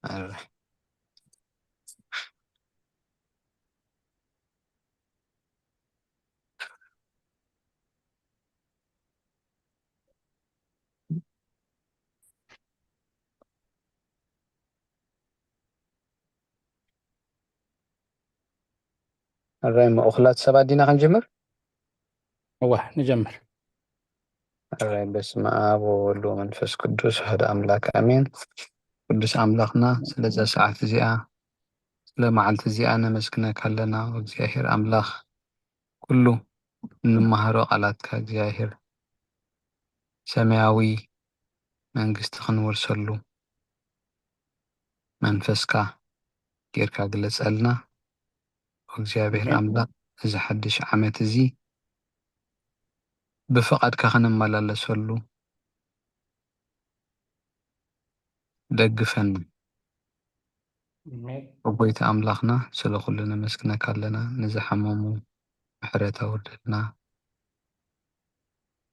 أر- الرأي ما أخلات سبع دينا خنجمر. هو نجمر. الرأي بسم آب وولد ومنفس قدوس هذا أملاك أمين. قدوس أملاكنا سلزا ساعة زياء لما علت زياء نمسكنك هلنا وزياهر أملاك كله نمهرو قالاتك زياهر سماوي منقست خنورسلو منفسك ጌርካ ግለጸልና እግዚአብሔር አምላክ እዚ ሓድሽ ዓመት እዚ ብፍቓድካ ክንመላለሰሉ ደግፈን ወጎይታ ኣምላኽና ስለ ኩሉ ነመስግነካ ኣለና ንዝሓመሙ ምሕረት ኣውርደልና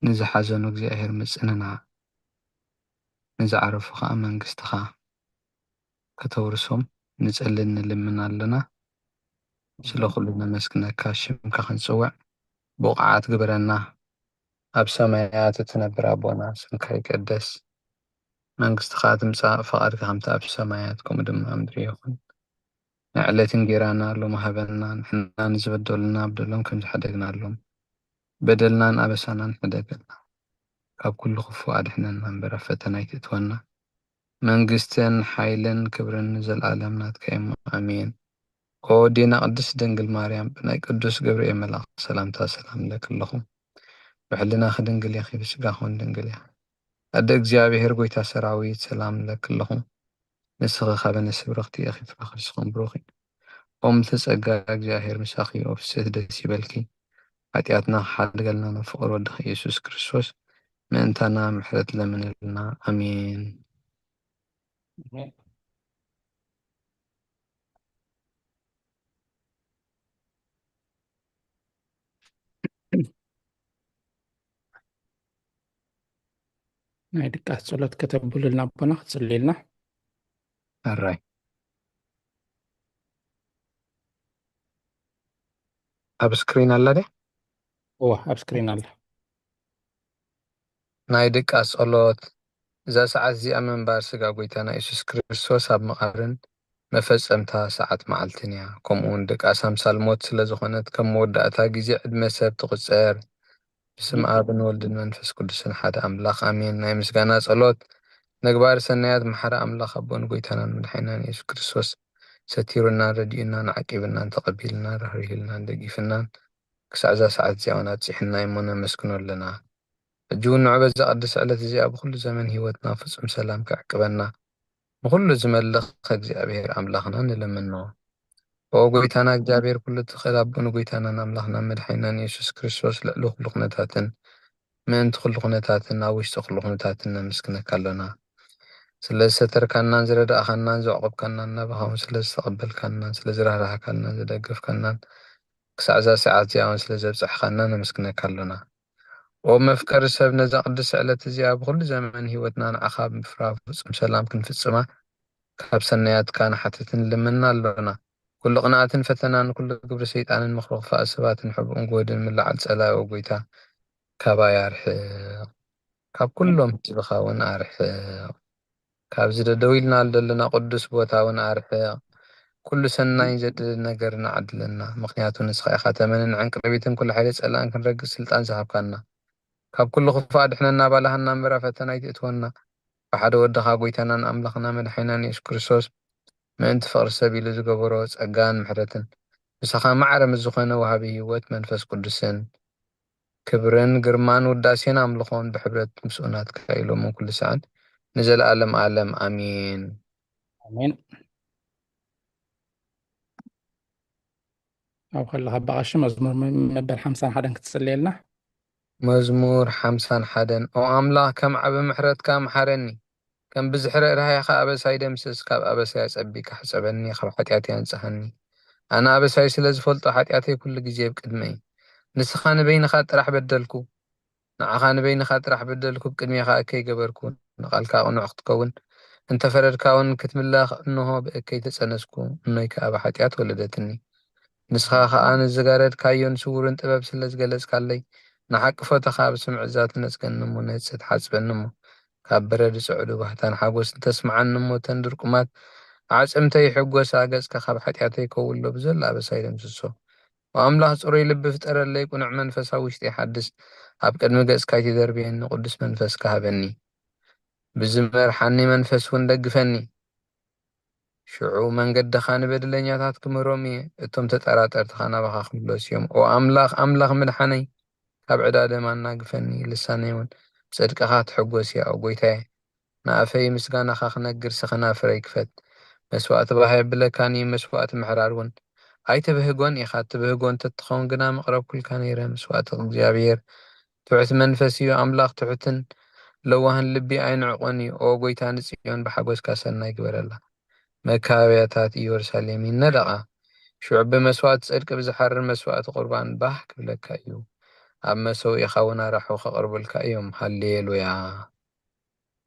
ንዝሓዘኑ እግዚኣብሔር ምጽንናዕ ንዝዓረፉ ከዓ መንግስትኻ ከተውርሶም ንጸልይ ንልምን ኣለና ስለ ኩሉ ነመስግነካ ሽምካ ክንጽውዕ ብቕዓት ግብረና ኣብ ሰማያት እትነብር ኣቦና ስምካ ይቀደስ መንግስትኻ ትምጻእ ፍቓድካ ከምቲ ኣብ ሰማያት ከምኡ ድማ ኣብ ምድሪ ይኹን ንዕለት እንጀራና ሎሚ ሃበና ንሕና ንዝበደሉና በደሎም ከም ዝሓደግናሎም በደልናን ኣበሳናን ሕደገልና ካብ ኩሉ ክፉእ ኣድሕነና እምበር ኣብ ፈተና ኣይተእትወና መንግስትን ሓይልን ክብርን ዘለኣለም ናትካ እሞ ኣሜን ኦ ዴና ቅድስት ድንግል ማርያም ብናይ ቅዱስ ገብርኤል መልኣክ ሰላምታ ሰላም ለክ ኣለኹ ብሕልና ክድንግል ኢኺ ብስጋኹን ድንግል ኢኻ ኣደ እግዚኣብሔር ጎይታ ሰራዊት ሰላም ለክ ኣለኹ ንስኺ ኻበ ነስብርኽቲ ኢኺ ፍረ ክርስቶስ ብሩኽ ኦም ተጸጋ እግዚኣብሔር ምሳኺ ፍስሕት ደስ ይበልኪ ኃጢአትና ሓድገልና ንፍቅር ወድኺ ኢየሱስ ክርስቶስ ምእንታና ምሕረት ለምንልና ኣሜን። ናይ ድቃስ ጸሎት ከተብሉልና ኣቦና ክትጽልይልና ኣራይ ኣብ ስክሪን ኣላ ደ هو ኣብ ስክሪን ኣላ ናይ ድቃስ ጸሎት እዛ ሰዓት እዚኣ ምንባር ስጋ ጎይታና ኢየሱስ ክርስቶስ ኣብ መቓብርን መፈጸምታ ሰዓት መዓልትን እያ ከምኡውን ድቃስ ኣምሳል ሞት ስለ ዝኾነት ከም መወዳእታ ግዜ ዕድመ ሰብ ትቝጸር بسم آبن ولدن منفس قدسن حدا أملاخ آمين ناي مسغانا صلوت نقبار سنيات محرا أملاخ أبون قويتانا من حينان يسوع كريستوس ستيرنا ردينا نعقبنا تقبيلنا رهريلنا دقيفنا كسعزا ساعات زيونا تسيحنا يمونا مسكنو لنا الجون عبز قدس على تزياء بكل زمن هيوتنا فصم سلام كعقبنا بكل زملخ እግዚአብሔር أملاخنا نلمنو ወጎይታና እግዚአብሔር ኩሉ ትኽእል ኣቦን ጎይታናን ኣምላኽና መድሓኒናን ኢየሱስ ክርስቶስ ልዕሊ ኩሉ ኩነታትን ምእንቲ ኩሉ ኩነታትን ኣብ ውሽጢ ኩሉ ኩነታትን ነመስግነካ ኣለና ስለ ዝተተርካናን ዝረዳእኻናን ዘዕቆብካናን ናባኻውን ስለ ዝተቐበልካናን ስለ ዝራህራህካናን ዝደገፍካናን ክሳዕ እዛ ሰዓት እዚኣ እውን ስለ ዘብፅሕካና ነመስግነካ ኣለና ኦ መፍቀሪ ሰብ ነዛ ቅዱስ ዕለት እዚኣ ብኩሉ ዘመን ሂወትና ንዓኻ ብምፍራህ ፍፁም ሰላም ክንፍፅማ ካብ ሰናያትካ ንሓትትን ልምና ኣለና كل قناعة فتنان كل قبر سيطان مخلوق فأسبات حب انقود من لعل سلاء وقويتا كابا يارح كاب كلهم تبخا ونعرح كاب زد دويلنا لنا قدس بوتا ونعرح كل سنة يزد نقرنا عدلنا مخنياتو نسخة خاتمنا عن قربيتن كل حالة سألان كن رقص سلطان سحب كنا كاب كل خفاد احنا نابالها نمبرا فتنا يتأتونا فحد ودخا قويتنا أملخنا مدحينا يشكر سوس ምእንቲ ፍቅሪ ሰብ ኢሉ ዝገበሮ ጸጋን ምሕረትን ንስኻ ማዕረም ዝኾነ ወሃቢ ህይወት መንፈስ ቅዱስን ክብርን ግርማን ውዳሴን ኣምልኾን ብሕብረት ምስኡናትካ ኢሎም ኩሉ ሰዓን ንዘለኣለም ዓለም ኣሚን ኣሜን ኣብ ከለኻ በቐሺ መዝሙር መበል 51 ክትጽልየልና መዝሙር 51 ኦ ኣምላኽ ከም ዓብ ምሕረትካ መሓረኒ كم بزحر رهاي خا أبساي دمسس كاب أبساي أصبي كحسبني خب حتياتي أنصحني أنا أبساي سلز فلت حتياتي كل جيب قدمي نسخان بين خاطر راح بدلكو نعخان بين خاطر راح بدلكو بقدمي خا كي جبركون نقال كا ونعخت كون انت فردكاون كتملاخ انه بأكي تسأنسكو انه يكأب حتيات ولدتني نسخا خاان الزقارات كايون سورن تباب سلس جلس كالي نحق فتخا بسمع ذات نسكن نمو نهست حسب نمو كاب برد سعودو بحتان حاقوس تسمع نمو تندركمات عاس امتى يحقوس آقاس كخاب حتياتي كولو بزلا بسايدم سسو وأملاح صوري لب فتر اللي يكون عمان فسا وشتي حدث أبقى مقاس كايتي دربي إنه قدس منفس كهبني بزمر حني منفس وندقفني شعو من قد خان بدلني تاتكم رومي اتم تتأراتر تخانا بخاخ ملوس يوم أملاخ من حني كاب عدادة ما ناقفني لسانيون بصدق أخات حقوس يا أو قويتاي نافي مسقانا خاخ نقر سخنا فريك فت مسوات بحي بلكاني مسوات محرارون أي تبهجون يخات تبهجون تتخون قنا مقرب كل كان يرى مسوات እግዚአብሔር ትሑት መንፈስ እዩ ኣምላኽ ትሑትን ለዋህን ልቢ ኣይንዕቆን እዩ ኦ ጎይታ ንጽዮን ብሓጎስካ ሰናይ ግበረላ መካበያታት ኢየሩሳሌም ይነደቓ ሽዑ ብመስዋዕት ጽድቂ ብዝሓርር መስዋዕቲ ቁርባን ባህ ክብለካ እዩ ኣብ መሰውኢኻ እውን ኣራሑ ከቕርቡልካ እዮም ሃሌሉያ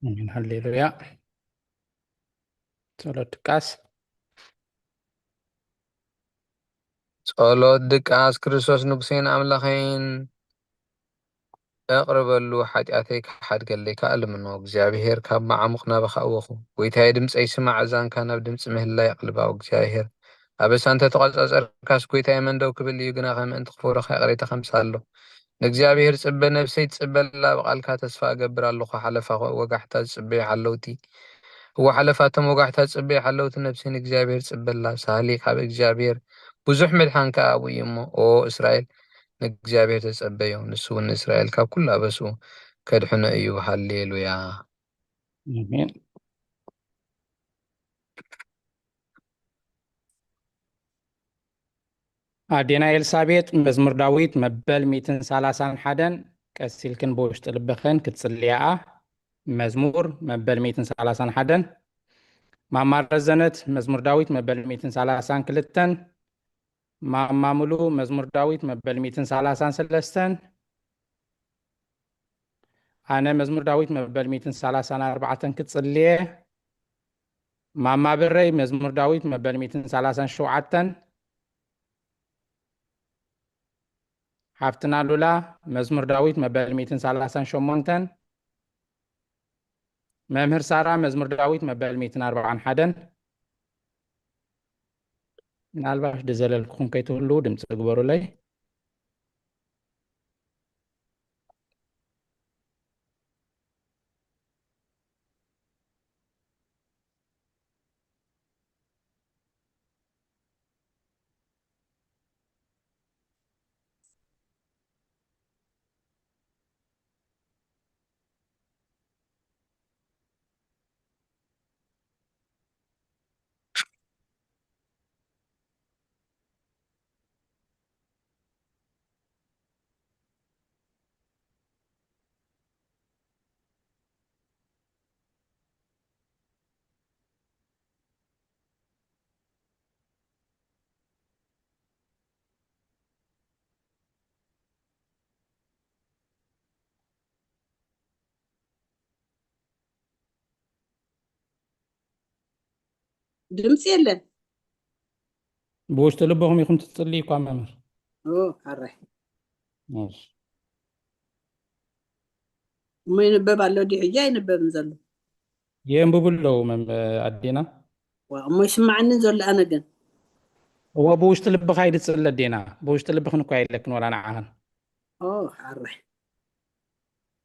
አሜን ሃሌሉያ ጸሎት ቃስ ጸሎት ድቃስ ክርስቶስ ንጉሴን ኣምላኸይን أقرب له حاجاتي كحد قال لي كألم إنه እግዚአብሔር ካብ ማዓሙቕ ናባኻ እወኹ ጎይታዬ ድምፀይ ስማዕ እዛንካ ናብ ድምፂ ምህላ የቕልባ እግዚኣብሔር ኣበሳ እንተ ተቖጻጸርካስ ጎይታዬ መንደው ክብል እዩ ግና ከም እንት ክፉረኻ የቕሬተ ከምሳሎ ንእግዚአብሔር ጽበ ነፍሰይ ትጽበላ ብቓልካ ተስፋ እገብር ኣለኹ ሓለፋ ወጋሕታ ዝጽበዩ ሓለውቲ هو ሓለፋቶም ወጋሕታ ዝጽበዩ ሓለውቲ ነፍሲ ንእግዚአብሔር ጽበላ ሳህሊ ካብ እግዚኣብሔር ብዙሕ ምድሓን ከኣቡ እዩ እሞ ኦ እስራኤል ንእግዚአብሔር ተጸበዩ ንሱ እውን እስራኤል ካብ ኩሉ ኣበሱ ከድሕነ እዩ ሃሌሉያ አሜን አዴና ኤልሳቤጥ መዝሙር ዳዊት መበል 131 ቀሲልክን በውሽጢ ልብኽን ክትጽልያ መዝሙር መበል 131 ማማረዘነት መዝሙር ዳዊት መበል 132 ማማሙሉ መዝሙር ዳዊት መበል 133 ኣነ መዝሙር ዳዊት መበል 134 ክትጽልየ ማማ ብረይ መዝሙር ዳዊት መበል 137 ሃፍትና ሉላ መዝሙር ዳዊት መበል 138 መምህር ሳራ መዝሙር ዳዊት መበል 141 ምናልባሽ ድዘለልኩኹም ከይትህሉ ድምፂ ግበሩለይ ድምጽ የለን በውሽጢ ልብኹም ኢኹም ትጽልዩ እኳ መምህር አራይ እሺ እሞ ይንበብ ኣሎ ዲ ሕጂ ኣይንበብን ዘሎ የንብብለው ኣዴና እሞ ይስማዓንን ዘሎ ኣነ ግን هو بوشت لبخ هاي تسأل الدينا بوشت لبخ نكوي لكن ولا نعهن عرح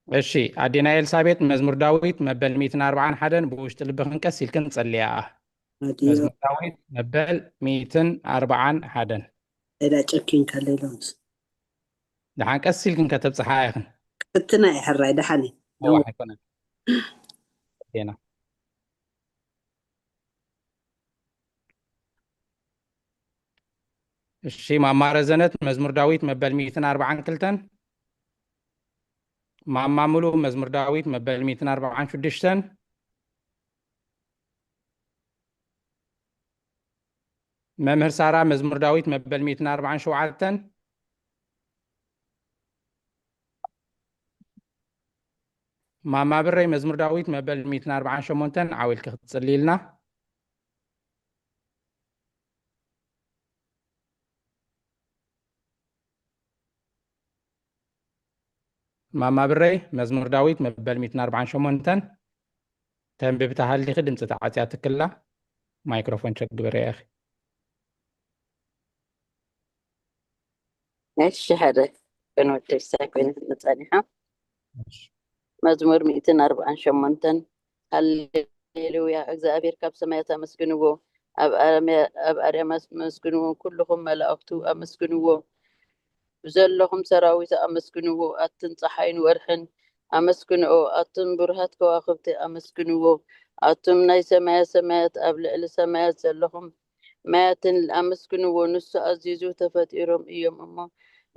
እሺ አዴና ኤልሳቤጥ መዝሙር ዳዊት መበል 141 በውሽጢ ልብኽን ቀሲል ክን ጸልያ መዝሙር ዳዊት መበል 141 إذا تشكين كليلونس دحان ቀሲል ክን ከተብጽሓ ይኽን قلتنا يا حراي دحني ዋህ ይኮነ ዴና እሺ ማማረዘነት መዝሙር ዳዊት መበል 142 ማማሙሉ መዝሙር ዳዊት መበል 146 መምህር ሳራ መዝሙር ዳዊት መበል 147 ማማ ብረይ መዝሙር ዳዊት መበል 148 ዓዊልክ ክትጽልይ ኢልና ማማ ብረይ መዝሙር ዳዊት መበል 148 ተንብብ ተሃሊኺ ድምፂ ተዓፅያ ትክላ ማይክሮፎን ቸግበረ يا اخي ماشي هذا كانوا تساكن نصالحة مزمور 248 هللويا እግዚአብሔር ካብ ሰማያት አመስግንዎ ኣብ ኣርያም አመስግንዎ ኩልኩም መላእክቱ አመስግንዎ ዘለኹም ሰራዊት አመስግንዎ ኣትን ፀሓይን ወርሕን አመስግንዎ ኣትን ብሩሃት ከዋክብቲ አመስግንዎ ኣቱም ናይ ሰማያት ኣብ ልዕሊ ሰማያት ዘለኹም ማያትን አመስግንዎ ንሱ ኣዝዩ ተፈጢሮም እዮም እሞ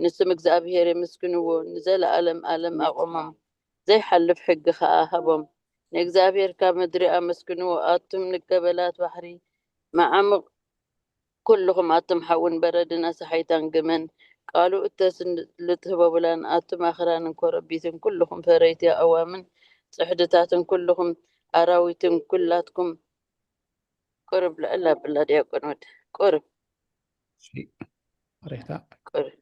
ንስም እግዚአብሔር የመስግንዎ ንዘለዓለም ዓለም ኣቆሞም ዘይሓልፍ ሕጊ ከዓ ሃቦም ንእግዚአብሔር ካብ ምድሪ አመስግንዎ ኣቱም ንገበላት ባሕሪ መዓምቕ ኩልኩም ኣቱም ሓውን በረድን ኣሳሓይታን ግመን ቃሉ እተስልትበቡላን ኣቱም ኣኽራንን ኮረቢትን ኩልኩም ፈረይቲ ኣዋምን ጽሕድታትን ኩልኩም ኣራዊትን ኩላትኩም قرب لا بلاد يا قنود قرب ريحتا قرب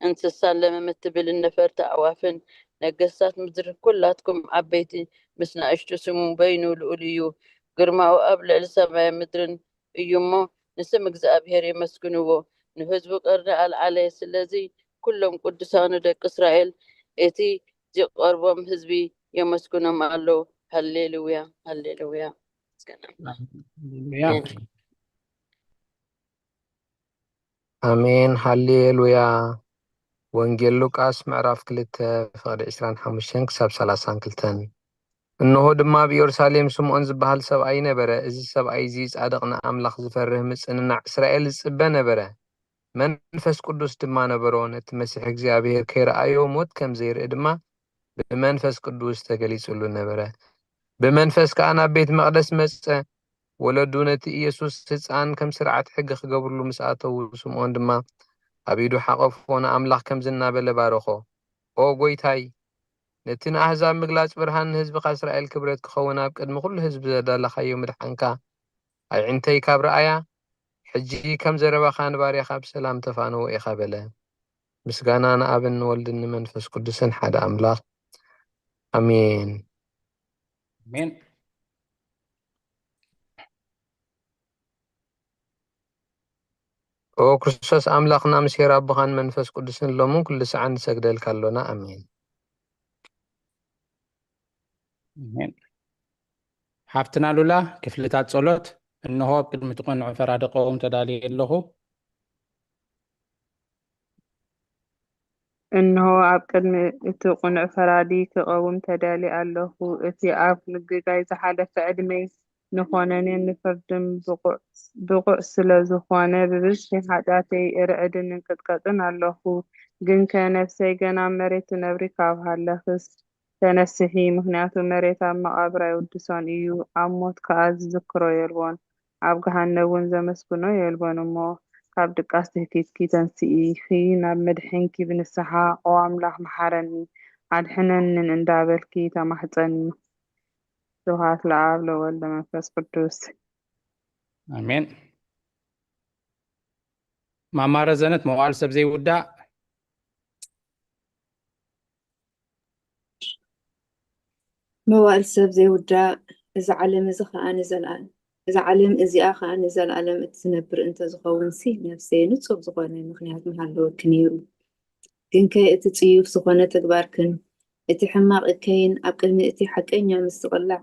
እንስሳን ለመመትብል እነፈርተ ኣዕዋፍን ነገስታት ምድሪ ኩላትኩም ዓበይቲ ምስ ንኣሽቱ ስሙ በይኑ ልዑል እዩ ግርማኡ ኣብ ልዕሊ ሰማይ ምድርን እዩ እሞ ንስም እግዚአብሔር የመስግንዎ ንህዝቡ ቀርኒ ኣልዓለ ስለዚ ኩሎም ቅዱሳኑ ደቂ እስራኤል እቲ ዝቀርቦም ህዝቢ የመስግኖም ኣለው ሃሌሉያ ሃሌሉያ አሜን ሃሌሉያ ወንጌል ሉቃስ ምዕራፍ 2 ፍቅዲ 25 ክሳብ 32 እነሆ ድማ ብኢየሩሳሌም ስምዖን ዝበሃል ሰብኣይ ነበረ እዚ ሰብኣይ እዚ ጻድቕ ንኣምላኽ ዝፈርህ ምጽንናዕ እስራኤል ዝጽበ ነበረ መንፈስ ቅዱስ ድማ ነበሮ ነቲ መሲሕ እግዚአብሔር ከይረኣዮ ሞት ከም ዘይርኢ ድማ ብመንፈስ ቅዱስ ተገሊጹሉ ነበረ ብመንፈስ ከዓ ናብ ቤት መቅደስ መጸ ወለዱ ነቲ ኢየሱስ ህፃን ከም ስርዓት ሕጊ ክገብርሉ ምስ ኣተው ስምዖን ድማ ኣብ ኢዱ ሓቆፎ ንኣምላኽ ከም ዝናበለ ባረኾ ኦ ጎይታይ ነቲ ንኣሕዛብ ምግላጽ ብርሃን ንህዝብኻ እስራኤል ክብረት ክኸውን ኣብ ቅድሚ ኩሉ ህዝቢ ዘዳለኻዮ ምድሓንካ ኣይዕንተይ ካብ ረኣያ ሕጂ ከም ዘረባኻ ንባርያኻ ብሰላም ተፋነዎ ኢኻ በለ ምስጋና ንኣብን ንወልድን ንመንፈስ ቅዱስን ሓደ ኣምላኽ ኣሜን አሜን ኦ ክርስቶስ ኣምላኽና ምስሄር ኣቦኻን መንፈስ ቅዱስን ሎምን ኩሉ ሰዓት ንሰግደልካ ኣሎና ኣሜን አሜን ሓፍትና ሉላ ክፍልታት ጸሎት እነሆ ቅድሚ ትቆንዑ ፈራደቆም ተዳልየ ኣለኹ እነሆ ኣብ ቅድሚ እቲ ቁኑዕ ፈራዲ ክቐውም ተዳልየ ኣለኹ እቲ ኣብ ምግጋይ ዝሓለፈ ዕድመይ ንኾነኒ ንፍርድን ብቑዕ ስለ ዝኾነ ብብዝሒ ኃጢአተይ ርዕድን እንቅጥቀጥን ኣለኹ ግን ከነፍሰይ ገና መሬት ነብሪ ካብ ሃለኽስ ተነስሒ ምክንያቱ መሬት ኣብ መቃብር ኣይውድሶን እዩ ኣብ ሞት ከዓ ዝዝክሮ የልቦን ኣብ ገሃነም እውን ዘመስግኖ የልቦን እሞ ካብ ድቃስ ትሕቲትኪ ተንስኢኺ ናብ መድሕንኪ ብንስሓ ኦ ኣምላኽ መሓረኒ ኣድሕነንን እንዳበልኪ ተማሕፀኒ ስብሐት ለአብ ለወልድ ለመንፈስ ቅዱስ አሜን ማማረ ዘነት መዋዕል ሰብ ዘይውዳእ መዋዕል ሰብ ዘይውዳእ እዚ ዓለም እዚ ከዓ ንዘለኣለም እዚ ዓለም እዚኣ ከዓ ንዘለኣለም እትነብር እንተዝኸውን ሲ ነፍሰይ ንጹህ ዝኾነ ምክንያት ምሃለወኪ ነይሩ ግን ከ እቲ ጽዩፍ ዝኾነ ተግባርክን እቲ ሕማቕ እከይን ኣብ ቅድሚ እቲ ሓቀኛ ምስትቕላዕ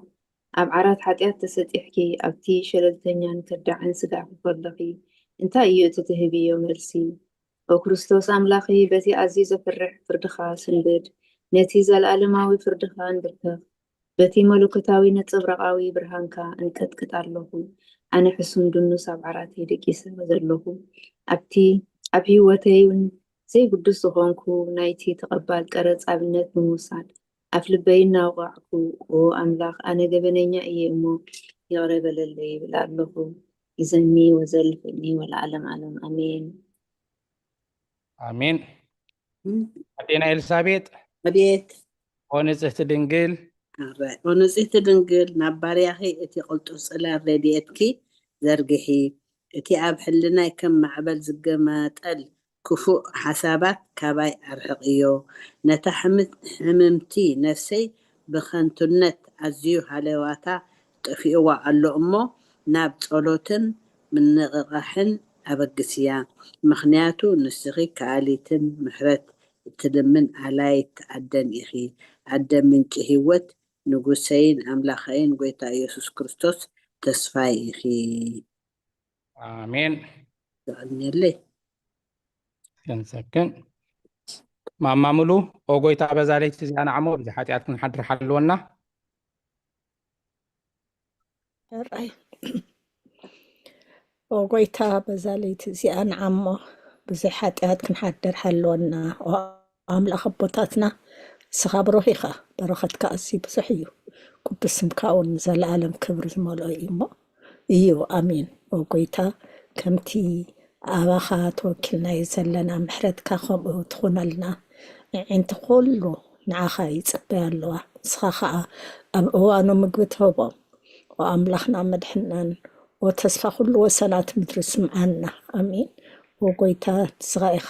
ኣብ ዓራት ሓጢአት ተሰጢሕኪ ኣብቲ ሸለልተኛን ከዳዕን ስጋዕ ክፈለኺ እንታይ እዩ እቲ ትህብዮ መልሲ ኦ ክርስቶስ ኣምላኺ በቲ ኣዝዩ ዘፍርሕ ፍርድኻ ስንብድ ነቲ ዘለኣለማዊ ፍርድኻ ንብርከኽ በቲ መለኮታዊ ነፀብራቃዊ ብርሃንካ እንቀጥቅጥ ኣለኹ ኣነ ሕሱም ድኑስ ኣብ ዓራተይ ደቂሰ ዘለኹ ኣብ ሂወተይ ዘይጉዱስ ዝኾንኩ ናይቲ ተቐባል ቀረፅ ኣብነት ብምውሳድ ኣፍ ልበይ እናውቃዕኩ ኦ ኣምላኽ ኣነ ገበነኛ እየ እሞ ይቕረ በለለይ ይብል ኣለኹ ይዘኒ ወዘልፍኒ ወለዓለም ዓለም ኣሜን አሜን أدينا إلسابيت أبيت ونزهت دنجل الرأي ونزيت دنقل نبارياخي اتي قلت صلا راديتكي زرقحي اتي أب حلنا كم معبل زقمات كفؤ حسابات كاباي أرحقيو نتحمد حممتي نفسي بخنتنت أزيو هالواتا طفئوا على أمو ناب صلوتن من نغحن أبقسيا مخنياتو نسخي كاليتن محرت تلمن علايت عدن إخي عدن من هيوت ንጉሰይን ኣምላኸይን ጎይታ ኢየሱስ ክርስቶስ ተስፋይ ኢኺ آمين ዝቕልኒለይ كنسكن ማማ ሙሉ ኦጎይታ በዛለይቲ እዚኣ ንዓሞ ብዝሓጢኣት ክንሓድር ሓልወና ራይ ኦጎይታ በዛለይቲ እዚኣ ንዓሞ ብዙሕ ሓጢኣት ክንሓድር ሓልወና ኣምላኽ ኣቦታትና ንስኻ ብሩኽ ኢኻ በረኸትካ ኣዝዩ ብዙሕ እዩ ቅዱስ ስምካ እውን ዘለኣለም ክብሪ ዝመልኦ እዩ እሞ እዩ ኣሚን ኦጎይታ ከምቲ ኣባኻ ተወኪልናዮ ዘለና ምሕረትካ ከምኡ ትኹነልና ንዕንቲ ኩሉ ንዓኻ ይፅበያ ኣለዋ ንስኻ ከዓ ኣብ እዋኑ ምግቢ ትህቦም ወኣምላኽና መድሕናን ወተስፋ ኩሉ ወሰናት ምድሪ ስምዓና ኣሚን ወጎይታ ንስኻ ኢኻ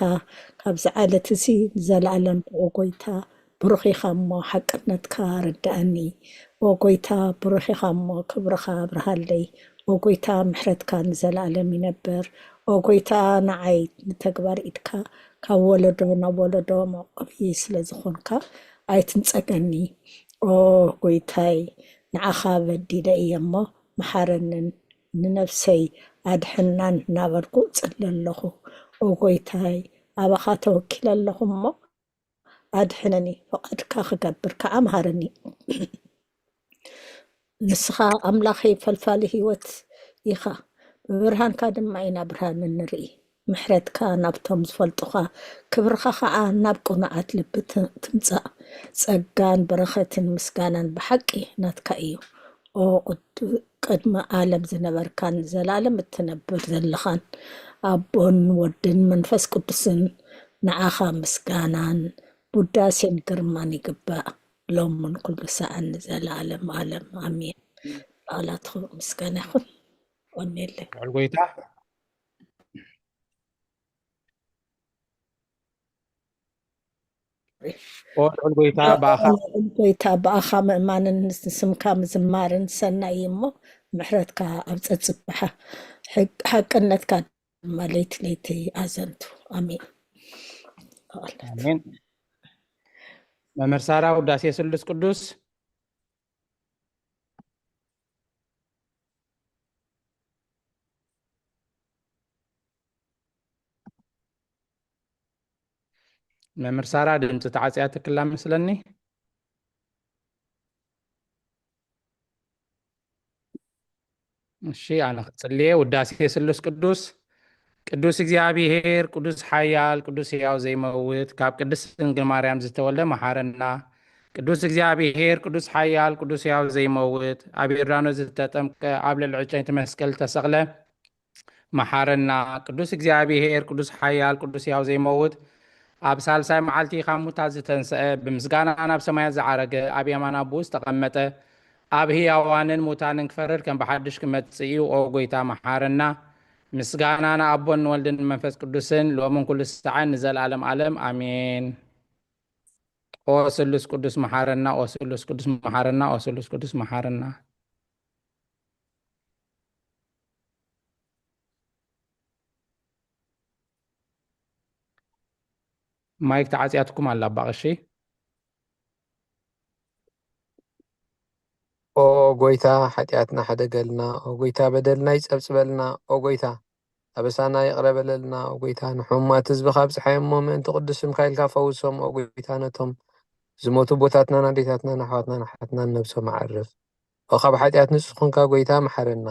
ካብዚ ዓለት እዚ ንዘለኣለም ወጎይታ ብሩኽ ኢኻ እሞ ሓቅነትካ ርዳእኒ ወጎይታ ብሩኽ ኢኻ እሞ ክብርኻ ኣብርሃለይ ወጎይታ ምሕረትካ ንዘለኣለም ይነብር ወጎይታ ንዓይ ንተግባር ኢድካ ካብ ወለዶ ናብ ወለዶ መቆብዪ ስለ ዝኾንካ ኣይትንፀገኒ ኦ ጎይታይ ንዓኻ በዲደ እየ እሞ መሓረንን ንነፍሰይ ኣድሕናን እናበልኩ ፅሊ ኣለኹ ኦ ጎይታይ ኣባኻ ተወኪለ ኣለኹ እሞ ኣድሕነኒ ፈቓድካ ክገብር ከዓ መሃረኒ ንስኻ ኣምላኸይ ፈልፋሊ ሂወት ኢኻ ብብርሃንካ ድማ ኢና ብርሃን ንርኢ ምሕረትካ ናብቶም ዝፈልጡኻ ክብርኻ ከዓ ናብ ቁኑዓት ልቢ ትምፃእ ፀጋን በረኸትን ምስጋናን ብሓቂ ናትካ እዩ ኦ ቅድሚ ዓለም ዝነበርካን ዘላለም እትነብር ዘለኻን ኣቦን ወድን መንፈስ ቅዱስን ንዓኻ ምስጋናን ውዳሴን ግርማን ይግባእ ሎምን ኩሉ ሰዓን ዘለዓለም ዓለም ኣሜን ቃላትኹ ምስጋና ይኹን ወኔለይ ጎይታ ጎይታ በኣኻ ጎይታ በኣኻ ምእማንን ስምካ ምዝማርን ሰናይ እሞ ምሕረትካ ኣብ ፀፅብሓ ሓቅነትካ ድማ ለይቲ ለይቲ ኣዘንቱ ኣሜን ኣሜን መምህር ሳራ ውዳሴ ስሉስ ቅዱስ መምህር ሳራ ድምፂ ተዓፅያ ትክላ መስለኒ እሺ ኣነ ክፅልየ ውዳሴ ስሉስ ቅዱስ ቅዱስ እግዚአብሔር ቅዱስ ሓያል ቅዱስ ሕያው ዘይመውት ካብ ቅድስት ድንግል ማርያም ዝተወልደ መሓረና ቅዱስ እግዚአብሔር ቅዱስ ሓያል ቅዱስ ሕያው ዘይመውት ኣብ ዮርዳኖስ ዝተጠምቀ ኣብ ልዕሊ ዕጨይቲ መስቀል ተሰቕለ መሓረና ቅዱስ እግዚአብሔር ቅዱስ ሓያል ቅዱስ ሕያው ዘይመውት ኣብ ሳልሳይ መዓልቲ ካብ ሙታት ዝተንስአ ብምስጋና ናብ ሰማያት ዝዓረገ ኣብ የማን ኣቦኡ ዝተቐመጠ ኣብ ህያዋንን ሙታንን ክፈርድ ከም ብሓድሽ ክመፅእ እዩ ኦ ጎይታ መሓረና ምስጋና ንኣቦን ወልድን መንፈስ ቅዱስን ሎምን ኩሉ ሰዓን ንዘለዓለም ዓለም ኣሜን ኦ ስሉስ ቅዱስ መሓረና ኦ ስሉስ ቅዱስ መሓረና ኦ ስሉስ ቅዱስ መሓረና ማይክ ተዓፅያትኩም ኣላ ባቕሺ ኦ ጎይታ ሓጢኣትና ሓደገልና ኦ ጎይታ በደልና ይፀብፅበልና ኦ ጎይታ ኣበሳና ይቕረበለልና ኦ ጎይታ ንሕሙማት ህዝቢ ካብ ፀሓዮሞ ምእንቲ ቅዱስ ስምካ ኢልካ ፈውሶም ኦ ጎይታ ነቶም ዝሞቱ ቦታትናን ኣዴታትናን ኣሕዋትናን ኣሓትናን ነብሶም ዓርፍ ኦ ካብ ሓጢኣት ንፁህ ዝኾንካ ጎይታ መሓረና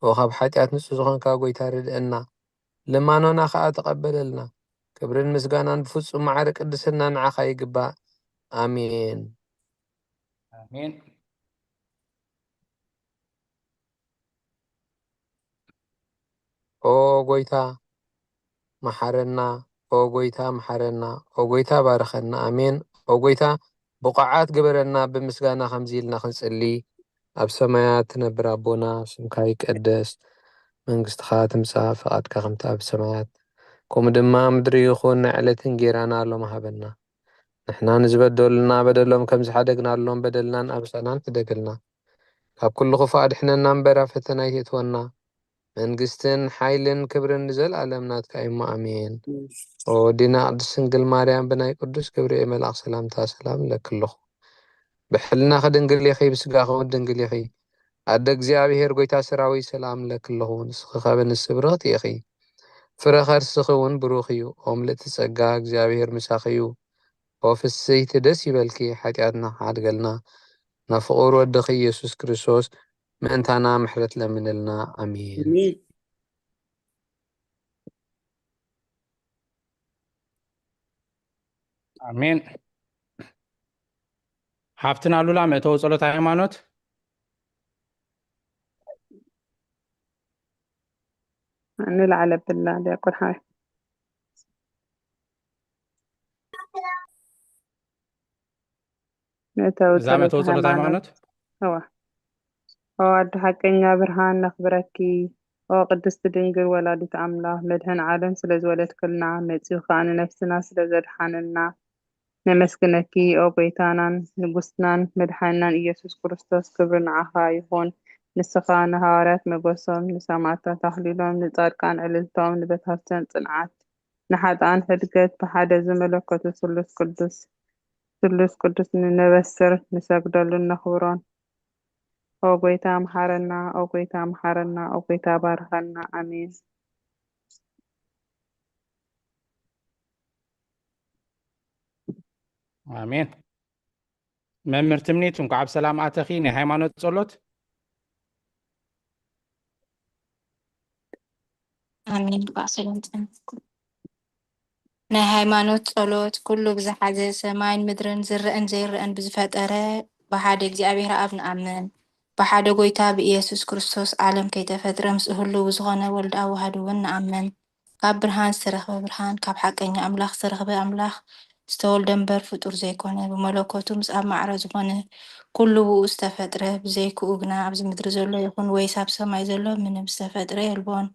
ኦ ካብ ሓጢኣት ንፁህ ዝኾንካ ጎይታ ርድአና ልማኖና ከዓ ተቐበለልና ክብርን ምስጋናን ብፍፁም ማዕረ ቅድስና ንዓኻ ይግባእ ኣሜን ኣሜን ኦ ጎይታ መሓረና ኦ ጎይታ መሓረና ኦ ጎይታ ባርኸና ኣሜን ኦ ጎይታ ብቑዓት ግበረና ብምስጋና ከምዚ ኢልና ክንጽሊ ኣብ ሰማያት ትነብር ኣቦና ስምካ ይቀደስ መንግስትኻ ትምጻእ ፈቓድካ ከምቲ ኣብ ሰማያት ከምኡ ድማ ምድሪ ይኹን ናይ ዕለትን ጌራና ሎም ሃበና ንሕና ንዝበደሉና በደሎም ከም ዝሓደግናሎም በደልናን ኣበሳናን ትደግልና ካብ ኩሉ ክፉእ ኣድሕነና እምበር ኣብ ፈተና ይእትወና መንግስትን ሓይልን ክብርን ንዘለኣለም ናትካ እሞ ኣሜን ኦ ዲና ቅድስት ድንግል ማርያም ብናይ ቅዱስ ገብርኤል መልኣክ ሰላምታ ሰላም ለክለኹ ብሕልና ክድንግል ኢኺ ብስጋኹም ድንግል ኢኺ ኣደ እግዚኣብሔር ጎይታ ሰራዊት ሰላም ለክለኹ ንስኺ ኸ ብንስብርኽቲ ኢኺ ፍረ ከርስኺ እውን ብሩኽ እዩ ኦ ምልእቲ ጸጋ እግዚኣብሔር ምሳኺ እዩ ኦ ፍስይቲ ደስ ይበልኪ ሓጢኣትና ሓድገልና ናብ ፍቑር ወድኺ ኢየሱስ ክርስቶስ ምእንታና ምሕረት ለምንልና ኣሜን ኣሜን ኣሜን ሃፍትና ሉላ መእተዊ ጸሎት ሃይማኖት ንላዕለ ብላ ዲያቆን ሓይ እዛ መእተዊ ጸሎት ሃይማኖት هو أود حقنا برهان نخبرك أو قدست دنجر ولادة أملاك مدهن عالم سلز ولد كلنا متسيو خان نفسنا سلزد حاننا نمسكنك أو بيتانا نبستنا مدحنا إيسوس كريستوس كبرنا عخايفون نسخان هارات مبصم نسامعتا تحليلهم نتاركان عللتهم نبتهفتن صنعات نحد عن حدقت بحد زملكة ثلث قدس نبسر نسجدل نخبران أو بيتا محرنا أو بيتا محرنا أو بيتا بارخنا آمين ኣሜን መምህር ትምኒት እንኳዕ ብሰላም ኣተኺ ናይ ሃይማኖት ጸሎት آمين بأسلام ናይ ሃይማኖት ጸሎት ኩሉ ብዝሓዘ ሰማይን ምድርን ዝርአን ዘይርአን ብዝፈጠረ ብሓደ እግዚኣብሔር ኣብ ንኣምን ብሓደ ጎይታ ብኢየሱስ ክርስቶስ ዓለም ከይተፈጥረ ምስ ህልው ዝኾነ ወልዳ ዋህድ እውን ንኣምን ካብ ብርሃን ዝተረኽበ ብርሃን ካብ ሓቀኛ ኣምላኽ ዝተረኽበ ኣምላኽ ዝተወልደ እምበር ፍጡር ዘይኮነ ብመለኮቱ ምስ ኣብ ማዕረ ዝኾነ ኩሉ ብኡ ዝተፈጥረ ብዘይክኡ ግና ኣብዚ ምድሪ ዘሎ ይኹን ወይስ ኣብ ሰማይ ዘሎ ምንም ዝተፈጥረ የልቦን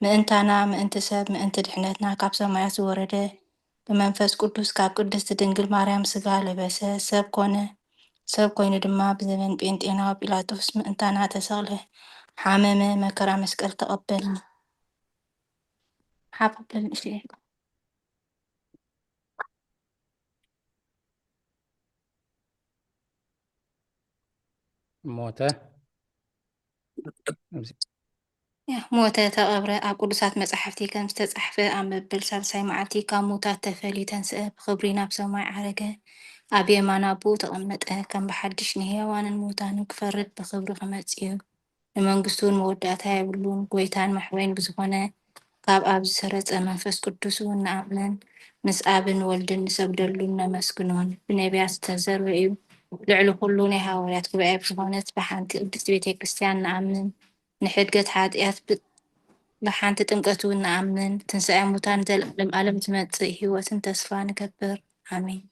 ምእንታና ምእንቲ ሰብ ምእንቲ ድሕነትና ካብ ሰማያት ዝወረደ ብመንፈስ ቅዱስ ካብ ቅድስቲ ድንግል ማርያም ስጋ ለበሰ ሰብ ኮነ ሰብ ኮይኑ ድማ ብዘበን ጴንጤናዊ ጲላጦስ ምእንታና ተሰቕለ ሓመመ መከራ መስቀል ተቐበለ ሓባበል ንእሽተይ ሞተ ሞተ ተቐብረ ኣብ ቅዱሳት መጻሕፍቲ ከም ዝተጻሕፈ ኣብ መበል ሳልሳይ መዓልቲ ካብ ሙታት ተፈልዩ ተንስአ ብኽብሪ ናብ ሰማይ ዓረገ ኣብ የማን ኣቡኡ ተቐመጠ ከም ብሓድሽ ንህያዋንን ሙታንን ክፈርድ ብኽብሪ ክመጽእ እዩ ንመንግስቱን መወዳእታ የብሉን ጎይታን መሕወይን ብዝኾነ ካብ ኣብ ዝሰረፀ መንፈስ ቅዱስ እውን ንኣምን ምስ ኣብን ወልድን ንሰግደሉን ነመስግኖን ብነቢያት ዝተዘርበ እዩ ልዕሊ ኩሉ ናይ ሃዋርያት ጉባኤ ብዝኾነት ብሓንቲ ቅድስቲ ቤተ ክርስቲያን ንኣምን ንሕድገት ሓጢኣት ብሓንቲ ጥምቀት እውን ንኣምን ትንሣኤ ሙታን ዘለዓለም ዓለም ዝመጽእ ህይወትን ተስፋ ንገብር ኣሜን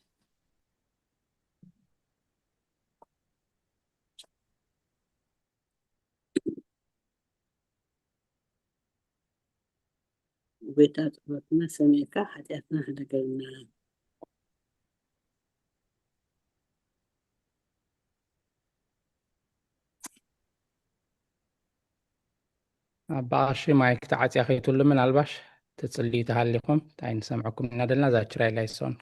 ጎይታ ጸሎትና ሰሚዕካ ሓጢኣትና ሕደገልና ኣባቕርሺ ማይክ ተዓፅያ ኸይትሉ ምናልባሽ ትጽልዩ ተሃሊኹም እንታይ ንሰምዐኩም ኢና ደልና ዛችራይ ላይሶን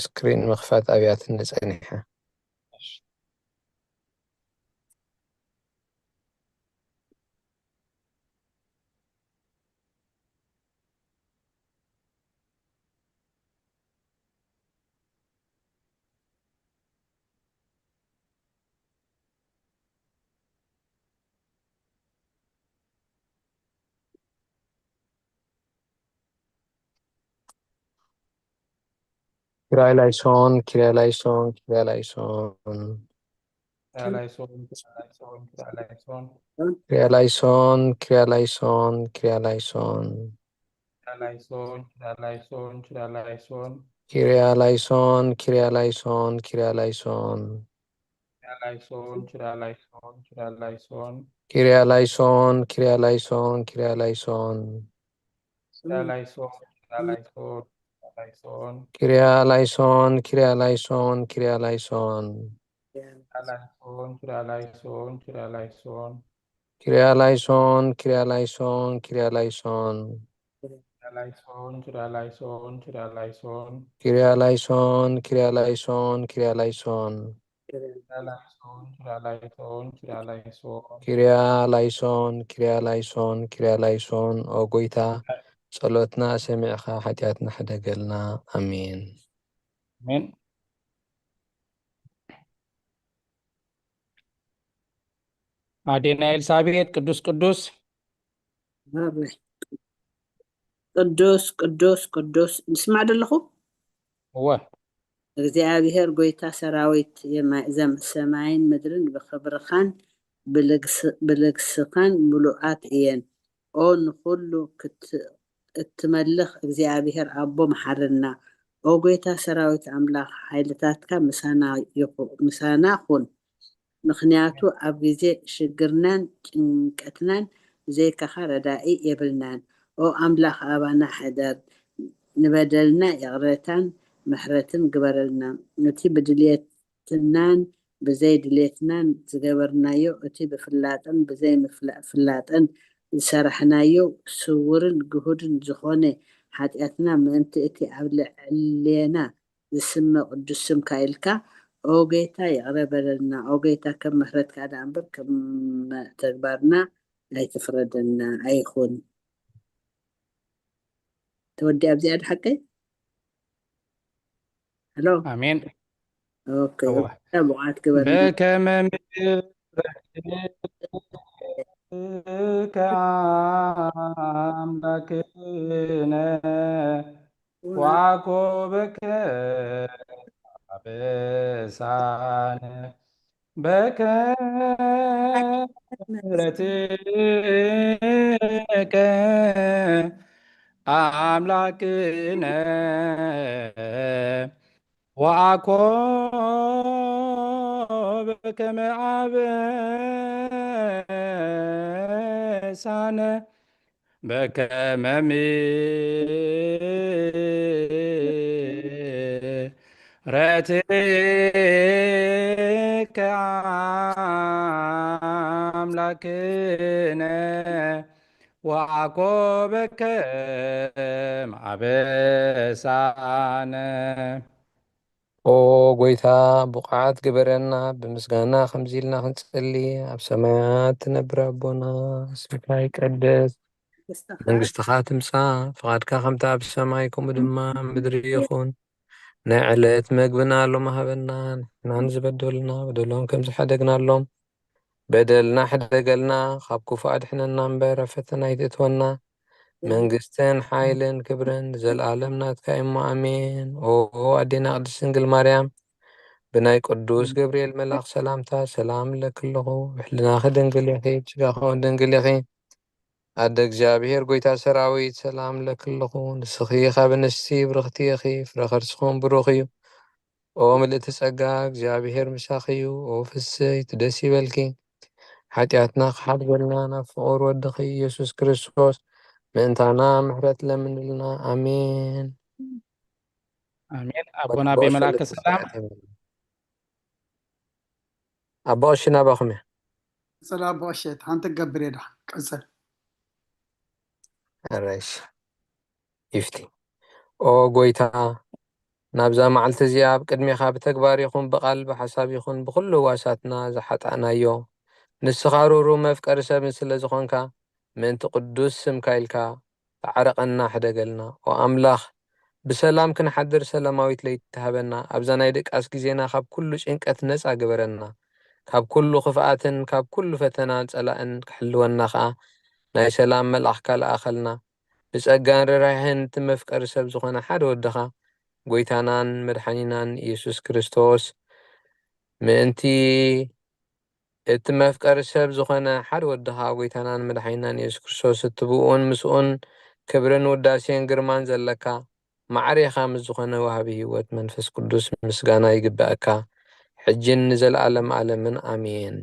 ስክሪን ምኽፋት ኣብያትን ንጸኒሐ Kirailaison, Kirailaison, Kirailaison, Kirailaison, Kirailaison, Kirailaison, ላይሶን ላይሶን ላይሶን ኪሪያ ላይሶን ኪሪያ ላይሶን ኪሪያ ላይሶን ላይሶን ላይሶን ላይሶን ኪሪያ ላይሶን ኪሪያ ላይሶን ኪሪያ ላይሶን ላይሶን ላይሶን ላይሶን ኪሪያ ላይሶን ኪሪያ ላይሶን ኪሪያ ላይሶን ላይሶን ላይሶን ላይሶን ኪሪያ ላይሶን ኪሪያ ላይሶን ኪሪያ ላይሶን ላይሶን ላይሶን ላይሶን ኪሪያ ላይሶን ኪሪያ ላይሶን ኪሪያ ላይሶን ላይሶን ላይሶን ላይሶን ኪሪያ ላይሶን ኪሪያ ላይሶን ኪሪያ ላይሶን ኦ ጎይታ ጸሎትና ሰሚዕኻ ሓጢኣትና ሕደገልና ኣሜን። አሜን። አዴና ኤልሳቤጥ ቅዱስ ቅዱስ ቅዱስ ቅዱስ ቅዱስ ንስማዕ ደለኹም እወ እግዚአብሔር ጎይታ ሰራዊት ሰማይን ምድርን ብክብርኻን ብልግስኻን ምሉኣት እየን። ኦ ንኩሉ እትመልኽ እግዚአብሔር አቦ መሓርና። ኦ ጎይታ ሰራዊት አምላኽ ሓይልታትካ ምሳና ኩን። ምክንያቱ ኣብ ግዜ ሽግርናን ጭንቀትናን ዘይካኻ ረዳኢ የብልናን። ኦ አምላኽ ኣባና ሕደር ንበደልና ይቕረታን ምሕረትን ግበረልና። እቲ ብድልየትናን ብዘይ ድልየትናን ዝገበርናዮ እቲ ብፍላጥን ብዘይ ፍላጥን ዝሰራሕናዮ ስውርን ግሁድን ዝኾነ ሓጢኣትና ምእንቲ እቲ ኣብ ልዕሌና ዝስመ ቅዱስ ስምካ ኢልካ ኦ ጌታ ይቕረ በለልና። ኦ ጌታ ከም ምሕረትካ ዳ እምበር ከም ተግባርና ኣይትፍረደና ኣይኹን። ተወዲ ኣብዚኣ ድሓቀይ ሄሎ አሜን። ኦኬ ብቕዓት ግበር በከመ ምሕረትከ አምላክነ ወአኮበከ አበሳነ በከመ ምሕረትከ አምላክነ ወአኮበከ አበሳነ በከመ ምሕረትከ አምላክነ ወአኮበከ አበሳነ። ኦ ጎይታ ብቕዓት ግበረና ብምስጋና ከምዚ ኢልና ክንጸሊ። ኣብ ሰማያት ትነብር ኣቦና ስምካ ይቀደስ መንግስትኻ ትምጻእ ፍቓድካ ከምቲ ኣብ ሰማይ ከምኡ ድማ ምድሪ ይኹን። ናይ ዕለት መግብና ሎም ሃበና ንሕና ንዝበደሉና በደሎም ከም ዝሓደግናሎም በደልና ሕደገልና ካብ ክፉእ ኣድሕነና እምበር ኣብ ፈተና ኣይተእትወና። መንግስትን ሓይልን ክብርን ዘለኣለም ናትካ እሞ ኣሜን። ኦ ኣዴና ቅድስት ድንግል ማርያም ብናይ ቅዱስ ገብርኤል መልኣኽ ሰላምታ ሰላም ለክለኹ ብሕልናኺ ድንግል ኢኺ ብስጋኻ ድንግል ኢኺ ኣደ እግዚኣብሔር ጎይታ ሰራዊት ሰላም ለክለኹ ንስኺ ካብ እንስቲ ብርኽቲ ኢኺ ፍረ ከርስኹም ብሩኽ እዩ። ኦ ምልእቲ ጸጋ እግዚኣብሔር ምሳኺ እዩ። ኦ ፍስሕቲ ደስ ይበልኪ ሓጢኣትና ክሓድገልና ናብ ፍቑር ወድኺ ኢየሱስ ክርስቶስ ምእንታና ምሕረት ለምንልና ኣሜን። አሜን። አቦና በመላከ ሰላም ኣባ ቅሺ ናባኹም እየ ሰላም በቀሸት ሓንቲ ገብር ዳ ቀፅል ኣራይሽ ይፍቲ። ኦ ጎይታ ናብዛ መዓልቲ እዚኣ ኣብ ቅድሚኻ ብተግባር ይኹን ብቓል ብሓሳብ ይኹን ብኩሉ ዋሳትና ዝሓጣእናዮ ንስኻ ሩሩህ መፍቀሪ ሰብን ስለ ዝኾንካ ምእንቲ ቅዱስ ስምካ ኢልካ ተዓረቐና ሕደገልና። ኦ ኣምላኽ ብሰላም ክንሓድር ሰላማዊት ለይትሃበና ኣብዛ ናይ ደቃስ ግዜና ካብ ኩሉ ጭንቀት ነፃ ግበረና። ካብ ኩሉ ክፍኣትን ካብ ኩሉ ፈተናን ጸላእን ክሕልወና ከዓ ናይ ሰላም መልኣኽካ ለኣኸልና ብጸጋን ርህራሄን እቲ መፍቀሪ ሰብ ዝኾነ ሓደ ወድኻ ጎይታናን መድሓኒናን ኢየሱስ ክርስቶስ ምእንቲ እቲ መፍቀሪ ሰብ ዝኾነ ሓደ ወድኻ ጎይታናን መድሓኒናን ኢየሱስ ክርስቶስ እትብኡን ምስኡን ክብርን ውዳሴን ግርማን ዘለካ ማዕሪኻ ምስ ዝኾነ ወሃቢ ህይወት መንፈስ ቅዱስ ምስጋና ይግባአካ ሕጅን ንዘለዓለም ዓለምን ኣሜን።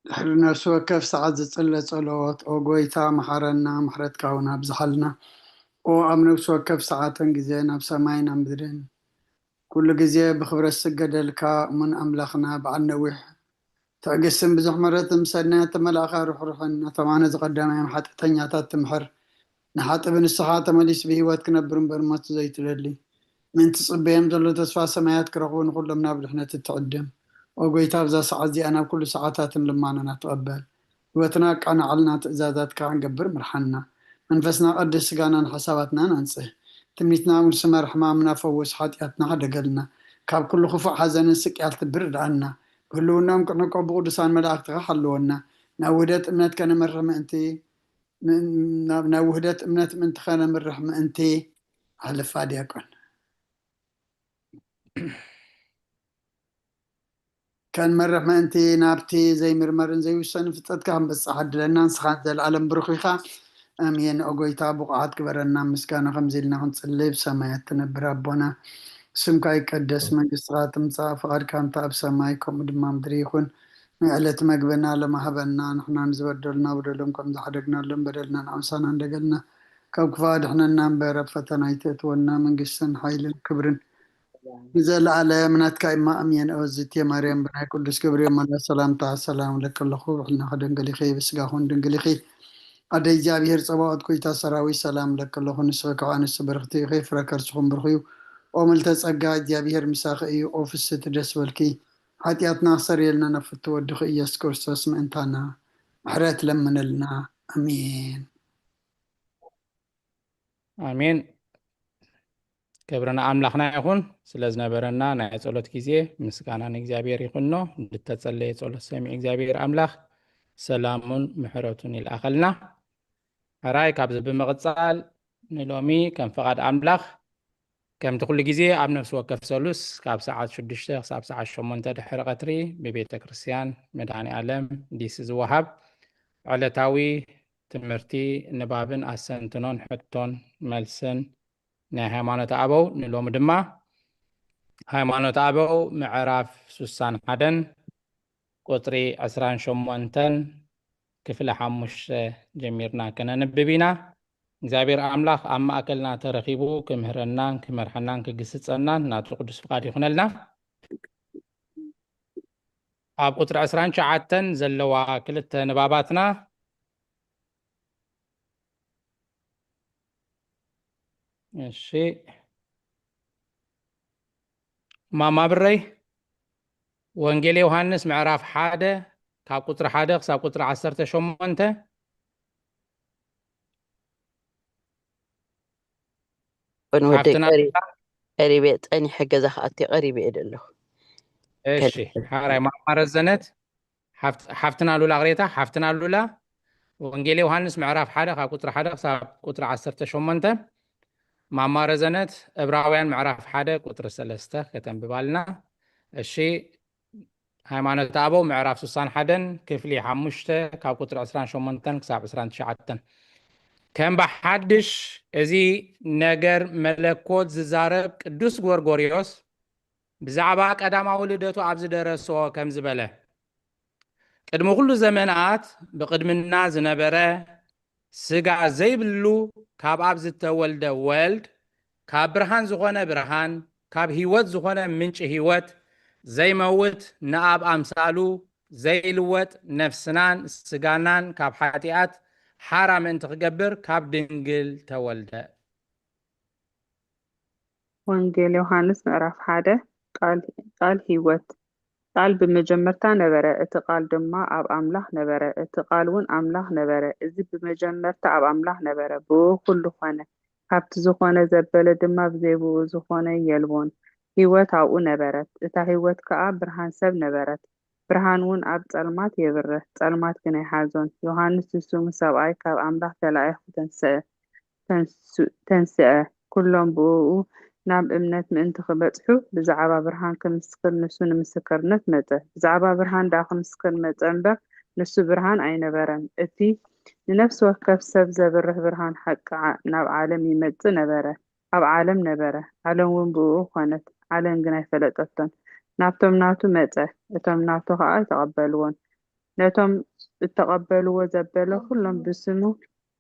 ድሕሪ ነፍሲ ወከፍ ሰዓት ዝጽለ ጸሎት ኦ ጎይታ መሓረና ምሕረትካ እውን ኣብዝሓልና ኦ ኣብ ነፍሲ ወከፍ ሰዓትን ግዜን ኣብ ሰማይን ኣብ ምድርን ኩሉ ግዜ ብክብረት ስገደልካ እሙን ኣምላኽና በዓል ነዊሕ ትዕግስትን ብዙሕ ምሕረትን ሰናይ ተመላእኻ ርሕሩሕን ነተማነ ዝቐዳማዮም ሓጢአተኛታት ትምሕር ንሓጥብ ንስኻ ተመሊስ ብሂወት ክነብር እምበር ሞት ዘይትደሊ ምንቲ ጽበዮም ዘሎ ተስፋ ሰማያት ክረኽቡ ንኩሎም ናብ ድሕነት እትዕድም ኦ ጎይታ ኣብዛ ሰዓት እዚኣ ናብ ኩሉ ሰዓታትን ልማናና ትቐበል ህይወትና ቃናዓልና ትእዛዛትካ ክንገብር ምርሓና መንፈስና ቀድስ ስጋናን ሓሳባትናን አንጽህ ትምኒትና ሙልስመር ሕማምና ፈውስ ሓጢአትና ሓደገልና ካብ ኩሉ ክፉእ ሓዘንን ስቅያል ትብርዳአና ብህልውናም ቅንቆ ብቅዱሳን መላእክትካ ሓልወና ናብ ውህደት እምነት ከነመርሕ ምእንቲ ናብ ውህደት እምነት ምእንቲ ከነምርሕ ምእንቲ ኣህልፋ ዲያቆን ከንመርሕ ምእንቲ ናብቲ ዘይምርመርን ዘይውሰንን ፍልጠትካ ክንበፅሕ ዓድለና ንስኻ ዘለዓለም ብሩኽ ኢኻ ኣሜን። ኦ ጎይታ ብቑዓት ግበረና ምስጋና ከምዚ ኢልና ክንጽልይ ብሰማያት ትነብር ኣቦና ስምካ ይቀደስ መንግስትኻ ትምጻእ ፍቃድካ እንተ ኣብ ሰማይ ከምኡ ድማ ምድሪ ይኹን ንዕለት መግብና ለማህበና ንሕና ንዝበደሉና በደሎም ከም ዝሓደግናሎም በደልና ንኣምሳና እንደገልና ካብ ክፉእ ኣድሕነና እምበር ኣብ ፈተና ኣይተእትወና መንግስትን ሓይልን ክብርን ንዘለዓለም ናትካ ኢማ ኣሜን። እወዝእትየ ማርያም ብናይ ቅዱስ ገብርኤል መልአክ ሰላምታ ሰላም ለከ ኣለኹ ብሕልናኸ ድንግል ኢኺ ብስጋኹን ድንግል ኢኺ ኣደይ እግዚኣብሔር ፀባኦት ጎይታ ሰራዊት ሰላም ለከ ኣለኹ ንስኺ ካብ ኣንስቲ በረኽቲ ኢኺ ፍረ ከርስኹም ብርኽ እዩ ኦ ምልተ ጸጋ እግዚኣብሔር ምሳኺ እዩ ኦ ፍስቲ ደስ በልኪ ኃጢአትና ክሰርየልና ነፍቲ ወድኺ ኢየሱስ ክርስቶስ ምእንታና ምሕረት ለምነልና ኣሜን ኣሜን። ክብርና ኣምላኽና ይኹን ስለ ዝነበረና ናይ ጸሎት ግዜ ምስጋና ንእግዚኣብሔር ይኹኖ እንድተጸለየ ጸሎት ሰሚዕ እግዚአብሔር ኣምላኽ ሰላሙን ምሕረቱን ይልኣኸልና ሕራይ ካብዚ ብምቕጻል ንሎሚ ከም ፍቓድ ኣምላኽ ከምቲ ኩሉ ግዜ ኣብ ነፍሲ ወከፍ ሰሉስ ካብ ሰዓት 6 ክሳብ ሰዓት 8 ድሕሪ ቀትሪ ብቤተ ክርስቲያን መድኃኔ ዓለም ዲሲ ዝወሃብ ዕለታዊ ትምህርቲ ንባብን ኣሰንትኖን ሕቶን መልስን ናይ ሃይማኖት ኣበው ንሎሚ ድማ ሃይማኖት ኣበው ምዕራፍ 61 ቁጥሪ 28 ክፍሊ 5 ጀሚርና ከነንብብ ኢና እግዚአብሔር አምላክ ኣብ ማእከልና ተረኺቡ ክምህረናን ክመርሐናን ክግስጸናን ናቱ ቅዱስ ፍቃድ ይኹነልና ኣብ ቁጥሪ 29 ዘለዋ ክልተ ንባባትና እሺ ማማ ብረይ ወንጌል ዮሐንስ ምዕራፍ 1 ካብ ቁጥሪ 1 ክሳብ ቁጥሪ 18 ونودي قريبة أني حاجة زخاتي قريبة إله እሺ حراي ማማረ ዘነት ሓፍትና ሉላ ቅሬታ ሓፍትና ሉላ ወንጌል ዮሐንስ ምዕራፍ 1 ካብ ቁጥሪ 1 ክሳብ ቁጥሪ 18 ማማረ ዘነት ዕብራውያን ምዕራፍ 1 ቁጥሪ 3 ከተንብባልና እሺ ሃይማኖት ኣበው ምዕራፍ 61 ክፍሊ 5 ካብ ቁጥሪ 28 ክሳብ 29 ከም በሓድሽ እዚ ነገር መለኮት ዝዛረብ ቅዱስ ጎርጎርዮስ ብዛዕባ ቀዳማዊ ልደቱ ኣብ ዝደረሶ ከም ዝበለ ቅድሚ ኩሉ ዘመናት ብቅድምና ዝነበረ ስጋ ዘይብሉ ካብ ኣብ ዝተወልደ ወልድ ካብ ብርሃን ዝኾነ ብርሃን ካብ ህይወት ዝኾነ ምንጭ ህይወት ዘይመውት ንኣብ ኣምሳሉ ዘይልወጥ ነፍስናን ስጋናን ካብ ሓጢአት ሓራ ምእንቲ ክገብር ካብ ድንግል ተወልደ ወንጌል ዮሐንስ ምዕራፍ 1 ቃል ህይወት ቃል በመጀመርታ ነበረ እቲ ቃል ድማ ኣብ ኣምላኽ ነበረ እቲ ቃል እውን ኣምላኽ ነበረ እዚ በመጀመርታ ኣብ ኣምላኽ ነበረ ብኩሉ ኾነ ካብቲ ዝኾነ ዘበለ ድማ ብዘይብኡ ዝኾነ የልቦን ህይወት ኣብኡ ነበረት እታ ህይወት ከዓ ብርሃን ሰብ ነበረት ብርሃን እውን ኣብ ጸልማት የብርህ ጸልማት ግን ኣይሓዞን ዮሐንስ ንስሙ ሰብኣይ ካብ ኣምላኽ ተላኢኹ ተንስአ ኩሎም ብኡ ናብ እምነት ምእንቲ ክበጽሑ ብዛዕባ ብርሃን ክምስክር ንሱ ንምስክርነት መጸ ብዛዕባ ብርሃን ዳ ክምስክር መጸ እምበር ንሱ ብርሃን ኣይነበረን እቲ ንነፍሲ ወከፍ ሰብ ዘብርህ ብርሃን ሓቂ ናብ ዓለም ይመጽእ ነበረ። ኣብ ዓለም ነበረ፣ ዓለም እውን ብእኡ ኮነት፣ ዓለም ግን ኣይፈለጠቶን። ናብቶም ናቱ መጸ፣ እቶም ናቱ ከዓ ኣይተቐበልዎን። ነቶም እተቐበልዎ ዘበለ ኩሎም ብስሙ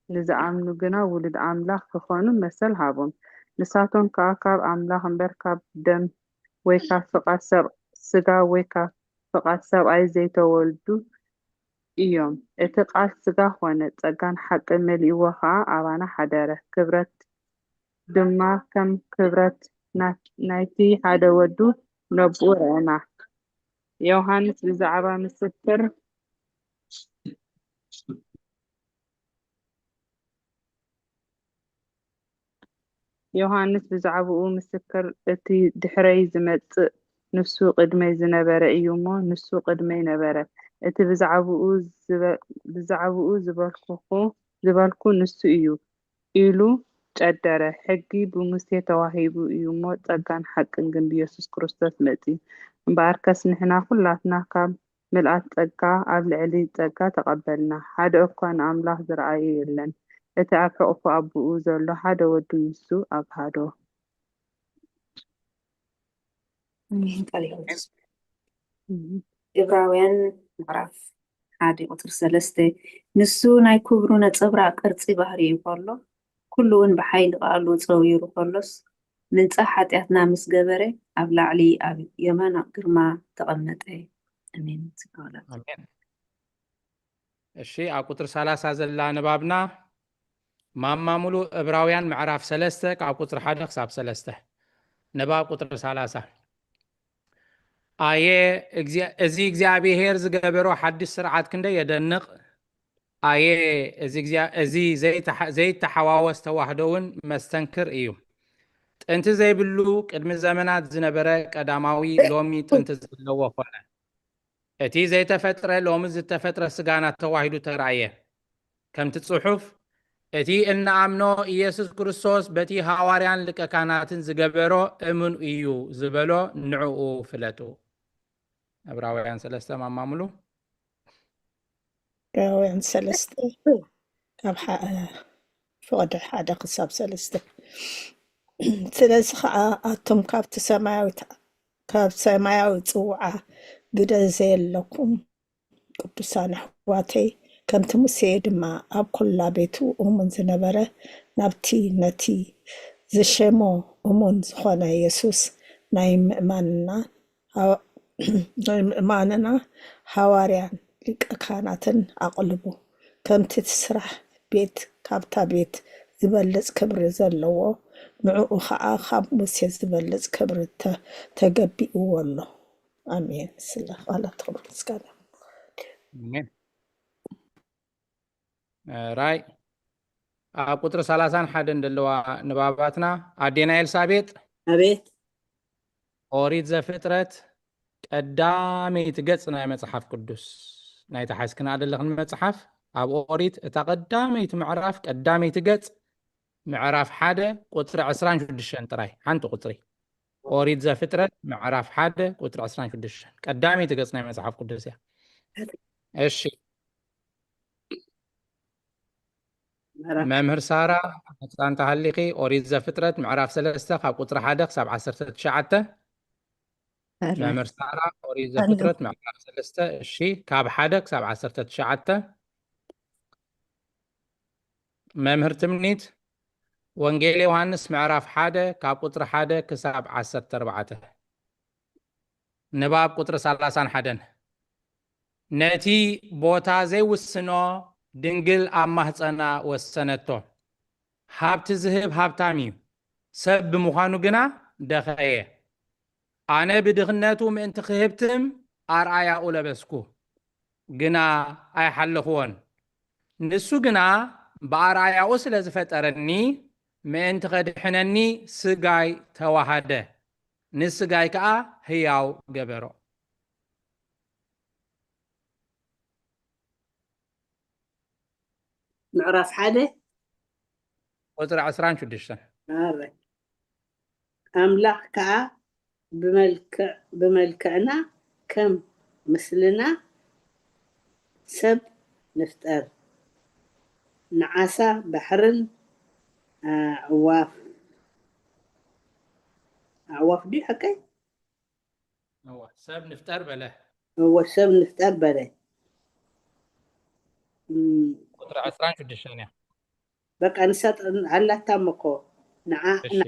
ንዝኣምኑ ግና ውሉድ ኣምላኽ ክኾኑ መሰል ሃቦም። ንሳቶም ከዓ ካብ ኣምላኽ እምበር ካብ ደም ወይ ካብ ፍቓድ ስጋ ወይ ካብ ፍቓድ ሰብኣይ ዘይተወልዱ እዮም። እቲ ቃል ስጋ ኮነ፣ ጸጋን ሓቅን መሊእዎ ከዓ ኣባና ሓደረ። ክብረት ድማ ከም ክብረት ናይቲ ሓደ ወዱ ነብኡ ረአና። ዮሃንስ ብዛዕባ ምስክር ዮሃንስ ብዛዕባኡ ምስክር እቲ ድሕረይ ዝመጽእ ንሱ ቅድመይ ዝነበረ እዩ እሞ ንሱ ቅድመይ ነበረ። እቲ ብዛዕባኡ ዝበልኩ ንሱ እዩ ኢሉ ጨደረ። ሕጊ ብሙሴ ተዋሂቡ እዩ እሞ ጸጋን ሓቅን ግን ብኢየሱስ ክርስቶስ መጽኡ። እምበኣርከስ ንሕና ኩላትና ካብ ምልኣት ጸጋ ኣብ ልዕሊ ጸጋ ተቐበልና። ሓደ እኳ ንኣምላኽ ዝረኣየ የለን። እቲ ኣብ ሕቑፉ ኣቦኡ ዘሎ ሓደ ወዱ ንሱ ኣብ ሃዶ። ዕብራውያን ምዕራፍ 1:3 ንሱ ናይ ክብሩ ነጸብራቅ ቅርጺ ባህሪ እዩ ከሎ ኩሉ እውን ብሓይሊ ቃሉ ፀዊሩ ከሎስ ምንጻሕ ሓጢኣትና ምስ ገበረ ኣብ ላዕሊ ኣብ የማን ግርማ ተቐመጠ። ኣሜን። አሜን። እሺ ኣብ ቁጥር 30 ዘላ ንባብና ማማ ሙሉ ዕብራውያን ምዕራፍ 3 ካብ ቁጥር 1 ክሳብ 3 ንባብ ቁጥር 30 ኣየ እዚ እግዚአብሔር ዝገበሮ ሓድሽ ስርዓት ክንደይ የደንቕ። ኣየ እዚ ዘይተሓዋወስ ተዋህዶ እውን መስተንክር እዩ። ጥንቲ ዘይብሉ ቅድሚ ዘመናት ዝነበረ ቀዳማዊ ሎሚ ጥንቲ ዘለዎ ኮነ። እቲ ዘይተፈጥረ ሎሚ ዝተፈጥረ ስጋና ተዋሂዱ ተራእየ። ከምቲ ጽሑፍ እቲ እንኣምኖ ኢየሱስ ክርስቶስ በቲ ሃዋርያን ሊቀ ካህናትን ዝገበሮ እሙን እዩ ዝበሎ ንዕኡ ፍለጡ። ዕብራውያን 3 ማማሙሉ ዕብራውያን 3 ካብ ፍቅዲ 1 ክሳብ 3 ስለዚ ከዓ ኣቶም ካብ ሰማያዊ ጽውዓ ግደ ዘየለኩም ቅዱሳን ኣሕዋተይ ከምቲ ሙሴ ድማ ኣብ ኩላ ቤቱ እሙን ዝነበረ ናብቲ ነቲ ዝሸሞ እሙን ዝኾነ ኢየሱስ ናይ ምእማንና ሃዋርያን ሊቀ ካህናትን ኣቕልቡ። ከምቲ ስራሕ ቤት ካብታ ቤት ዝበልጽ ክብሪ ዘለዎ ንዕኡ ከዓ ካብ ሙሴ ዝበልጽ ክብሪ ተገቢእዎ ኣሎ። ኣሜን። ስለ ቃላት ክብሪ ምስጋና አሜን። ራይ ኣብ ቁጥሪ 31 ዘለዋ ንባባትና ኣዴና ኤልሳቤጥ ኣቤት ኦሪት ዘፍጥረት ቀዳመይቲ ገጽ ናይ መጽሓፍ ቅዱስ ናይ ተሓስክና ዘለኽን መጽሓፍ ኣብ ኦሪት እታ ቀዳመይቲ ምዕራፍ ቀዳመይቲ ገጽ ምዕራፍ 1 ቁጥሪ 26 ጥራይ ሓንቲ ቁጥሪ ኦሪት ዘፍጥረት ምዕራፍ 1 ቁጥሪ 26 ቀዳመይቲ ገጽ ናይ መጽሓፍ ቅዱስ እያ። እሺ መምህር ሳራ ህፃን ተሃሊኺ ኦሪት ዘፍጥረት ምዕራፍ 3 ካብ ቁጥሪ 1 ክሳብ 19 መምህር ሳራ ኦሪት ዘፍጥረት ምዕራፍ 3 እሺ ካብ 1 ክሳብ 19 መምህር ትምኒት ወንጌል ዮሃንስ ምዕራፍ 1 ካብ ቁጥሪ 1 ክሳብ 14 ንባብ ቁጥሪ 31 ነቲ ቦታ ዘይውስኖ ድንግል ኣብ ማህፀና ወሰነቶ። ሃብቲ ዝህብ ሃብታም እዩ፣ ሰብ ብምዃኑ ግና ደኸየ። ኣነ ብድኽነቱ ምእንቲ ክህብትም ኣርኣያኡ ለበስኩ፣ ግና ኣይሓለኽዎን። ንሱ ግና ብኣርኣያኡ ስለ ዝፈጠረኒ ምእንቲ ከድሕነኒ ስጋይ ተዋሃደ፣ ንስጋይ ከዓ ህያው ገበሮ። ምዕራፍ 1 ቁጥሪ 26 ኣምላኽ ከዓ ብመልክዕና ከም ምስልና ሰብ ንፍጠር نعاسة بحر عواف دي حكي هو سب نفتر بله هو السب نفتقبله قطر عسران شو الدشانية بقى نسات على تمكو እሺ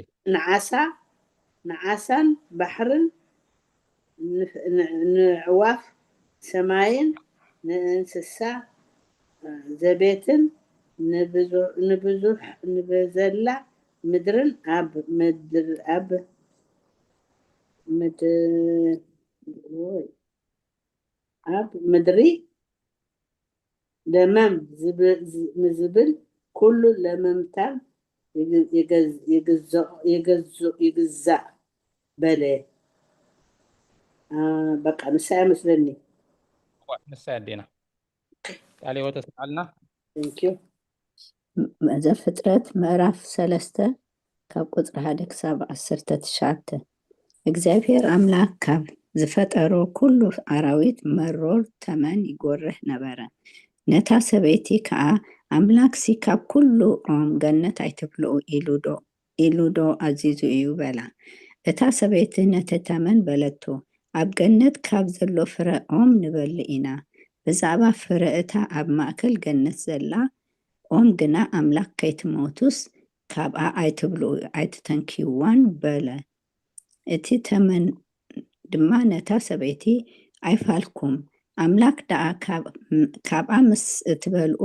نعاسا بحر نعواف سماين ننسسا زبيتن نبزلا مدرن أب مدر أب مدري لمم زبل كله لممتر يجزأ بلي بقى نساء مثلني نسا يدينا قال هو تسألنا ثانك يو مأزر ፍጥረት ምዕራፍ 3 ካብ ቁፅሪ 1 ክሳብ 19 እግዚአብሔር አምላክ ካብ ዝፈጠሮ ኩሉ አራዊት መሮር ተመን ይጎርህ ነበረ። ነታ ሰበይቲ ከዓ አምላክሲ ካብ ኩሉ ኦም ገነት ኣይትብልዑ ኢሉ ዶ አዚዙ እዩ በላ። እታ ሰበይቲ ነቲ ተመን በለቶ ኣብ ገነት ካብ ዘሎ ፍረ ኦም ንበልዕ ኢና። ብዛዕባ ፍረ እታ ኣብ ማእከል ገነት ዘላ ኦም ግና አምላክ ከይትሞቱስ ካብኣ ኣይትብልዑ ኣይትተንኪዋን በለ። እቲ ተመን ድማ ነታ ሰበይቲ ኣይፋልኩም አምላክ ደኣ ካብኣ ምስ እትበልዑ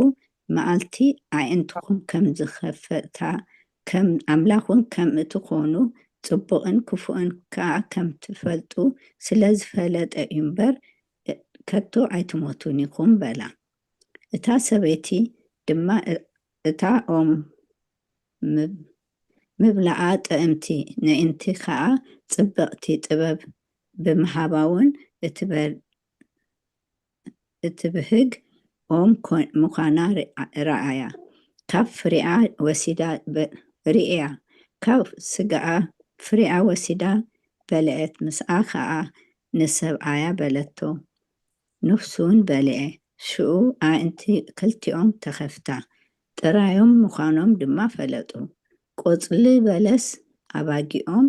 መዓልቲ ኣዕንትኩም ከም ዝኸፈታ ከም ኣምላኹን ከም እትኾኑ ጽቡቕን ክፉእን ከዓ ከም ትፈልጡ ስለ ዝፈለጠ እዩ እምበር ከቶ ኣይትሞቱን ኢኹም በላ። እታ ሰበይቲ ድማ እታ ኦም ምብላዓ ጥዕምቲ ንእንቲ ከዓ ጽብቕቲ ጥበብ ብምሃባውን እትብህግ ኦም ምዃና ረኣያ። ካብ ፍሪኣ ወሲዳ ርእያ ካብ ስጋኣ ፍሪኣ ወሲዳ በልዐት። ምስኣ ከዓ ንሰብኣያ በለቶ ነፍሱን በልዐ። ሽኡ ኣእንቲ ክልቲኦም ተኸፍታ ጥራዮም ምዃኖም ድማ ፈለጡ። ቆፅሊ በለስ ኣባጊኦም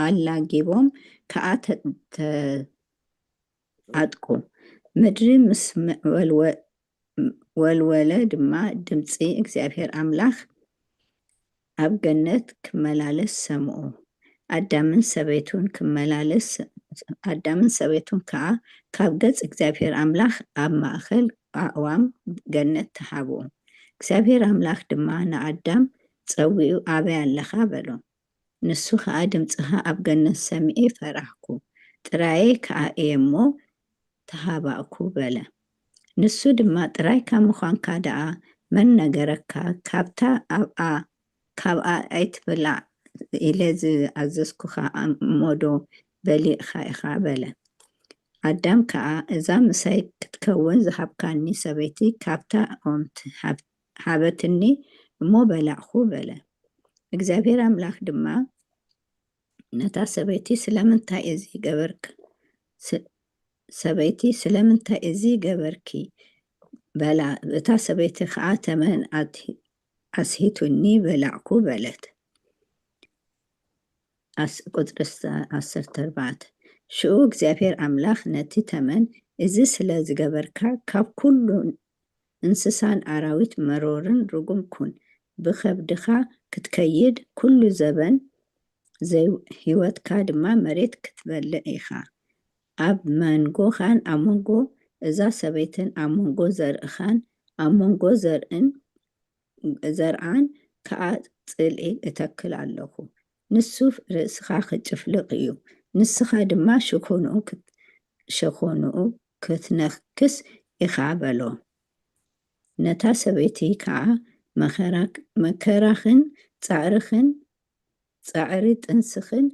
ኣላጊቦም ከዓ ተዓጥቁ። ምድሪ ምስ ወልወለ ድማ ድምፂ እግዚአብሔር አምላክ ኣብ ገነት ክመላለስ ሰምዑ። አዳምን ሰበይቱን ከዓ ካብ ገጽ እግዚአብሔር አምላክ ኣብ ማእኸል ኣእዋም ገነት ተሃብኡ። እግዚአብሔር አምላክ ድማ ንኣዳም ፀዊኡ ኣበይ ኣለኻ በሎ። ንሱ ከዓ ድምፅኻ ኣብ ገነት ሰሚዐ ፈራህኩ፣ ጥራየ ከዓ እየ እሞ ተሃባእኩ በለ። ንሱ ድማ ጥራይካ ምዃንካ ደኣ መን ነገረካ ካብኣ ኣይትብላዕ ኢለ ዝኣዘዝኩኻ እሞዶ በሊዕኻ ኢኻ በለ። ኣዳም ከዓ እዛ ምሳይ ክትከውን ዝሃብካኒ ሰበይቲ ካብታ ኦም ሃበትኒ እሞ በላዕኹ በለ። እግዚአብሔር አምላክ ድማ ነታ ሰበይቲ ስለምንታይ እዚ ገበርኪ በላ። እታ ሰበይቲ ከዓ ተመን ኣስሂቱኒ በላዕኩ በለት። ቁፅሪ 14 ሽኡ እግዚአብሔር አምላክ ነቲ ተመን እዚ ስለ ዝገበርካ ካብ ኩሉ እንስሳን አራዊት መሮርን ርጉም ኩን፣ ብከብድኻ ክትከይድ ኩሉ ዘበን ህይወትካ ድማ መሬት ክትበልዕ ኢኻ። ኣብ መንጎኻን ኣብ መንጎ እዛ ሰበይትን ኣብ መንጎ ዘርእኻን ኣብ መንጎ ዘርአን ከዓ ፅልኢ እተክል ኣለኹ። ንሱ ርእስኻ ክጭፍልቕ እዩ፣ ንስኻ ድማ ሸኾንኡ ክትነክስ ኢኻ በሎ። ነታ ሰበይቲ ከዓ መከራኽን ፃዕሪ ጥንስኽን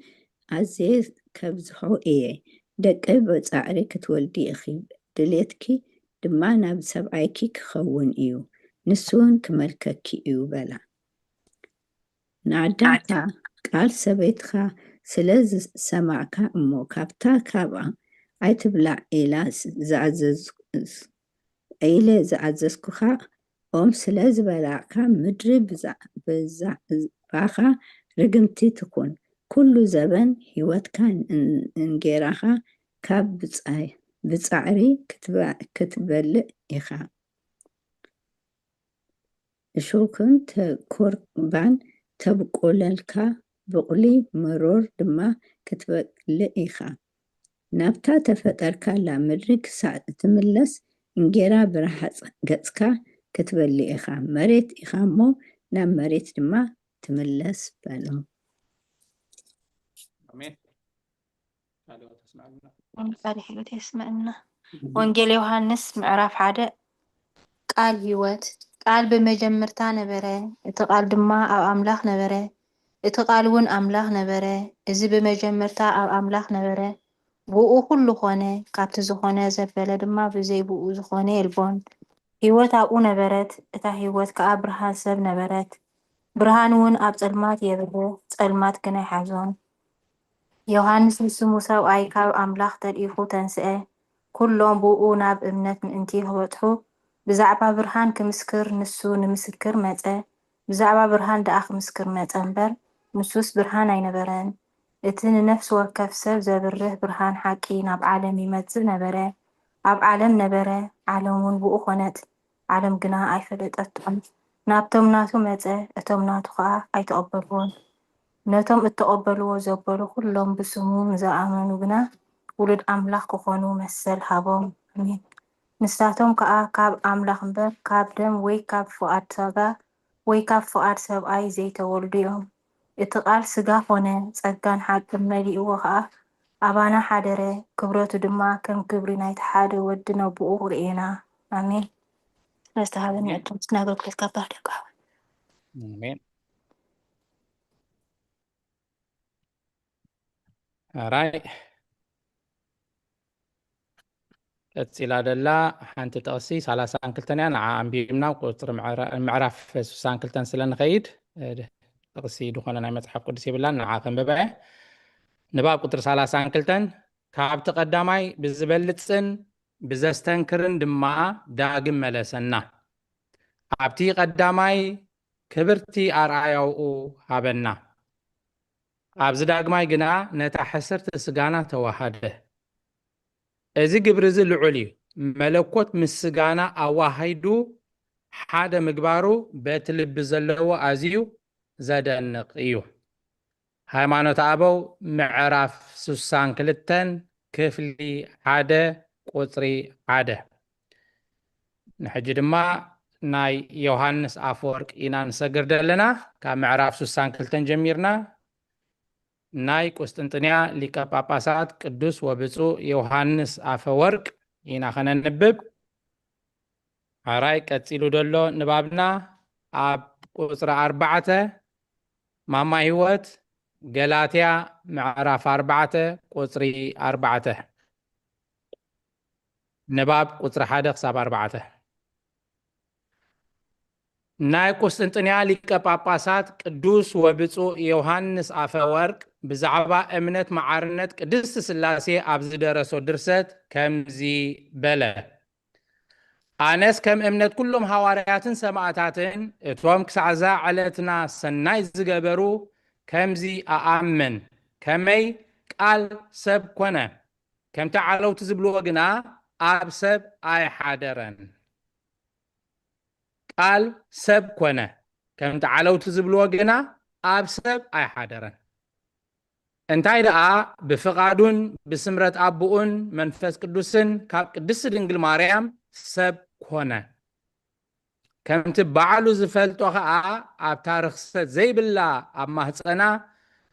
ኣዝየ ከብዝሖ እየ። ደቀይ ብፃዕሪ ክትወልዲ ኢኺ፣ ድሌትኪ ድማ ናብ ሰብኣይኪ ክኸውን እዩ፣ ንሱውን ክመልከኪ እዩ በላ። ንኣዳምካ ቃል ሰበይትካ ስለ ዝሰማዕካ እሞ ካብታ ካብኣ ኣይትብላዕ ኢለ ዝኣዘዝኩኻ ኦም ስለ ዝበላዕካ ምድሪ ባኻ ርግምቲ ትኩን ኩሉ ዘበን ሂወትካ እንጌራኻ ካብ ብፃዕሪ ክትበልዕ ኢኻ እሾክን ተኮርባን ተብቆለልካ ብቁሊ መሮር ድማ ክትበልዕ ኢኻ ናብታ ተፈጠርካላ ምድሪ ክሳዕ እትምለስ እንጌራ ብረሓፅ ገፅካ ክትበልዕ ኢኻ መሬት ኢኻ እሞ ናብ መሬት ድማ ትምለስ በሎም አሜን ቃል ሕይወት የስመዐና ወንጌል ዮሐንስ ምዕራፍ 1 ቃል ህይወት ቃል በመጀመርታ ነበረ እቲ ቃል ድማ ኣብ ኣምላኽ ነበረ እቲ ቃል እውን ኣምላኽ ነበረ እዚ በመጀመርታ ኣብ ኣምላኽ ነበረ ብኡ ኩሉ ኾነ ካብቲ ዝኾነ ዘበለ ድማ ብዘይ ብኡ ዝኾነ የልቦን ህይወት ኣብኡ ነበረት እታ ህይወት ከዓ ብርሃን ሰብ ነበረት ብርሃን እውን ኣብ ጸልማት የብርህ ጸልማት ግና ይሓዞን ዮሐንስ ንስሙ ሰብኣይ ካብ ኣምላኽ ተልኢኹ ተንስአ ኩሎም ብኡ ናብ እምነት ምእንቲ ክበጽሑ ብዛዕባ ብርሃን ክምስክር ንሱ ንምስክር መጸ ብዛዕባ ብርሃን ደኣ ክምስክር መጸ እምበር ንሱስ ብርሃን ኣይነበረን እቲ ንነፍሲ ወከፍ ሰብ ዘብርህ ብርሃን ሓቂ ናብ ዓለም ይመጽእ ነበረ ኣብ ዓለም ነበረ ዓለም እውን ብኡ ኾነት ዓለም ግና ኣይፈለጠቶም ናብቶም ናቱ መጸ እቶም ናቱ ከዓ ኣይተቐበልዎን ነቶም እተቐበልዎ ዘበሉ ኩሎም ብስሙ ንዝኣመኑ ግና ውሉድ ኣምላኽ ክኾኑ መሰል ሃቦም ኣሜን ንሳቶም ከዓ ካብ ኣምላኽ እምበር ካብ ደም ወይ ካብ ፍቓድ ሰጋ ወይ ካብ ፍቓድ ሰብኣይ ዘይተወልዱ እዮም እቲ ቃል ስጋ ኾነ ጸጋን ሓቅን መሊእዎ ከዓ ኣባና ሓደረ ክብረቱ ድማ ከም ክብሪ ናይቲ ሓደ ወዲ ነብኡ ርኢና ኣሜን ስለዝተሃበኒ ዕድል ምስና ኣገልግሎት ካብ ባህር አሜን ኣራይ ቀፂላ ደላ ሓንቲ ጠቕሲ 32 እያ ንዓ ኣንቢብና ቁፅሪ ምዕራፍ 62 ስለ ንኸይድ ጠቕሲ ድኾነ ናይ መፅሓፍ ቅዱስ ይብላን ንዓ ከንብበ ንባብ ቁጥሪ 32 ካብቲ ቀዳማይ ብዝበልፅን ብዘስተንክርን ድማ ዳግም መለሰና ኣብቲ ቀዳማይ ክብርቲ ኣርኣያውኡ ሃበና ኣብዚ ዳግማይ ግና ነታ ሕስርቲ ስጋና ተዋሃደ እዚ ግብሪ እዚ ልዑል እዩ መለኮት ምስ ስጋና ኣዋሃይዱ ሓደ ምግባሩ በቲ ልቢ ዘለዎ ኣዝዩ ዘደንቕ እዩ ሃይማኖት ኣበው ምዕራፍ 62 ክፍሊ 1 ቁፅሪ 1 ንሕጂ ድማ ናይ ዮሐንስ ኣፈወርቅ ኢና ንሰግር ዘለና ካብ ምዕራፍ 62 ጀሚርና ናይ ቁስጥንጥንያ ሊቀ ጳጳሳት ቅዱስ ወብፁዕ ዮሐንስ ኣፈወርቅ ኢና ኸነንብብ ኣራይ ቀፂሉ ደሎ ንባብና ኣብ ቁፅሪ 4 ማማ ህይወት ገላትያ ምዕራፍ 4 ቁፅሪ 4 ንባብ ቁፅሪ 1 ክሳብ 4 ናይ ቁስጥንጥንያ ሊቀ ጳጳሳት ቅዱስ ወብፁዕ ዮሐንስ ኣፈወርቅ ብዛዕባ እምነት መዓርነት ቅድስቲ ስላሴ ኣብ ዝደረሶ ድርሰት ከምዚ በለ ኣነስ ከም እምነት ኩሎም ሃዋርያትን ሰማዕታትን እቶም ክሳዕዛ ዕለትና ሰናይ ዝገበሩ ከምዚ ኣኣምን ከመይ ቃል ሰብ ኮነ ከምቲ ዓለውቲ ዝብልዎ ግና ኣብ ሰብ ኣይሓደረን ቃል ሰብ ኮነ ከምቲ ዓለውቲ ዝብልዎ ግና ኣብ ሰብ ኣይሓደረን እንታይ ደኣ ብፍቓዱን ብስምረት ኣቦኡን መንፈስ ቅዱስን ካብ ቅድስቲ ድንግል ማርያም ሰብ ኮነ ከምቲ በዓሉ ዝፈልጦ ከዓ ኣብ ታሪኽሰት ዘይብላ ኣብ ማህፀና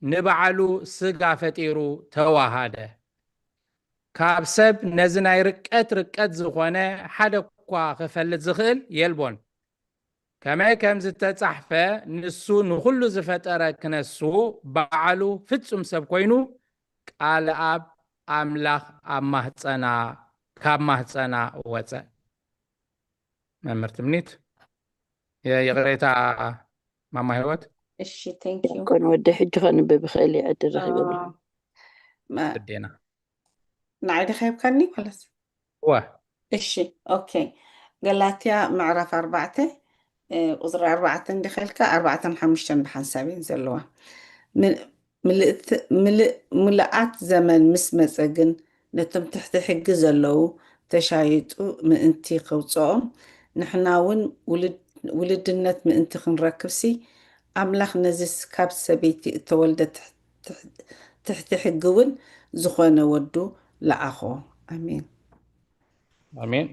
ንበዓሉ ስጋ ፈጢሩ ተዋሃደ ካብ ሰብ ነዚ ናይ ርቀት ዝኾነ ሓደ እኳ ክፈልጥ ዝኽእል የልቦን ከመይ ከም ዝተጻሕፈ ንሱ ንኹሉ ዝፈጠረ ክነሱ በዓሉ ፍጹም ሰብ ኮይኑ ቃል ኣብ ኣምላኽ ኣብ ማህፀና ካብ ማህፀና ወፀ መምህር ትምኒት የቅሬታ ማማ ህይወት እሺ ቴንክ ዩ ኮን ወደ ሕጂ ከንብብ ክእል ይዕድል ረኺበ ግዴና ንዓይደ ኸይብካኒ ማለት ወ እሺ ኦኬ ገላትያ ምዕራፍ 4 ቁፅሪ 4 እንድኸልካ 4-5 ብሓንሳብ ዘለዋ ምልኣት ዘመን ምስ መፀ ግን ነቶም ትሕቲ ሕጊ ዘለዉ ተሻይጡ ምእንቲ ከውፅኦም ንሕና እውን ውልድነት ምእንቲ ክንረክብሲ ኣምላኽ ነዚ ካብ ሰበይቲ እተወልደ ትሕቲ ሕጊ እውን ዝኾነ ወዱ ለኣኾ ኣሜን ኣሜን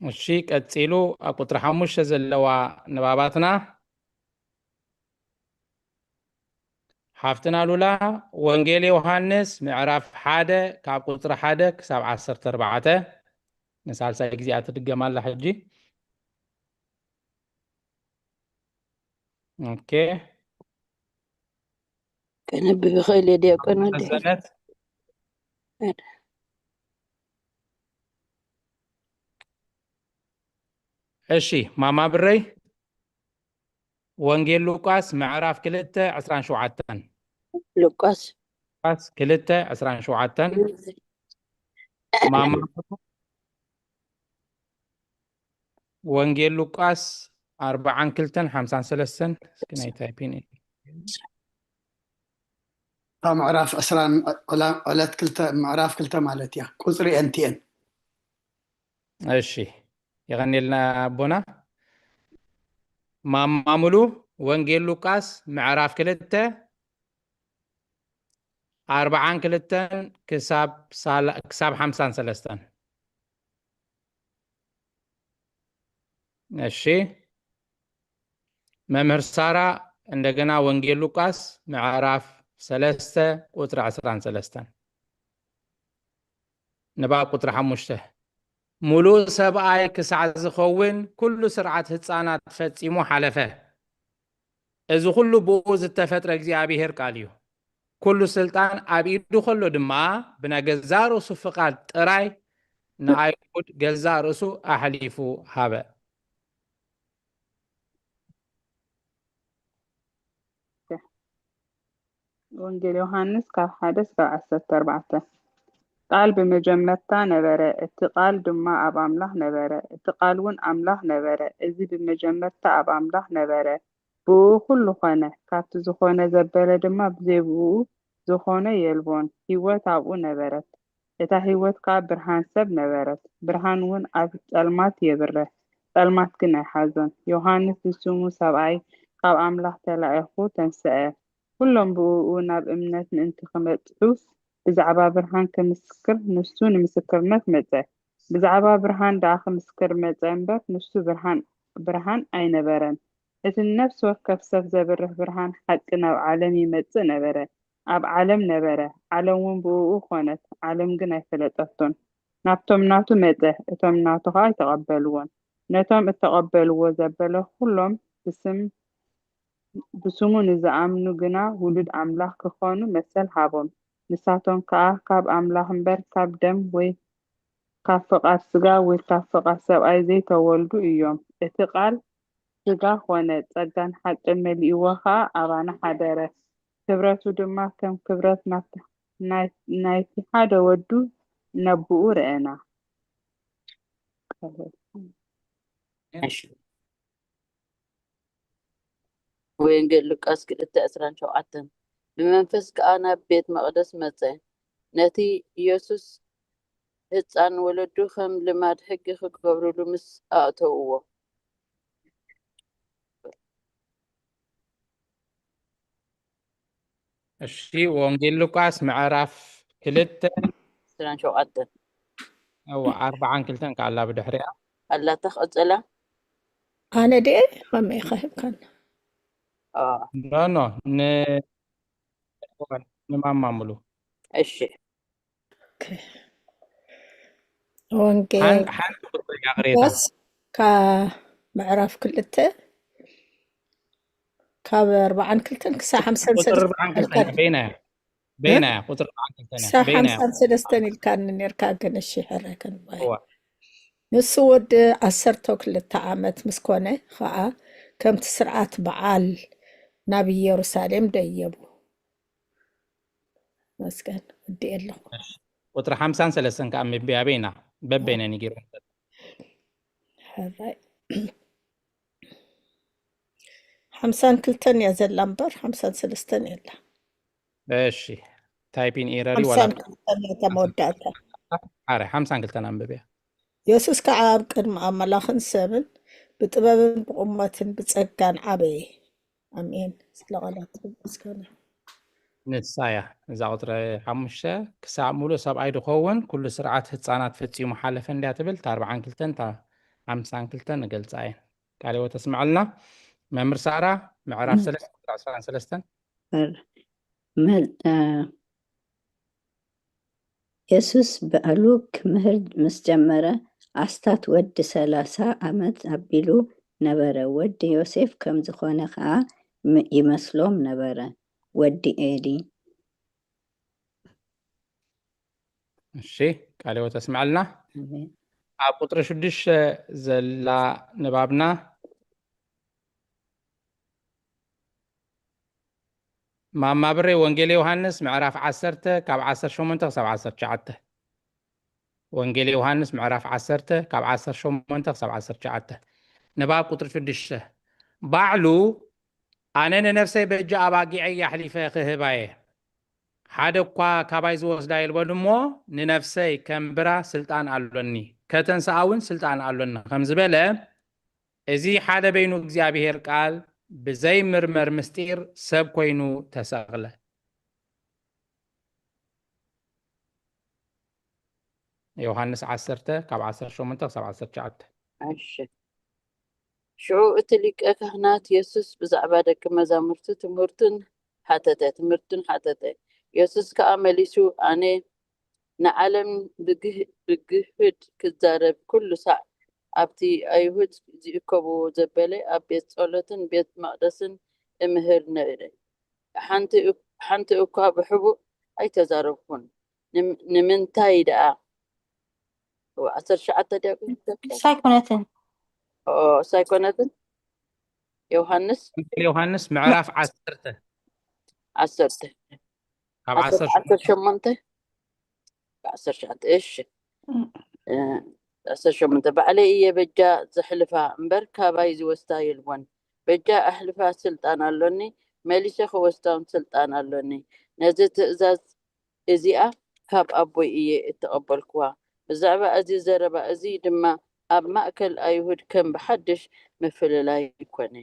እሺ ቀፂሉ ኣብ ቁጥሪ 5 ዘለዋ ንባባትና ሓፍትና ሉላ ወንጌል ዮሃንስ ምዕራፍ 1 ካብ ቁጥሪ 1 ክሳብ 14 ንሳልሳይ ግዜያት ትድገማላ ሕጂ ኦኬ كنبي بخيل دياقون ودي حسنت እሺ ማማ ብረይ ወንጌል ሉቃስ ምዕራፍ 2:27 لوكاس 2:27 ማማ ወንጌል ሉቃስ 42:53 እስኪናይ ታይፒን معرف أصلا علات كلتا معرف كلتا مالتيا قصري أنتين እሺ يغني لنا ابونا ማሙሉ ወንጌል ሉቃስ ምዕራፍ 2:42 ክሳብ 53 እሺ መምህር ሳራ እንደገና ወንጌል ሉቃስ ምዕራፍ 3 ቁጥር 13 ንባብ ቁጥር 5 ሙሉእ ሰብኣይ ክሳዕ ዝኸውን ኩሉ ስርዓት ህፃናት ፈፂሙ ሓለፈ እዚ ኩሉ ብኡ ዝተፈጥረ እግዚኣብሔር ቃል እዩ ኩሉ ስልጣን ኣብ ኢዱ ከሎ ድማ ብናገዛ ርእሱ ፍቃድ ጥራይ ንኣይሁድ ገዛ ርእሱ ኣሕሊፉ ሃበ ወንጌል ዮሐንስ ካብ 1-14 ቃል በመጀመርታ ነበረ እቲ ቃል ድማ ኣብ ኣምላኽ ነበረ እቲ ቃል እውን ኣምላኽ ነበረ እዚ በመጀመርታ ኣብ ኣምላኽ ነበረ ብኡ ኩሉ ኾነ ካብቲ ዝኾነ ዘበለ ድማ ብዘይብኡ ዝኾነ የልቦን ህይወት ኣብኡ ነበረት እታ ህይወት ካብ ብርሃን ሰብ ነበረት ብርሃን እውን ኣብ ጸልማት የብረህ ጸልማት ግን ኣይሓዞን ዮሐንስ ንስሙ ሰብኣይ ካብ ኣምላኽ ተላኢኹ ተንስአ ኩሎም ብኡ ናብ እምነት ምእንቲ ክመጽኡ ብዛዕባ ብርሃን ከምስክር ንሱ ንምስክርነት መጸ ብዛዕባ ብርሃን ዳኣ ከምስክር መጸ እምበር ንሱ ብርሃን ኣይነበረን እቲ ነፍስ ወከፍ ሰብ ዘብርህ ብርሃን ሓቂ ናብ ዓለም ይመጽእ ነበረ ኣብ ዓለም ነበረ ዓለም እውን ብኡ ኾነት ዓለም ግን ኣይፈለጠቶን ናብቶም ናቱ መጸ እቶም ናቱ ከዓ ኣይተቐበልዎን ነቶም እተቐበልዎ ዘበለ ኩሎም ብስሙ ንዝኣምኑ ግና ውሉድ ኣምላኽ ክኾኑ መሰል ሃቦም ንሳቶም ከዓ ካብ ኣምላኽ እምበር ካብ ደም ወይ ካብ ፍቓድ ስጋ ወይ ካብ ፍቓድ ሰብኣይ ዘይተወልዱ እዮም እቲ ቃል ስጋ ኾነ ጸጋን ሓቅን መሊእዎ ከዓ ኣባና ሓደረ ክብረቱ ድማ ከም ክብረት ናይቲ ሓደ ወዱ ነብኡ ረአና ወንጌል ሉቃስ 2:17 ብመንፈስ ከዓ ናብ ቤት መቅደስ መጸ ነቲ ኢየሱስ ህፃን ወለዱ ከም ልማድ ሕጊ ክገብርሉ ምስ ኣእተውዎ እሺ ወንጌል ሉቃስ ምዕራፍ 2:17 أو 42 كعلا بدحريا ألا تخزلا أنا دي خمي خايب كان نو نمام معمولو الشيء وانجيل بس كمعرف كلته كابر بعن كلتن كساعة 5 بينا قطر كساعة 5 كان نركا كن الشهر كان باي نسود 10 كلتا عامت مسكونة خاء كم تسرعات بعال نبي يروسالم ديبو مسكن ودي الله قطر 5 كان بينا በበይነ ንጌሩ هذا 52 يا زلمه امبر 53 يلا እሺ ታይፒን ኤረሪ ወላ 52 يا تموداتا አረ 52 አንብበያ يسوس كعاب قدم أملاخن سبن بطببن بقمتن بጸጋን ዓበየ አሜን ስለቀላት ምስጋና ንሳያ እዛ ቁጥሪ 5 ክሳብ ሙሉእ ሰብኣይ ድኸውን ኩሉ ስርዓት ህፃናት ፈፂሙ ሓለፈ እንድያ ትብል 42 52 ንገልፃ እየን ካልእ ተስምዐልና መምህር ሳራ ምዕራፍ 3 23 የሱስ በዓሉ ክምህር ምስ ጀመረ ኣስታት ወዲ 30 ዓመት ኣቢሉ ነበረ። ወዲ ዮሴፍ ከም ዝኾነ ከዓ ይመስሎም ነበረ። ወዲ ኤሊ እሺ ካልእ ተስምዐልና ኣብ ቁጥሪ 6 ዘላ ንባብና ማማብሬ ወንጌል ዮሐንስ ምዕራፍ 10 ካብ 18 ክሳብ 19 ወንጌል ዮሐንስ ምዕራፍ 10 ካብ 18 ክሳብ 19 ንባብ ቁጥሪ 6 ባዕሉ ኣነ ንነፍሰይ በጃ ኣባጊዐ ኣሕሊፈ ክህባየ ሓደ እኳ ካባይ ዝወስዳ የልበን እሞ ንነፍሰይ ከምብራ ስልጣን ኣሎኒ ከተንስኣ እውን ስልጣን ኣሎኒ ከም ዝበለ እዚ ሓደ በይኑ እግዚኣብሔር ቃል ብዘይ ምርመር ምስጢር ሰብ ኮይኑ ተሰቕለ ዮሐንስ 10 ካብ 18 ክሳብ 19 እሺ ሽዑ እቲ ሊቀ ካህናት ኢየሱስ ብዛዕባ ደቂ መዛሙርቱ ትምህርቱን ሓተተ ኢየሱስ ከዓ መሊሱ ኣነ ንዓለም ብግህድ ክዛረብ ኩሉ ሳዕ ኣብቲ ኣይሁድ ዝእከብዎ ዘበለ ኣብ ቤት ጸሎትን ቤት መቅደስን እምህር ነይረ ሓንቲ እኳ ብሕቡእ ኣይተዛረብኩን ንምንታይ ደኣ 19 ሳይኮነትን ዮሐንስ ምዕራፍ 10 ካብ 18 እሺ 18 ባዕለይ እየ በጃ ዘሕልፋ እምበር ካባይ ዝወስዳ የልቦን በጃ ኣሕልፋ ስልጣን ኣሎኒ መሊሰ ክወስዳውን ስልጣን ኣሎኒ ነዚ ትእዛዝ እዚኣ ካብ ኣቦይ እየ እተቐበልክዋ ብዛዕባ እዚ ዘረባ እዚ ድማ ኣብ ማእከል ኣይሁድ ከም ብሓድሽ ምፍልላይ ይኮነ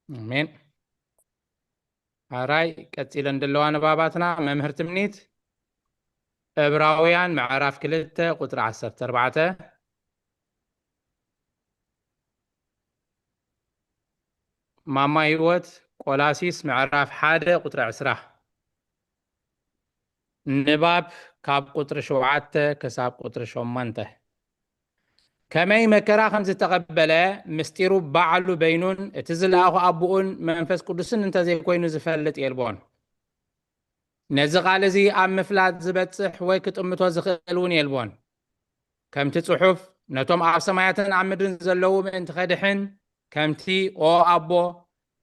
አሜን ኣራይ ቀፂለን ዘለዋ ንባባትና መምህር ትምኒት ዕብራውያን ምዕራፍ 2 ቁጥሪ 14 ማማ ህይወት ቆላሲስ ምዕራፍ 1 ቁጥሪ 20 ንባብ ካብ ቁጥሪ 7 ክሳብ ቁጥሪ 8 ከመይ መከራ ከም ዝተቐበለ ምስጢሩ ባዕሉ በይኑን እቲ ዝለኣኹ ኣቦኡን መንፈስ ቅዱስን እንተዘይኮይኑ ዝፈልጥ የልቦን ነዚ ቃል እዚ ኣብ ምፍላጥ ዝበፅሕ ወይ ክጥምቶ ዝኽእል እውን የልቦን ከምቲ ጽሑፍ ነቶም ኣብ ሰማያትን ኣብ ምድርን ዘለዉ ምእንቲ ኸድሕን ከምቲ ኦ ኣቦ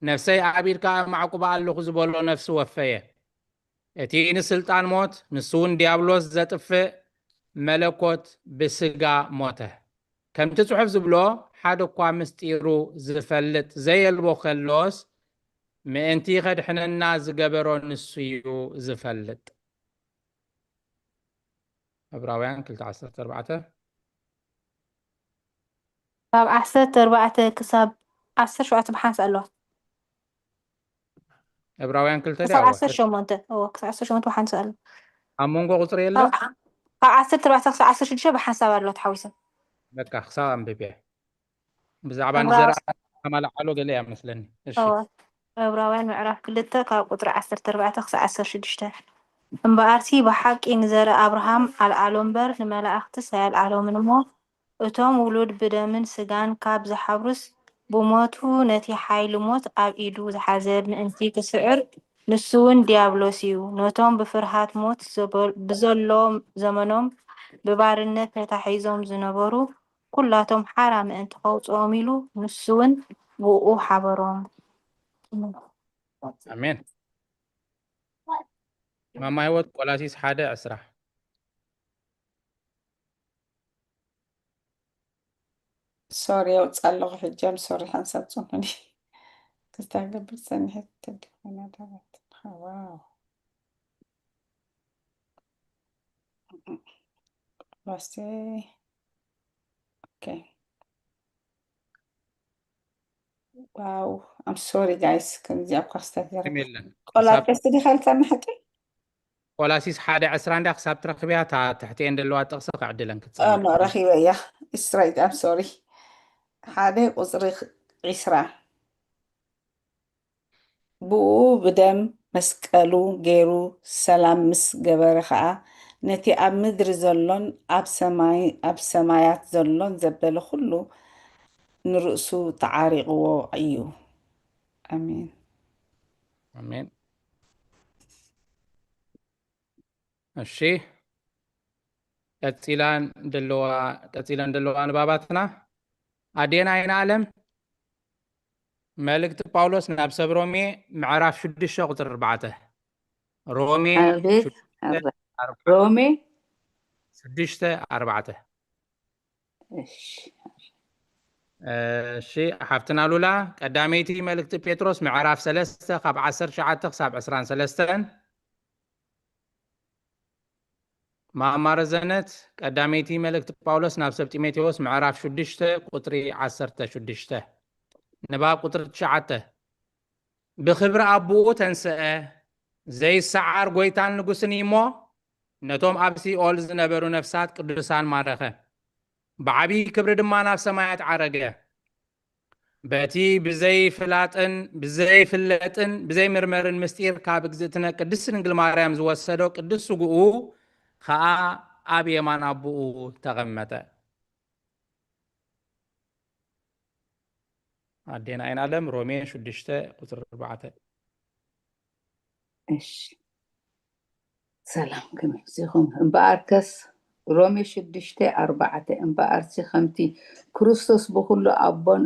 ነፍሰይ ኣቢልካ ማዕቁባ ኣለኹ ዝበሎ ነፍሲ ወፈየ እቲ ንስልጣን ሞት ንሱ እውን ዲያብሎስ ዘጥፍእ መለኮት ብስጋ ሞተ ከምቲ ጽሑፍ ዝብሎ ሓደ እኳ ምስጢሩ ዝፈልጥ ዘየልቦ ከሎስ ምእንቲ ኸድሕነና ዝገበሮ ንሱ እዩ ዝፈልጥ ዕብራውያን 2:14 ካብ 14 ክሳብ 17 ብሓንስ ኣለዋ ዕብራውያን 2 ክሳብ 18 ክሳብ 18 ብሓንስ ኣሎ ኣብ መንጎ ቁፅሪ የለ ካብ 14 ክሳብ 16 ብሓንሳብ ኣሎ ተሓዊሰን በቃ ክሳብ አንብቤ ብዛዕባ ንዘረኣ ከማልዓሎ ገለ እያ መስለኒ እሺ ዕብራውያን ምዕራፍ 2 ካብ ቁጥሪ 14 ክሳብ 16 እምበኣርሲ ብሓቂ ንዘረአ ኣብርሃም ኣልዓሎ እምበር ንመላእኽትስ ኣየልዓሎምን እሞ እቶም ውሉድ ብደምን ስጋን ካብ ዝሓብሩስ ብሞቱ ነቲ ሓይሊ ሞት ኣብ ኢዱ ዝሓዘ ምእንቲ ክስዕር ንሱ እውን ዲያብሎስ እዩ ነቶም ብፍርሃት ሞት ብዘሎ ዘመኖም ብባርነት ተታሒዞም ዝነበሩ ኩላቶም ሓራ ምእንቲ ከውፅኦም ኢሉ ንሱ እውን ብኡ ሓበሮም አሜን ማማ ህይወት ቆላሲስ 1:10 سوري وتصلغ حجام سوري حنسات صنعني تستعجب بتسني التليفون دابت واو بس اوكي واو I'm sorry guys كان دي أبقى استغفر كملنا قولات بس دي خالص أنا حكي ቆላሲስ 1:11 ክሳብ ትረክብያ ታሕቲአን ዘለዋ ጥቕሲ ክዕድለን ما ክትፀንሕ رخيبة يا إسرايت I'm sorry حادي قصري عسرة بو بدم مسكالو جيرو سلام مس جبر خا نتي أب مدر زلون أب سمايات زلون زبل خلو نرأسو تعارق وعيو آمين አሜን እሺ ቀፂላን ደለዋ ንባባትና ኣዴና ኣይና ዓለም መልእክቲ ጳውሎስ ናብ ሰብ ሮሜ ምዕራፍ 6 ቁጥሪ 4 ሮሜ أبيت رومي 6:4 እሺ እሺ ሓፍትና ሉላ ቀዳመይቲ መልእክቲ ጴጥሮስ ምዕራፍ 3 ካብ 19 ክሳብ 23 ማእማረ ዘነት ቀዳመይቲ መልእክቲ ጳውሎስ ናብ ሰብ ጢሞቴዎስ ምዕራፍ 6 ቁጥሪ 16 ንባብ ቁጥሪ 9 ብክብሪ ኣቦኡ ተንስአ ዘይሰዓር ጎይታን ንጉስን እሞ ነቶም ኣብ ሲኦል ዝነበሩ ነፍሳት ቅዱሳን ማረኸ بعبي كبر دمانا في سمايات عرقة باتي بزي فلاتن بزي فلاتن بزي مرمرن مستير كابك زيتنا قدس نقل ماريام زوسدو قدس سقوه خاء أبي يمان أبوه تغمته عدينا أين علم رومي شدشته قطر 4 እሺ ሰላም ከመይዚኹም እምበኣርከስ ሮሜ 6:4 እምበኣርሲ ከምቲ ክርስቶስ ብኩሉ ኣቦን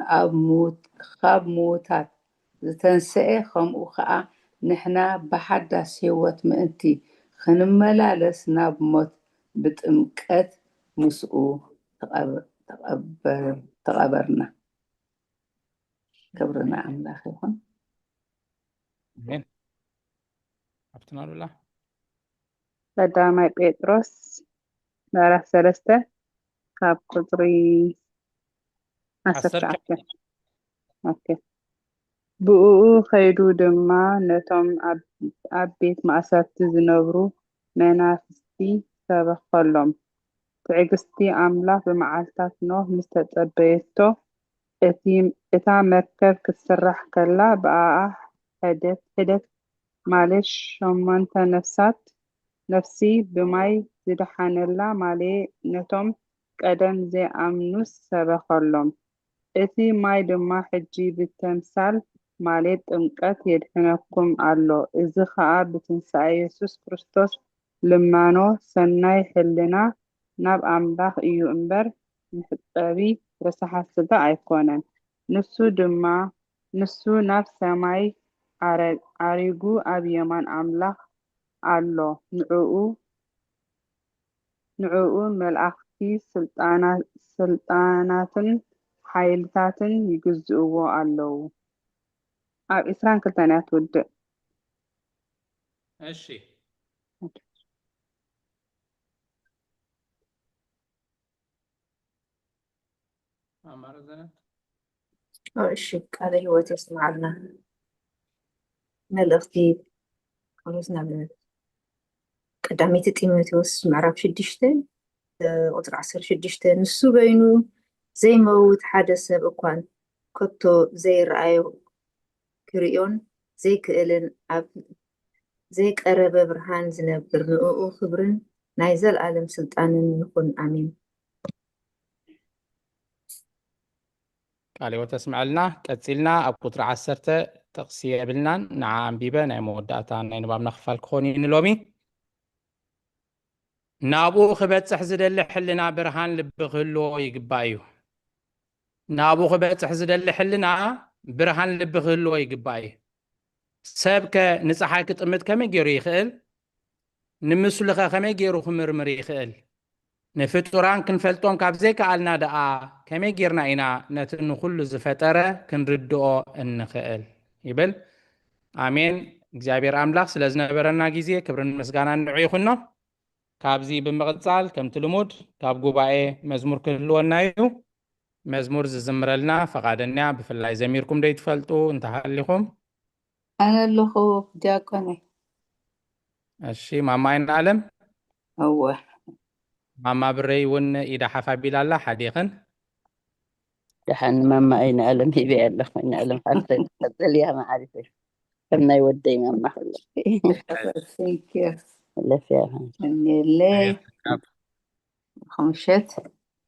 ካብ ምዉታት ዝተንስአ ከምኡ ከዓ ንሕና ብሓዳስ ህይወት ምእንቲ ክንመላለስ ናብ ሞት ብጥምቀት ምስኡ ተቐበርና ክብርና ኣምላኽ ይኹን አሜን ሓፍትና ሉላ ቀዳማይ ጴጥሮስ ምዕራፍ 3 ካብ ቁጥሪ 19 ኦኬ ብኡ ከይዱ ድማ ነቶም ኣብ ቤት ማእሰርቲ ዝነብሩ መናፍስቲ ሰበኸሎም ትዕግስቲ ኣምላኽ ብመዓልታት ኖህ ምስ ተጸበየቶ እታ መርከብ ክትስራሕ ከላ ብኣኣ ሕደት ማለት 8 ነፍሳት ነፍሲ ብማይ ዝድሓነላ ማለት ነቶም ቀደም ዘይኣምኑስ ሰበኸሎም እቲ ማይ ድማ ሕጂ ብተምሳል ማለት ጥምቀት የድሕነኩም ኣሎ እዚ ከዓ ብትንሳኤ ኢየሱስ ክርስቶስ ልማኖ ሰናይ ሕልና ናብ ኣምላኽ እዩ እምበር ምሕፀቢ ረሳሓት ስጋ ኣይኮነን ንሱ ናብ ሰማይ ዓሪጉ ኣብ የማን ኣምላኽ ኣሎ ንዕኡ መላእክቲ ስልጣናትን ሓይልታትን ይግዝእዎ ኣለዉ ኣብ 22 እያ ትውድእ እሺ ማእማረ ዘነት እሺ ቃለ ህይወት ይስማዓልና መልእክቲ ጳውሎስና ቀዳመይቲ ጢሞቴዎስ ምዕራፍ 6 ቁጥሪ 16 ንሱ በይኑ ዘይመውት ሓደ ሰብ እኳን ከቶ ዘይረኣዮ ክሪኦን ዘይክእልን ኣብ ዘይቀረበ ብርሃን ዝነብር ንዕኡ ክብርን ናይ ዘለኣለም ስልጣንን ይኹን ኣሜን ቃል ህይወት ተስምዐልና ቀፂልና ኣብ ቁጥሪ 10 ጥቕሲ የብልናን ንዓ ኣንቢበ ናይ መወዳእታ ናይ ንባብና ክፋል ክኾን እዩ ንሎሚ ናብኡ ክበፅሕ ዝደሊ ሕልና ብርሃን ልቢ ክህልዎ ይግባእ እዩ ናብኡ ክበፅሕ ዝደሊ ሕልና ብርሃን ልቢ ክህልዎ ይግባእ እዩ ሰብ ከ ንፀሓይ ክጥምት ከመይ ገይሩ ይኽእል ንምስሉ ኸ ከመይ ገይሩ ክምርምር ይኽእል ንፍጡራን ክንፈልጦም ካብ ዘይከኣልና ደኣ ከመይ ጌርና ኢና ነቲ ንኩሉ ዝፈጠረ ክንርድኦ እንኽእል ይብል። ኣሜን። እግዚኣብሔር ኣምላኽ ስለ ዝነበረና ግዜ ክብርን ምስጋና ንዑ ይኹኖ። ካብዚ ብምቕፃል ከምቲ ልሙድ ካብ ጉባኤ መዝሙር ክህልወና እዩ። መዝሙር ዝዝምረልና ፈቃደኛ ብፍላይ ዘሚርኩም ዶ ይትፈልጡ እንተሃሊኹም? ኣነ ኣለኹ ዲያቆነይ። እሺ ማማይን ዓለም እወ ማማ ብረይ እውን ኢዳ ሓፍ ኣቢላ ኣላ ሓዲኽን ድሓን ማማ ኣይነ ኣለም ሂበ ኣለኹ ኣይነ ኣለም ሓልተልያ ማዓሪፈ ከም ናይ ወደይ ማማ ለፍያ እንየለይ ከምሸት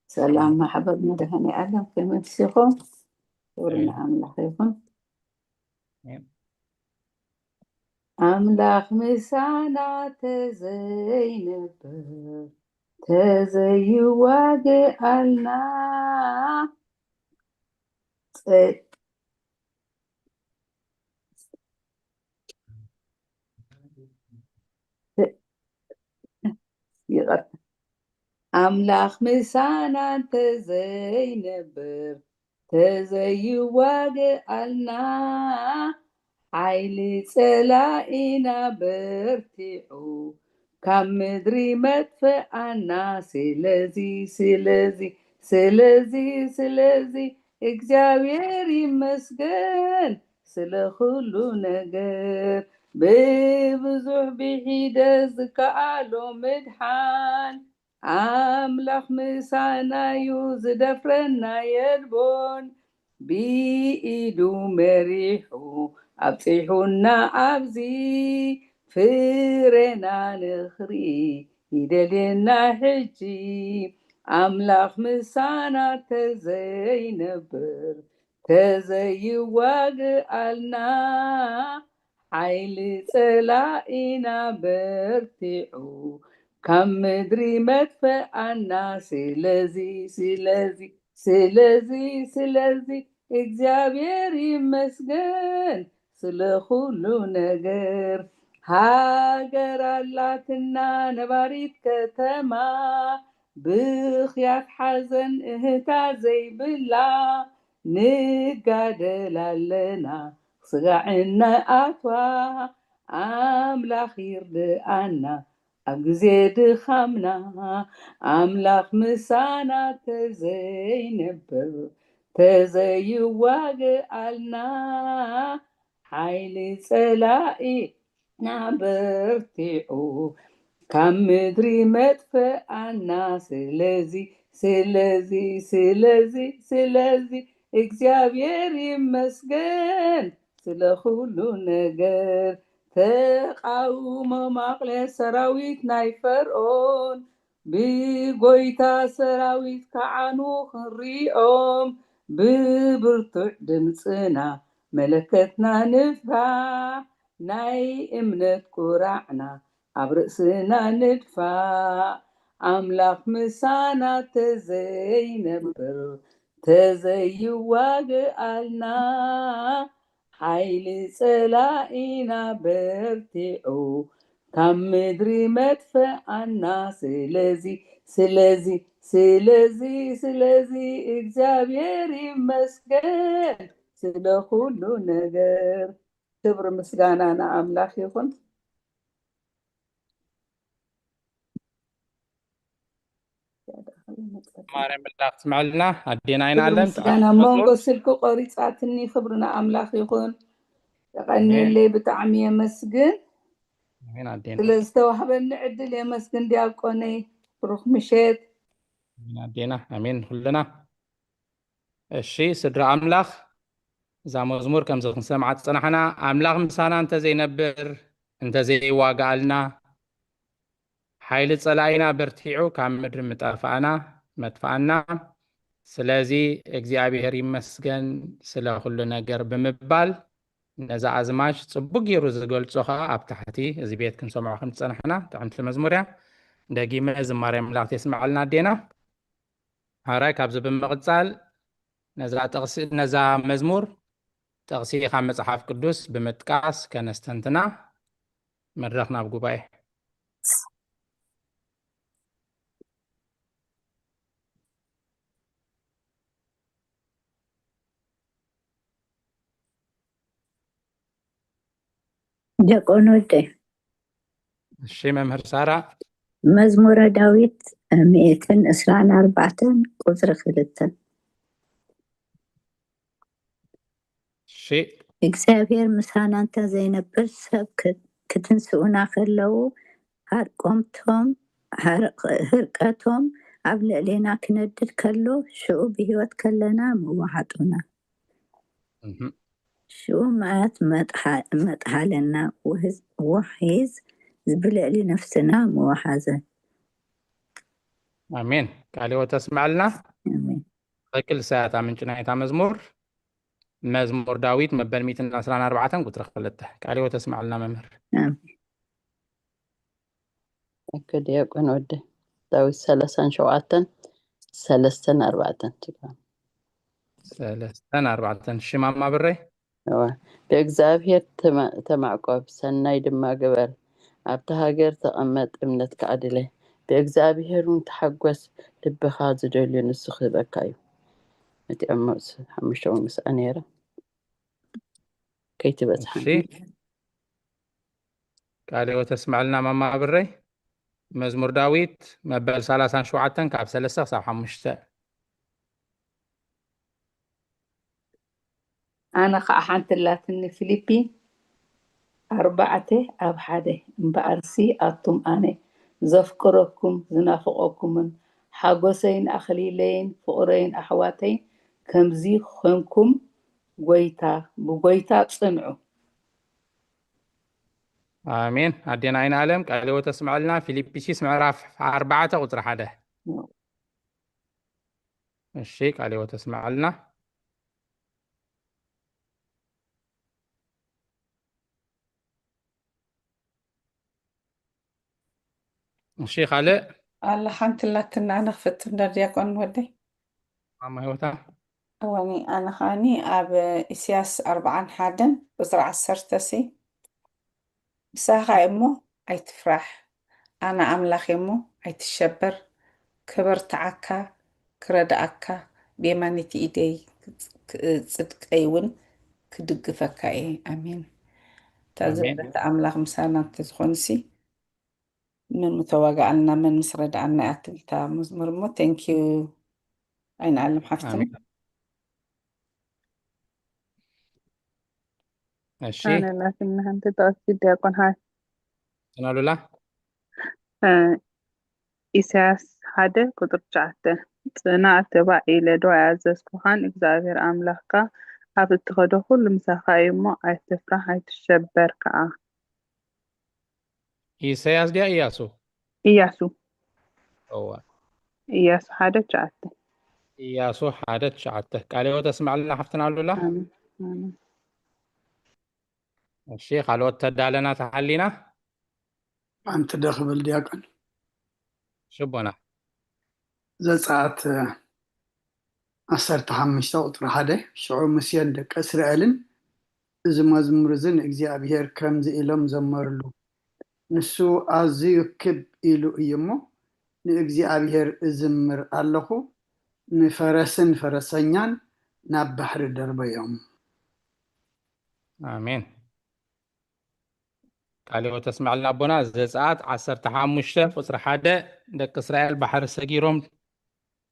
ሰላም ማሕበር መድሃኒ ዓለም ከመሲኹም ክብርና ኣምላኽ ይኹን። ኣምላኽ ምሳና ተዘይነብር ተዘይዋግአልና ኣምላኽ ምሳና ተዘይነብር ተዘይዋግአልና ሓይሊ ጸላኢና በርቲዑ ካብ ምድሪ መጥፍኣና ስለዚ እግዚአብሔር ይመስገን ስለ ኩሉ ነገር ብብዙሕ ብሒደ ዝከኣሎ ምድሓን ኣምላኽ ምሳናዩ ዝደፍረና የድቦን ብኢዱ መሪሑ ኣብፂሑና ኣብዚ ፍሬና ንኽርኢ ይደልየና ሕጂ ኣምላኽ ምሳና ተዘይነብር ተዘይዋግአልና ሓይሊ ጸላኢና በርቲዑ ካብ ምድሪ መጥፍኣና ስለዚ እግዚአብሔር ይመስገን ስለ ኩሉ ነገር ሃገር አላትና ነባሪት ከተማ ብኽያት ሓዘን እህታ ዘይብላ ንጋደላለና ስጋዕና ኣትዋ ኣምላኽ ይርድኣና ኣብ ግዜ ድኻምና ኣምላኽ ምሳና ተዘይነብር ተዘይዋግአልና ሓይሊ ጸላኢና በርቲዑ ካብ ምድሪ መጥፍኣና ስለዚ እግዚአብሔር ይመስገን ስለ ኩሉ ነገር ተቃውሞ ማቕለ ሰራዊት ናይ ፈርዖን ብጎይታ ሰራዊት ከዓኑ ክንሪኦም ብብርቱዕ ድምፅና መለከትና ንፍራሕ ናይ እምነት ቁራዕና ኣብ ርእስና ንድፋእ ኣምላኽ ምሳና ተዘይነብር ተዘይዋግአልና ሓይሊ ጸላኢና በርቲዑ ካብ ምድሪ መጥፍኣና ስለዚ እግዚአብሔር ይመስገን ስለ ኩሉ ነገር ክብሪ ምስጋና ንኣምላኽ ይኹን። ማርያም ብላክ ትስማዕልና ኣዴና ኢና ኣለም ምስጋና መንጎ ስልኪ ቆሪፃትኒ ክብሪ ንኣምላኽ ይኹን። ተቐኒለይ ብጣዕሚ የመስግን ስለ ዝተዋህበኒ ዕድል የመስግን ዲያቆነይ ብሩኽ ምሸት ኣዴና ኣሜን ኩልና። እሺ ስድራ ኣምላኽ እዛ መዝሙር ከምዚ ክንሰምዓ ፀናሕና ኣምላኽ ምሳና እንተዘይነብር እንተዘይዋጋኣልና ሓይሊ ጸላኢና በርቲዑ ካብ ምድሪ መጥፋእና ስለዚ እግዚአብሔር ይመስገን ስለ ኩሉ ነገር ብምባል ነዛ ኣዝማች ጽቡቅ ገይሩ ዝገልጾ ከዓ ኣብ ታሕቲ እዚ ቤት ክንሰምዖ ክንፀናሕና ጥዕምቲ መዝሙር እያ ደጊመ ዝማሬ መላእኽቲ የስምዓልና ኣዴና። ሃራይ ካብዚ ብምቕፃል ነዛ መዝሙር ጥቕሲ ካብ መጽሓፍ ቅዱስ ብምጥቃስ ከነስተንትና መድረኽ ናብ ጉባኤ ዲያቆን ወደይ እሺ መምህር ሳራ መዝሙረ ዳዊት 124 ቁፅሪ 2 እሺ እግዚአብሔር ምሳና እንተዘይነብር ሰብ ክትንስኡና ከለዉ ህርቀቶም ኣብ ልዕሊና ክነድድ ከሎ ሽዑ ብሂወት ከለና መዋሓጡና ሽዑ መዓት መጥሓለና ውሒዝ ብልዕሊ ነፍስና መዋሓዘ አሜን ቃልዎ ተስማዕልና አሜን ትክክል ሰዓት ምንጭ ናይታ መዝሙር ዳዊት መበል 114 ቁጥሪ 2 ቃልዎ ተስማዕልና መምህር አሜን ዲያቆን ወደ ዳዊት 37 3 4 ሽማማ ብረይ በእግዚአብሔር ተማዕቆብ ሰናይ ድማ ግበር ኣብታ ሃገር ተቐመጥ እምነት ከኣድለ በእግዚአብሔርን ተሓጎስ ልብኻ ዝደልዩ ንሱ ክህበካ እዩ እቲ ኣሞስ 5 ምስኣ ነይራ ከይትበፅሓ ቃልዎ ተስማዕልና ማማ ብረይ መዝሙር ዳዊት መበል 37 ካብ 3 ክሳብ 5 ኣነ ከዓ ሓንቲ ላትኒ ፊልፒ 4:1 እምበኣርሲ ኣቱም ኣነ ዘፍቅረኩም ዝናፍቐኩምን ሓጎሰይን ኣኽሊለይን ፍቕረይን ኣሕዋተይን ከምዚ ኮንኩም ብጎይታ ጽንዑ አሜን ኣዴና ኣይነ ዓለም ቃልዎ ተስማዕልና ፊልጵስዩስ ምዕራፍ 4 ቁፅሪ 1 እሺ ቃልዎ ተስማዕልና እሺ ካልእ ኣላ ሓንቲ ላትና ኣነ ክፍትም ዲያቆን ወደይ ማማ ሂወታ እዋኒ ኣነ ኸዓኒ ኣብ ኢሳያስ 41 ቁፅሪ 10 ምሳኻ እሞ ኣይትፍራሕ ኣነ ኣምላኽ እሞ ኣይትሸበር ክበርትዓካ ክረዳእካ ብየማነቲ ኢደይ ጽድቀይ እውን ክድግፈካ እየ ኣሜን ታዘበተ ኣምላኽ ምሳና እንተዝኾንሲ ምን ምተዋጋኣልና ምን ምስ ረዳእና እያ ትብልታ መዝሙር እሞ ቴንኪዩ ኣይንዓለም ሓፍትና እሺ أنا لكنها أنت تأكد يكون هاي ተናሉላ ኢሳያስ 1 ቁጥሪ 9 ጽናዕ ተባኢለ ዶ ያዘዝኩኻን እግዚአብሔር ኣምላኽካ ኣብ እትኸዶ ኩሉ ምሳኻ እዩ እሞ ኣይትፍራሕ ኣይትሸበር ከዓ ኢሳያስ ዲያ ኢያሱ ኢያሱ እዋ ኢያሱ 1:9 ኢያሱ 1:9 ቃልዎ ተስማዕልና ሓፍትናሉላ እሺ ካልኦት ተዳለና ተሓሊና أنت داخل بالدياقن ሽቦና زعت 15 ቁጥሪ 1 ሽዑ ሙሴን ደቂ እስራኤልን እዚ መዝሙር እዚ ንእግዚአብሔር ከምዚ ኢሎም ዘመርሉ ንሱ ኣዝዩ ክብ ኢሉ እዩ እሞ ንእግዚአብሔር እዝምር ኣለኹ ንፈረስን ፈረሰኛን ናብ ባሕሪ ደርበዮም አሜን ቃልዎ ተስማዕልና ኣቦና ዘፀአት 15 ቁፅሪ 1 ደቂ እስራኤል ባሕሪ ሰጊሮም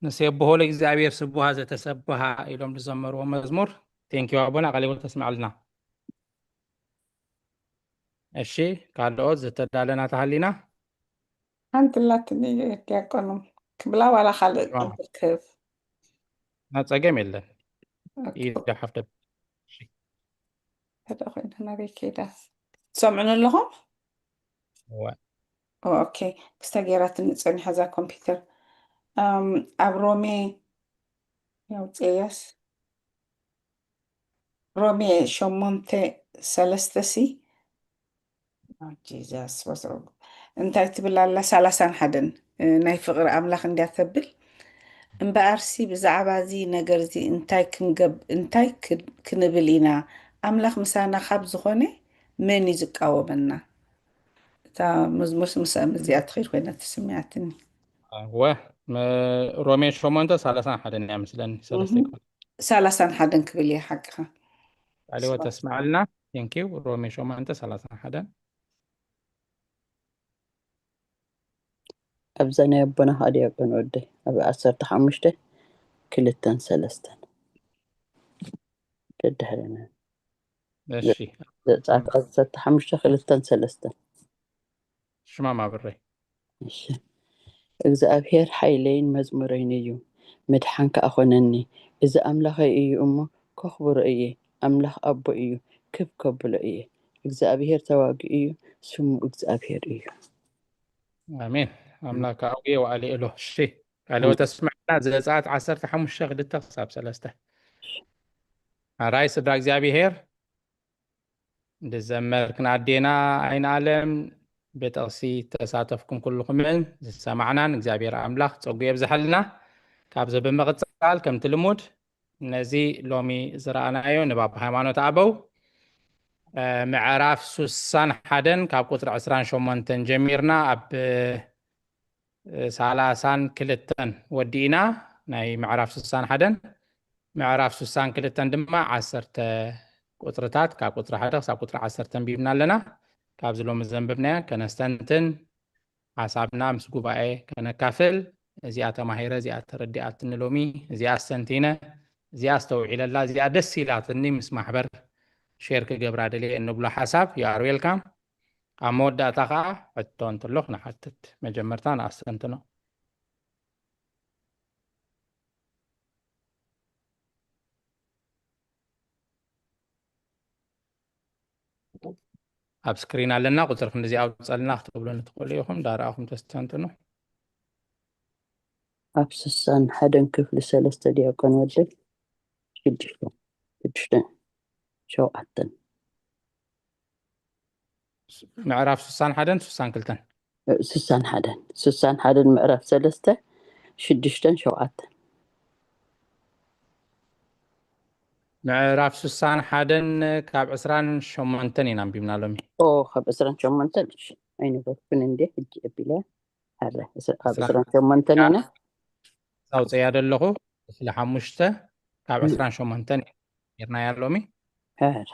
ንሴብሖ ለእግዚአብሔር ስቡሃ ዘተሰብሃ ኢሎም ዝዘመርዎ መዝሙር ቴንኪዩ ኣቦና ቃልዎ ተስማዕልና እሺ ካልኦት ዝተዳለና ተሃሊና ሓንቲ ላትኒ ዲያቆኑ ክብላ ዋላ ካልእ ኣንክብ ፀገም የለን ኢዳ ሓፍተ هذا أخوي أنا بكذا سمعنا لهم أوكي استجيرات نتصني هذا كمبيوتر أبرومي يوتياس رومي شمونت سلستسي جيزاس وصرب انت تبلا لا سلاسان حدن ناي فقر أملاخ اندي أثبل እምበኣርሲ ብዛዕባ እዚ ነገር እዚ እንታይ ክንብል ኢና ኣምላኽ ምሳና ካብ ዝኾነ መን እዩ ዝቃወመና እታ መዝሙር እዚኣ ትኸይድ ኮይና ተሰሚዓትኒ ሮሜ 8:31 እያ ምስለኒ 31 ክብል እየ ሓቂኻ ቃልዎ ተስማዕልና ቴንኪው ሮሜ 8:31 ኣብዛ ናይ ኣቦና ዲያቆን ወደይ ኣብ 15 2 3 ደድሕረና እሺ ዘጻት 15 2 3 ሽማማ ብረይ እሺ እግዚአብሔር ሓይለይን መዝሙረይን እዩ መድሓን ከዓ ኾነኒ እዚ ኣምላኸይ እዩ እሞ ከኽብሮ እየ ኣምላኽ ኣቦ እዩ ክብ ከብሎ እየ እግዚአብሔር ተዋጊ እዩ ስሙ እግዚአብሔር እዩ አሜን ኣምላክ ኣውጌ ወዓሊ እሎ እሺ ቃልዎ ተስማዕና ዘጻት 15:2-3 ኣራይ ስድራ እግዚአብሔር እንደዘመርክና ኣዴና ዓይን ዓለም በጠቕሲ ተሳተፍኩም ኩልኩምን ዝሰማዕናን እግዚአብሔር ኣምላኽ ፀጉ የብዝሐልና ካብዚ ብምቕፃል ከምቲ ልሙድ ነዚ ሎሚ ዝረኣናዮ ንባብ ሃይማኖት ኣበው ምዕራፍ 61 ካብ ቁጥሪ 28 ጀሚርና ኣብ 32 ወዲእና ናይ ምዕራፍ 61 ምዕራፍ 62 ድማ 10 ቁጥርታት ካብ ቁጥሪ 1 ክሳብ ቁጥሪ 10 ተንቢብና ኣለና ካብዚ ሎሚ ዘንብብናዮ ከነስተንትን ሓሳብና ምስ ጉባኤ ከነካፍል እዚኣ ተማሂረ እዚኣ ተረዲኣትኒ ሎሚ እዚኣ ኣስተንቲነ እዚኣ ኣስተውዒለላ እዚኣ ደስ ኢላትኒ ምስ ማሕበር ሼር ክገብራ ደልየ እንብሎ ሓሳብ ይኣርዌልካም ኣብ መወዳእታ ከዓ ሕቶ እንተሎ ክነሓትት መጀመርታ ንኣስተንትኖ ኣብ ስክሪን ኣለና ቁፅር ክንዲ እዚኣ ኣውፅልና ክትብሉ ንትኽእሉ ኢኹም ዳርኣኹም ተስተንትኑ ኣብ 61 ክፍሊ 3 ዲያቆን ወደይ 6 7 ምዕራፍ 61 61 ምዕራፍ 3 6 7 ምዕራፍ 61 ካብ 28 ኢና አንቢብና ሎሚ ካብ 28 ኣይነበርኩን እንዴ ሕጂ ኣቢለ ኣረ ካብ 28 ኢና ኣውፅያ ደለኹ ክፍሊ 5 ካብ 28 ጌርናያ ሎሚ ኣረ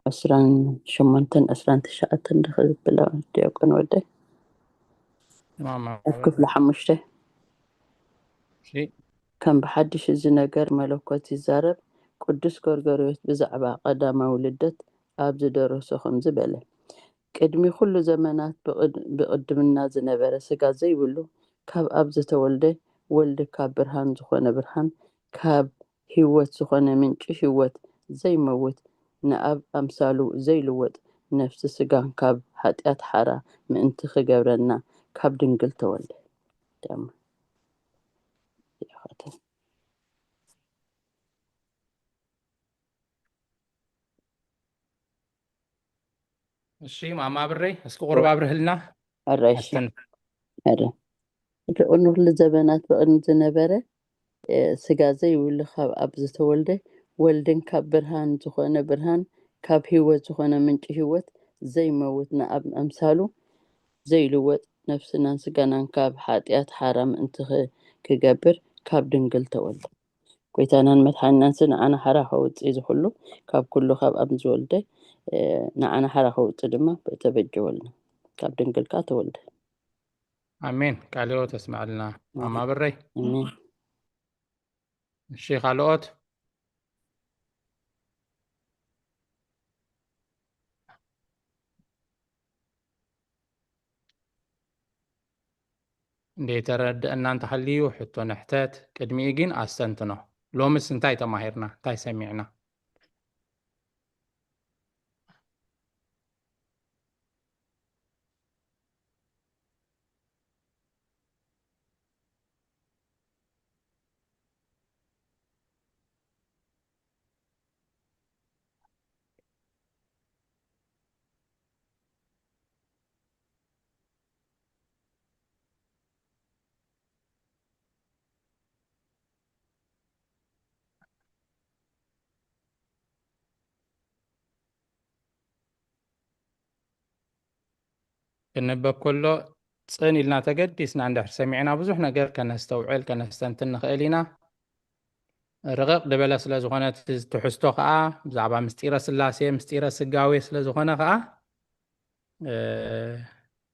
عشرين شمنتن عشرين تشعتن دخلت بلا ديكون وده كيف لحمشته كان بحدش الزناجر ملكوت الزرب قدس غرغريوس بزعبا قدامه ولدت أبز درسو خمز بله قدمي كل زمانات بقدمنا زنبره سقا زي بلو كاب أبز تولده ولد كاب برهان زخونه برهان كاب هيوت زخونه منش هيوت زي موت نأب أمثالو زي لوت نفس سقان كاب حتيات حارة من انتخ قبرنا كاب دنقل تولد تمام يا خاطر እሺ ማማ ብረይ እስኪ ቁርብ አብርህልና አራሽ አስተንፍ አረ እቅኑ ኩሉ ዘበናት በቅድሚ ዝነበረ ስጋ ዘይብሉ ካብ ኣብ ዝተወልደ ወልድን ካብ ብርሃን ዝኾነ ብርሃን ካብ ህይወት ዝኾነ ምንጪ ህይወት ዘይመውት ንኣብ ኣምሳሉ ዘይልወጥ ነፍስናን ስጋናን ካብ ሓጢኣት ሓራም ምእንቲ ክገብር ካብ ድንግል ተወልደ ጎይታናን መድሓኒናን ንዓና ሓራ ከውፅእ ዝኩሉ ካብ ኩሉ ካብ ኣብ ዝወልደ ንዓና ሓራ ከውፅእ ድማ ተበጀወልና ካብ ድንግል ካ ተወልደ አሜን። ቃልዮት ተስማዕልና ማማ ብረይ አሜን እሺ ካልኦት እንደተረድአና እንተሃልዩ ሕቶ ንሕተት ቅድሚኡ ግን ኣስተንትኖ ሎምስ እንታይ ተማሂርና እንታይ ሰሚዕና ክንበብ ከሎ ፅን ኢልና ተገዲስና እንድሕር ሰሚዕና ብዙሕ ነገር ከነስተውዕል ከነስተንትን ንኽእል ኢና ርቕቕ ዝበለ ስለ ዝኾነ ትሕዝቶ ከዓ ብዛዕባ ምስጢረ ስላሴ ምስጢረ ስጋዌ ስለ ዝኾነ ከዓ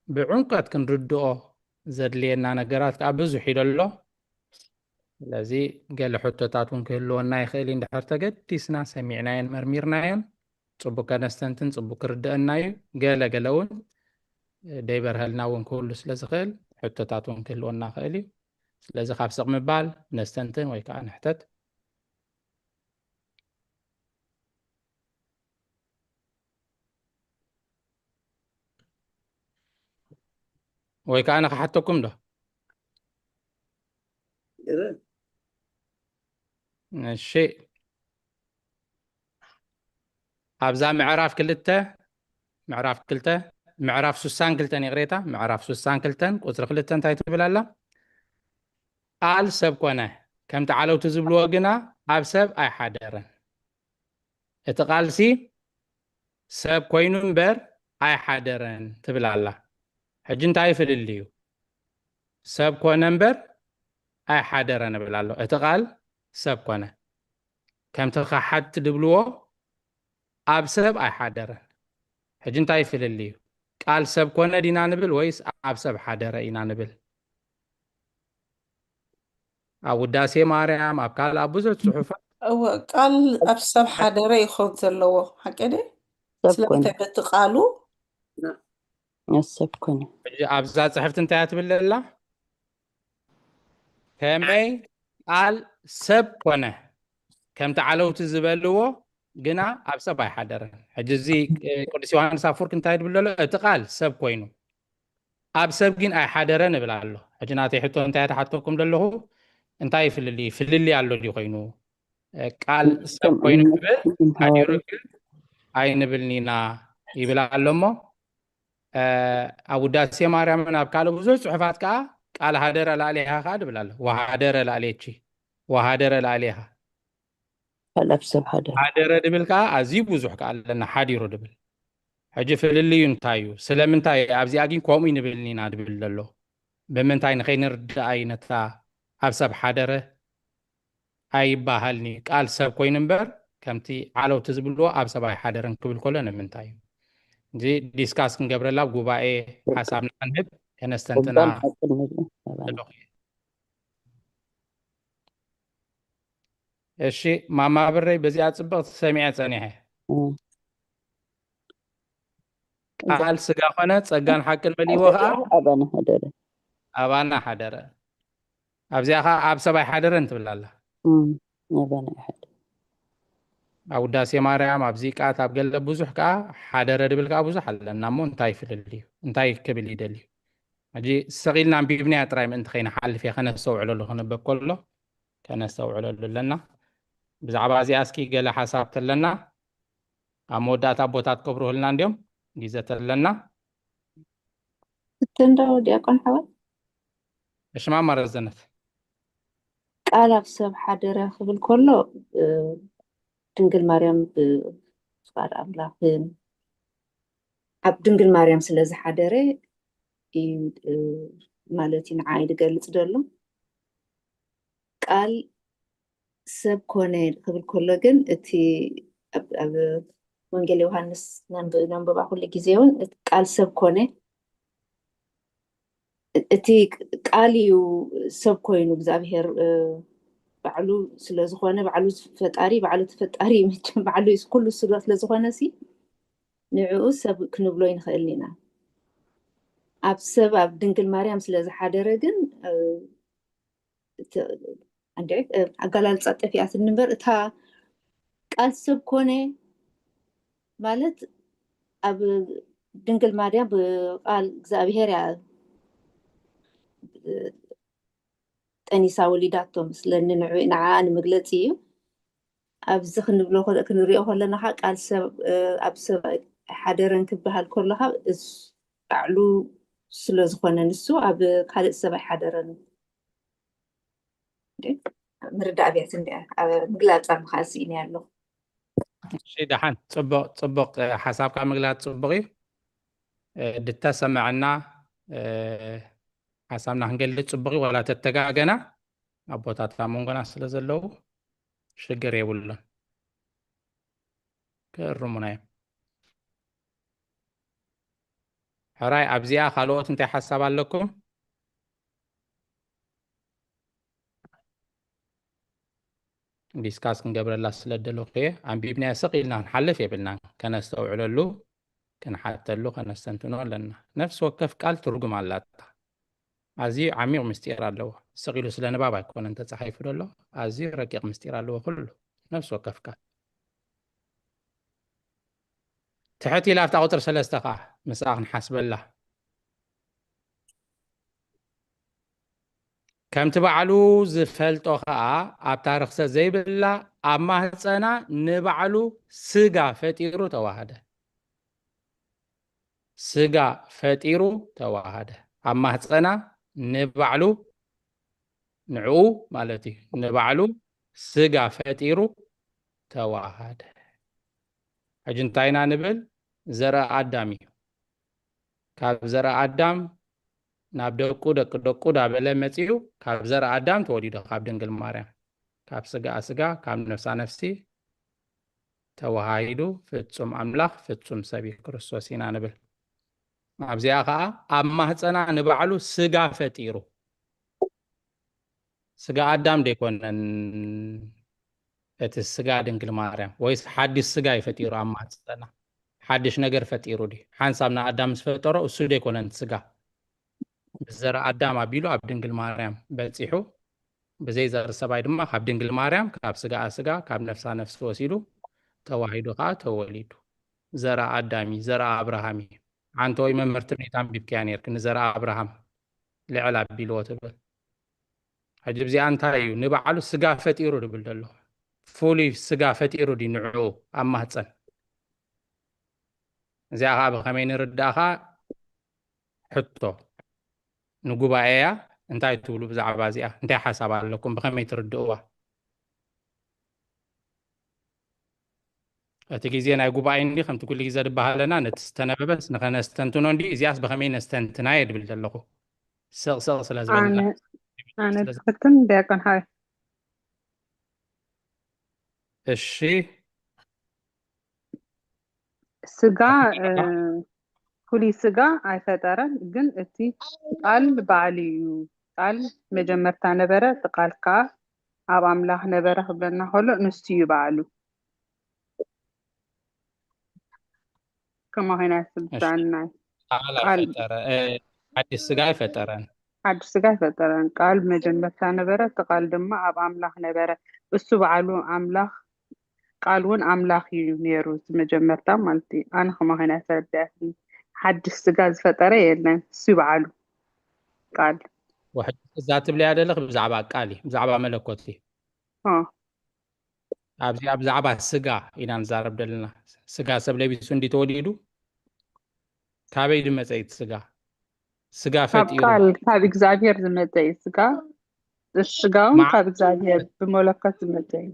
ብዕምቀት ክንርድኦ ዘድልየና ነገራት ከዓ ብዙሕ ኢሉ ኣሎ ስለዚ ገለ ሕቶታት እውን ክህልወና ይኽእል እንድሕር ተገዲስና ሰሚዕናየን መርሚርናየን ፅቡቅ ከነስተንትን ፅቡቅ ክርድአና እዩ ገለ ገለ እውን ደይበርሀልና እውን ክህሉ ስለ ዝኽእል ሕቶታት እውን ክህልወና ክእል እዩ ስለዚ ካብ ስቕ ምባል ነስተንትን ወይ ከዓ ንሕተት ወይ ከዓ ንኽሓተኩም ዶ እሺ ኣብዛ ምዕራፍ 2 ምዕራፍ 62 ይቕሬታ ምዕራፍ 62 ቁፅሪ 2 እንታይ ትብል ኣላ ቃል ሰብ ኮነ ከምቲ ዓለውቲ ዝብልዎ ግና ኣብ ሰብ ኣይሓደረን እቲ ቃልሲ ሰብ ኮይኑ እምበር ኣይሓደረን ትብል ኣላ ሕጂ እንታይ ይፍልል እዩ ሰብ ኮነ እምበር ኣይሓደረን እብል ኣሎ እቲ ቃል ሰብ ኮነ ከምቲ ካሓቲ ድብልዎ ኣብ ሰብ ኣይሓደረን ሕጂ እንታይ ይፍልል እዩ ቃል ሰብ ኮነ ዲና ንብል ወይስ ኣብ ሰብ ሓደረ ኢና ንብል ኣብ ውዳሴ ማርያም ኣብ ካልእ ኣብ ብዙሕ ፅሑፋት ቃል ኣብ ሰብ ሓደረ ይኸውን ዘለዎ ሓቀደ ስለምንታይ በቲ ቃሉ ሰብ ኮነ ሕጂ ኣብዛ ፅሕፍቲ እንታይ ትብል ኣላ ከመይ ቃል ሰብ ኮነ ከምቲ ዓለውቲ ዝበልዎ ግና ኣብ ሰብ ኣይሓደረን ሕጂ እዚ ቅዱስ ዮሃንስ ኣፈወርቅ እንታይ ድብል ኣሎ እቲ ቃል ሰብ ኮይኑ ኣብ ሰብ ግን ኣይሓደረን እብል ኣሎ ሕጂ ናተይ ሕቶ እንታይ ተሓተኩም ዘለኹ እንታይ ይፍልል ፍልል ኣሎ ድዩ ኮይኑ ቃል ሰብ ኮይኑ ክብል ሓዲሩ ግን ኣይንብልኒና ይብል ኣሎ እሞ ኣብ ውዳሴ ማርያምን ኣብ ካልእ ብዙሕ ፅሑፋት ከዓ ቃል ሃደረ ላዕሌኻ ከዓ ድብል ኣሎ ወሃደረ ላዕሌቺ ወሃደረ ላዕሌኻ ኣብ ሰብ ሓደረ ድብል ከዓ ኣዝዩ ብዙሕ ከዓ ኣለና ሓዲሩ ድብል ሕጂ ፍልልዩ እንታይ እዩ ስለምንታይ ኣብዚኣ ግን ከምኡ ይንብልኒና ድብል ዘሎ ብምንታይ ንኸይንርዳእ ነታ ኣብ ሰብ ሓደረ ኣይባሃልኒ ቃል ሰብ ኮይኑ እምበር ከምቲ ዓለውቲ ዝብልዎ ኣብ ሰብ ኣይሓደረን ክብል ከሎ ንምንታይ እዩ እዚ ዲስካስ ክንገብረላ ኣብ ጉባኤ ሓሳብና ክንህብ ከነስተንትና እሺ ማማ ብረይ በዚኣ ፅብቕቲ ሰሚዐ ፀኒሐ ቃል ስጋ ኮነ ፀጋን ሓቅን መሊዎ ከዓ ኣባና ሓደረ ኣብዚኣ ከዓ ኣብ ሰብ ኣይሓደረን ትብል ኣላ ኣብ ውዳሴ ማርያም ኣብ ዚቃት ኣብ ገለ ብዙሕ ከዓ ሓደረ ድብል ከዓ ብዙሕ ኣለና እሞ እንታይ ይፍልል እዩ እንታይ ክብል ይደል እዩ ሕጂ ሰቂልና ኣንቢብናያ ጥራይ ምእንቲ ከይንሓልፍ እየ ከነስተውዕለሉ ክንበብ ከሎ ከነስተውዕለሉ ኣለና ብዛዕባ እዚኣ እስኪ ገለ ሓሳብ ተለና ኣብ መወዳእታ ቦታት ከብርህልና እንዲኦም جيزة لنا تندو دياكون حوال إيش ما مرة زنت ቃል ኣብ ሰብ ሓደረ ክብል ከሎ ድንግል ማርያም ብፍቃድ ኣምላኽን ኣብ ድንግል ማርያም ስለ ዝሓደረ እዩ ማለት እዩ ንዓይ ዝገልፅ ዘሎ ቃል ሰብ ኮነ ክብል ከሎ ግን እቲ ኣብ ወንጌል ዮሃንስ ነንብባ ኩሉ ግዜ እውን ቃል ሰብ ኮነ እቲ ቃል እዩ ሰብ ኮይኑ እግዚኣብሄር ባዕሉ ስለዝኾነ ባዕሉ ፈጣሪ ባዕሉ ተፈጣሪ ባዕሉ ኩሉ ስለ ስለዝኾነ ሲ ንዕኡ ሰብ ክንብሎ ይንኽእል ኢና ኣብ ሰብ ኣብ ድንግል ማርያም ስለዝሓደረ ግን ኣገላልፃ ጠፊኣት እንበር እታ ቃል ሰብ ኮነ ማለት ኣብ ድንግል ማርያም ብቃል እግዚኣብሄር እያ ጠኒሳ ወሊዳቶ ምስለኒ ንዓ ንምግለፂ እዩ ኣብዚ ክንሪኦ ከለና ቃል ሰብ ኣብ ሰብ ሓደረን ክበሃል ከለካ ባዕሉ ስለዝኾነ ንሱ ኣብ ካልእ ሰብ ኣይሓደረን ምርዳእ ቤት ምግላፅ ምካሲ ኢና ያለኹ شي دحان ጽቡቕ ሓሳብካ ምግላፅ ጽቡቕ እዩ ድተሰምዐና ሓሳብና ክንገልፅ ጽቡቕ እዩ ወላ ተተጋገና ኣቦታት መንጎና ስለ ዘለዉ ሽግር የብሉን ክእርሙና እዮም ሕራይ ኣብዚኣ ካልኦት እንታይ ሓሳብ ኣለኩም ዲስካስ ክንገብረላ ስለ ደለኹ እየ ኣንቢብና ስቕ ኢልና ክንሓልፍ የብልናን ከነስተውዕለሉ ክንሓተሉ ከነስተንትኖ ኣለና ነፍሲ ወከፍ ቃል ትርጉም ኣላታ ኣዝዩ ዓሚቕ ምስጢር ኣለዎ ስቕ ኢሉ ስለ ንባብ ኣይኮነን ተፃሒፉ ደሎ ኣዝዩ ረቂቕ ምስጢር ኣለዎ ኩሉ ነፍሲ ወከፍ ቃል ትሕት ኢላ ኣብታ ቁጥር 3 ከዓ ምስኣ ክንሓስበላ ከምቲ ባዕሉ ዝፈልጦ ከዓ ኣብ ታሪክ ሰብ ዘይብላ ኣብ ማህፀና ንባዕሉ ስጋ ፈጢሩ ተዋሃደ ስጋ ፈጢሩ ተዋሃደ ኣብ ማህፀና ንባዕሉ ንዕኡ ማለት እዩ ንባዕሉ ስጋ ፈጢሩ ተዋሃደ ሕጂ እንታይ ኢና ንብል ዘርአ ኣዳም እዩ ካብ ዘርአ ኣዳም ናብ ደቁ ዳበለ መፂኡ ካብ ዘርአ ኣዳም ተወሊዱ ካብ ድንግል ማርያም ካብ ስጋ ስጋ ካብ ነፍሳ ነፍሲ ተዋሃይዱ ፍጹም ኣምላኽ ፍጹም ሰብ ክርስቶስ ኢና ንብል ኣብዚኣ ከዓ ኣብ ማህፀና ንባዕሉ ስጋ ፈጢሩ ስጋ ኣዳም ደይኮነን እቲ ስጋ ድንግል ማርያም ወይስ ሓድሽ ስጋ ይፈጢሩ ኣብ ማህፀና ሓድሽ ነገር ፈጢሩ ዲ ሓንሳብና ኣዳም ዝፈጠሮ እሱ ደይኮነን ስጋ ብዘርአ ኣዳም ኣቢሉ ኣብ ድንግል ማርያም በፂሑ ብዘይ ዘር ሰባይ ድማ ካብ ድንግል ማርያም ካብ ስጋ ስጋ ካብ ነፍሳ ነፍሲ ወሲዱ ተዋሂዱ ከዓ ተወሊዱ ዘርአ ኣዳም ዘርአ ኣብርሃም አንተ ወይ መምህርት ብኔታን ቢብክያ ነርክ ንዘርአ ኣብርሃም ልዕል ኣቢልዎ ትብል ሕጂ ብዚኣ እንታይ እዩ ንባዕሉ ስጋ ፈጢሩ ድብል ደሎ ፍሉይ ስጋ ፈጢሩ ዲ ንዕኡ ኣብ ማህፀን እዚኣ ከዓ ብኸመይ ንርዳእኻ ሕቶ ንጉባኤያ እንታይ ትብሉ ብዛዕባ እዚኣ እንታይ ሓሳብ ኣለኩም ብኸመይ ትርድእዋ እቲ ግዜ ናይ ጉባኤ እንዲ ከምቲ ኩሉ ግዜ ድባሃለና ነቲ ዝተነበበስ ንኸነስተንትኖ እንዲ እዚኣስ ብኸመይ ነስተንትና እየ ድብል ዘለኹ ስቕ ስለ ዝበለና ኣነ ትክክል ዲያቆን ሃይ እሺ ስጋ ፍሉይ ስጋ ኣይፈጠረን ግን እቲ ቃል ባዕሉ እዩ ቃል መጀመርታ ነበረ እቲ ቃል ከዓ ኣብ ኣምላኽ ነበረ ክብለና ከሎ ንሱ እዩ ባዕሉ كما هنا سبتنا حدش سجاي فتران حدش سجاي فتران قال مجنبة نبرة تقال دم أب أملاخ نبرة السبع علو أملاخ قالون أملاخ ينيروز مجنبة مالتي أنا كما هنا سبتني حدش سجاي فترة يلا السبع علو قال واحد ذات بلي هذا لك بزعبا قالي بزعبا ملكوتي أبزعبا سجا إن نزارب دلنا سجا سبلي بيسون دي توليدو ካበይ ድመፀይት ስጋ ካብ ፈጢሩ ቃል ካብ እግዚአብሔር ዝመፀ እዩ ስጋ ስጋውን መዓ ካብ እግዚአብሔር ብመለኮት ዝመፀ እዩ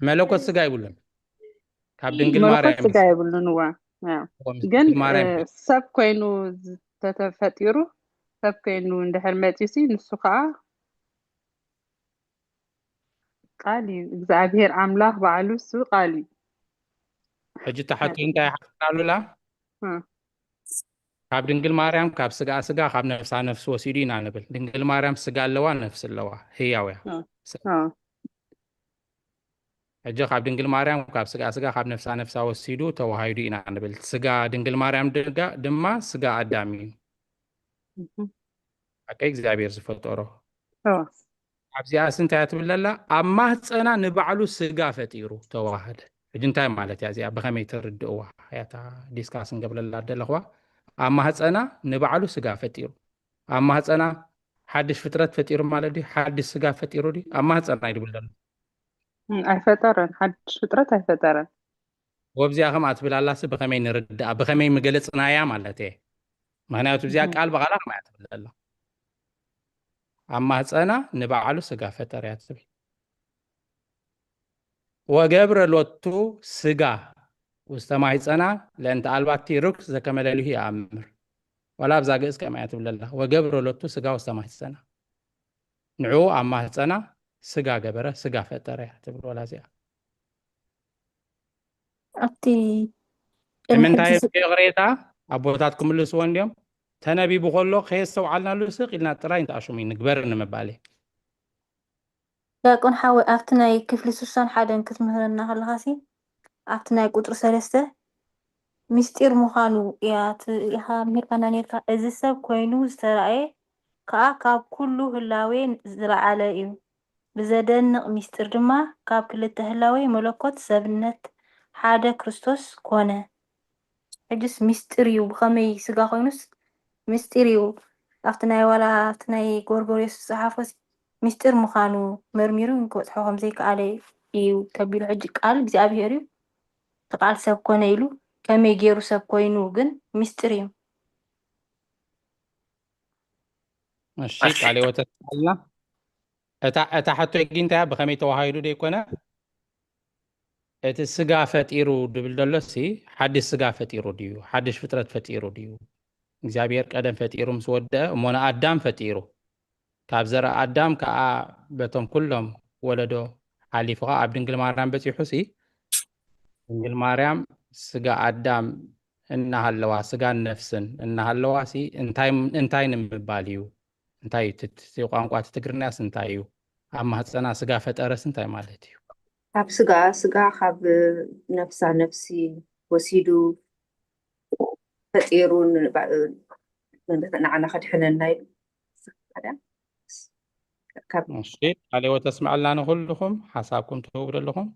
መለኮት ስጋ ይብሉን ካብ ድንግል መለኮት ማርያም ስጋ የብሉን እዋ ግን ድንግል ማርያም ሰብ ኮይኑ ዝተፈጢሩ ሰብ ኮይኑ እንድሕር መፂሲ ንሱ ከዓ ቃል እዩ እግዚአብሔር አምላክ ባዕሉ እሱ ቃል እዩ ሕጂ ተሓቱ እንታይ ሓፍናሉላ ካብ ድንግል ማርያም ካብ ስጋ ስጋ ካብ ነፍሳ ነፍሲ ወሲዱ ኢና ንብል ድንግል ማርያም ስጋ ኣለዋ ነፍሲ ኣለዋ ህያው እያ ሕጂ ካብ ድንግል ማርያም ካብ ስጋ ስጋ ካብ ነፍሳ ነፍሳ ወሲዱ ተዋሂዱ ኢና ንብል ስጋ ድንግል ማርያም ድማ ስጋ ኣዳም እዩ ኣቀይ እግዚኣብሔር ዝፈጠሮ ኣብዚኣ እንታይ ትብል ዘላ ኣብ ማህፀና ንባዕሉ ስጋ ፈጢሩ ተዋህደ ሕጂ እንታይ ማለት እያ እዚኣ ብኸመይ ትርድእዋ ያታ ዲስካስ እንገብረላ ኣለኹዋ ኣብ ማህፀና ንባዕሉ ስጋ ፈጢሩ ኣብ ማህፀና ሓድሽ ፍጥረት ፈጢሩ ማለት ዲ ሓድሽ ስጋ ፈጢሩ ዲ ኣብ ማህፀና ይድብል ዘሎ ኣይፈጠረን ሓድሽ ፍጥረት ኣይፈጠረን ወብዚኣ ከም ኣትብላላስ ብኸመይ ንርድኣ ብኸመይ መገለፅናያ ማለት እየ ምክንያቱ እዚኣ ቃል በቓላ ከመይ ትብል ዘላ ኣብ ማህፀና ንባዕሉ ስጋ ፈጠረ እያ ትብል ወገብረ ሎቱ ስጋ ውስተ ማህፀና ለእንተ ኣልባቲ ርኩስ ዘከመለልሁ ይኣምር ወላ ብዛ ግእዝ ከመይ ትብል ዘላ ወገብረ ሎቱ ስጋ ውስተ ማህፀና ንዑ ኣብ ማህፀና ስጋ ገበረ ስጋ ፈጠረ እያ ትብል ወላ እዚኣ ኣብቲ ምንታይ ቅሬታ ኣቦታት ክምልስዎ እንዲኦም ተነቢቡ ከሎ ከየስተውዓልናሉ ስቕ ኢልና ጥራይ እንተኣሽሙ ንግበር ንምባል ዲያቆን ሓዊ ኣብቲ ናይ ክፍሊ 61 ክትምህረና ከለኻሲ ኣብቲ ናይ ቁጥሪ 3 ምስጢር ምዃኑ ኢኻ ምህርካና ነርካ እዚ ሰብ ኮይኑ ዝተረኣየ ከዓ ካብ ኩሉ ህላዌ ዝለዓለ እዩ ብዘደንቕ ምስጢር ድማ ካብ ክልተ ህላዌ መለኮት ሰብነት ሓደ ክርስቶስ ኮነ ሕጅስ ምስጢር እዩ ብኸመይ ስጋ ኮይኑስ ምስጢር እዩ ኣብቲ ናይ ዋላ ኣብቲ ናይ ጎርጎርዮስ ዝፀሓፎስ ምስጢር ምዃኑ መርሚሩ ክበፅሖ ከምዘይከኣለ እዩ ተቢሉ ሕጂ ቃል እግዚኣብሔር እዩ ቃል ሰብ ኮነ ኢሉ ከመይ ገይሩ ሰብ ኮይኑ ግን ምስጢር እዩ እሺ ቃል ወተስማልና እታ ሓቶ ግንታ ብኸመይ ተዋሂዱ ደይኮነ እቲ ስጋ ፈጢሩ ድብል ደሎሲ ሓድሽ ስጋ ፈጢሩ ድዩ ሓድሽ ፍጥረት ፈጢሩ ድዩ እግዚኣብሔር ቀደም ፈጢሩ ምስ ወድአ እሞነ ኣዳም ፈጢሩ ካብ ዘረአ ኣዳም ከዓ በቶም ኩሎም ወለዶ ሓሊፉ ከዓ ኣብ ድንግል ማርያም በፂሑ ሲ ድንግል ማርያም ስጋ ኣዳም እናሃለዋ ስጋን ነፍስን እናሃለዋ ሲ እንታይ ንምባል እዩ እንታይ ቋንቋ ትግርኛስ እንታይ እዩ ኣብ ማህፀና ስጋ ፈጠረስ እንታይ ማለት እዩ ካብ ስጋ ካብ ነፍሳ ነፍሲ ወሲዱ ፈጢሩ ንዓና ከድሕነና ኢሉ እሺ ካልእ ወተስምዐልና ንኩልኩም ሓሳብኩም ትህቡ ዘለኹም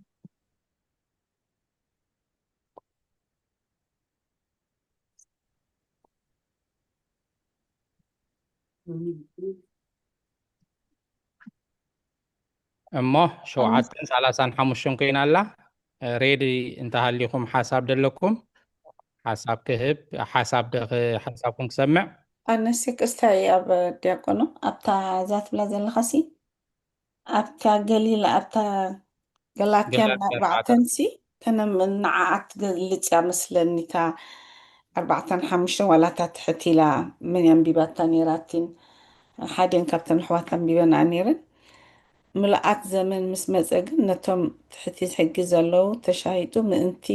እሞ 7:35 ኮይና ኣላ ሬዲ እንተሃሊኹም ሓሳብ ደለኩም ሓሳብ ክህብ ሓሳብኩም ክሰምዕ ኣነሲ ክስታይ ኣብ ዲያቆኖ ኣብታ ዛትብላ ዘለኻሲ ኣብታ ገሊላ ኣብታ ገላትያን 4 ሲ ተነም ንዓኣት ትገልፅ እያ መስለኒታ 4:5 ዋላታ ትሕት ኢላ መን ኣንቢባታ ነይራትን ሓደን ካብተን ኣሕዋት ኣንቢበና ነይረን ምልኣት ዘመን ምስ መፀ ግን ነቶም ትሕቲ ሕጊ ዘለው ተሻሂጡ ምእንቲ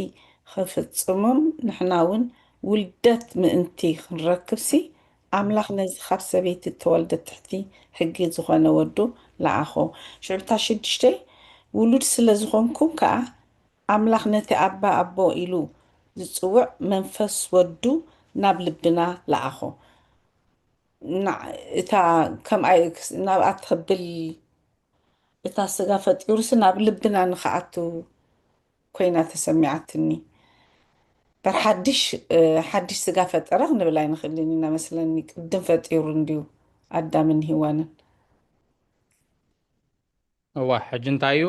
ክፍፅሞም ንሕና እውን ውልደት ምእንቲ ክንረክብሲ ኣምላኽ ነዚ ካብ ሰበይቲ ተወልደ ትሕቲ ሕጊ ዝኾነ ወዱ ለኣኾ ሽዕብታ 6 ውሉድ ስለ ዝኾንኩም ከዓ ኣምላኽ ነቲ ኣባ ኣቦ ኢሉ ዝፅውዕ መንፈስ ወዱ ናብ ልብና ለኣኾ እታ ከምኣይ ናብኣ ትኽብል እታ ስጋ ፈጢሩሲ ናብ ልብና ንኽኣቱ ኮይና ተሰሚዓትኒ በር ሓድሽ ስጋ ፈጠረ ክንብል ኣይንኽእልን ኢና መስለኒ ቅድም ፈጢሩ እንድዩ ኣዳምን ሂዋንን እዋ ሕጂ እንታይ እዩ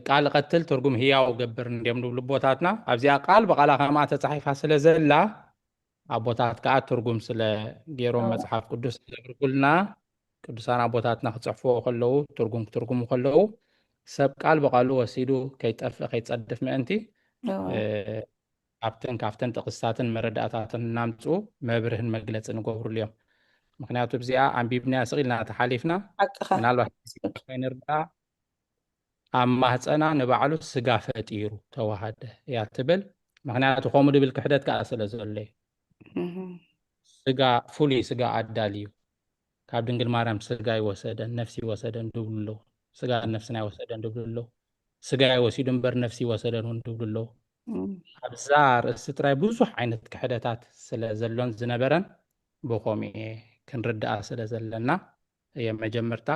ቃል ቀትል ትርጉም ህያው ገብር እንዲም ድብሉ ቦታትና ኣብዚኣ ቃል በቃላ ከማ ተጻሒፋ ስለ ዘላ ኣቦታት ከዓ ትርጉም ስለ ገይሮም መጽሓፍ ቅዱስ ዝብርኩልና ቅዱሳን ኣቦታትና ክጽሕፍዎ ከለዉ ትርጉም ክትርጉሙ ከለዉ ሰብ ቃል በቃሉ ወሲዱ ከይጠፍእ ከይጸድፍ ምእንቲ ካብተን ጥቅስታትን መረዳእታትን እናምፅኡ መብርህን መግለፂ ንገብሩሉ እዮም ምክንያቱ ብዚኣ ኣንቢብናያ ስቂልና ተሓሊፍና ምናልባት ኮይንርዳ ኣብ ማህፀና ንባዕሉ ስጋ ፈጢሩ ተዋሃደ እያ ትብል ምክንያቱ ከምኡ ድብል ክሕደት ከዓ ስለ ዘሎ ስጋ ፍሉይ ስጋ ኣዳልዩ ካብ ድንግል ማርያም ስጋ ይወሰደን ነፍሲ ይወሰደን ድብሉ ስጋ ነፍስና ይወሰደን ድብሉ ስጋ ይወሲዱ እምበር ነፍሲ ይወሰደን እውን ድብሉ ኣብዛ ርእሲ ጥራይ ብዙሕ ዓይነት ክሕደታት ስለ ዘሎን ዝነበረን ብኸምኡ ክንርዳኣ ስለ ዘለና እየ መጀመርታ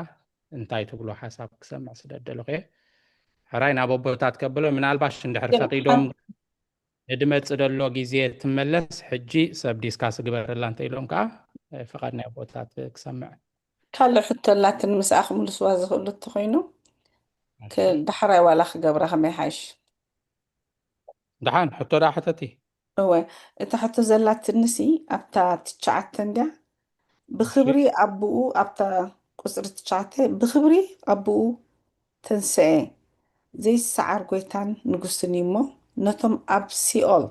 እንታይ ትብሎ ሓሳብ ክሰምዕ ስለደለኹ እየ ሕራይ ናብ ኣቦታት ከብሎ ምናልባሽ እንድሕር ፈቂዶም ንድመፅእ ደሎ ግዜ ትመለስ ሕጂ ሰብ ዲስካስ ግበረላ እንተኢሎም ከዓ ፈቃድ ናይ ኣቦታት ክሰምዕ ካልእ ሕቶላትን ምስኣ ክምልስዋ ዝኽእሉ እንተኮይኑ ዳሕራይ ዋላ ክገብራ ከመይ ሓይሽ ድሓን ሕቶ ዳ ሕተቲ እወ እታ ሕቶ ዘላትንሲ ኣብታ ትሽዓተ እንድያ ብክብሪ ኣቦኡ ኣብታ ቁፅሪ ትሽዓተ ብክብሪ ኣቦኡ ተንስአ ዘይሰዓር ጎይታን ንጉስን እዩ እሞ ነቶም ኣብ ሲኦል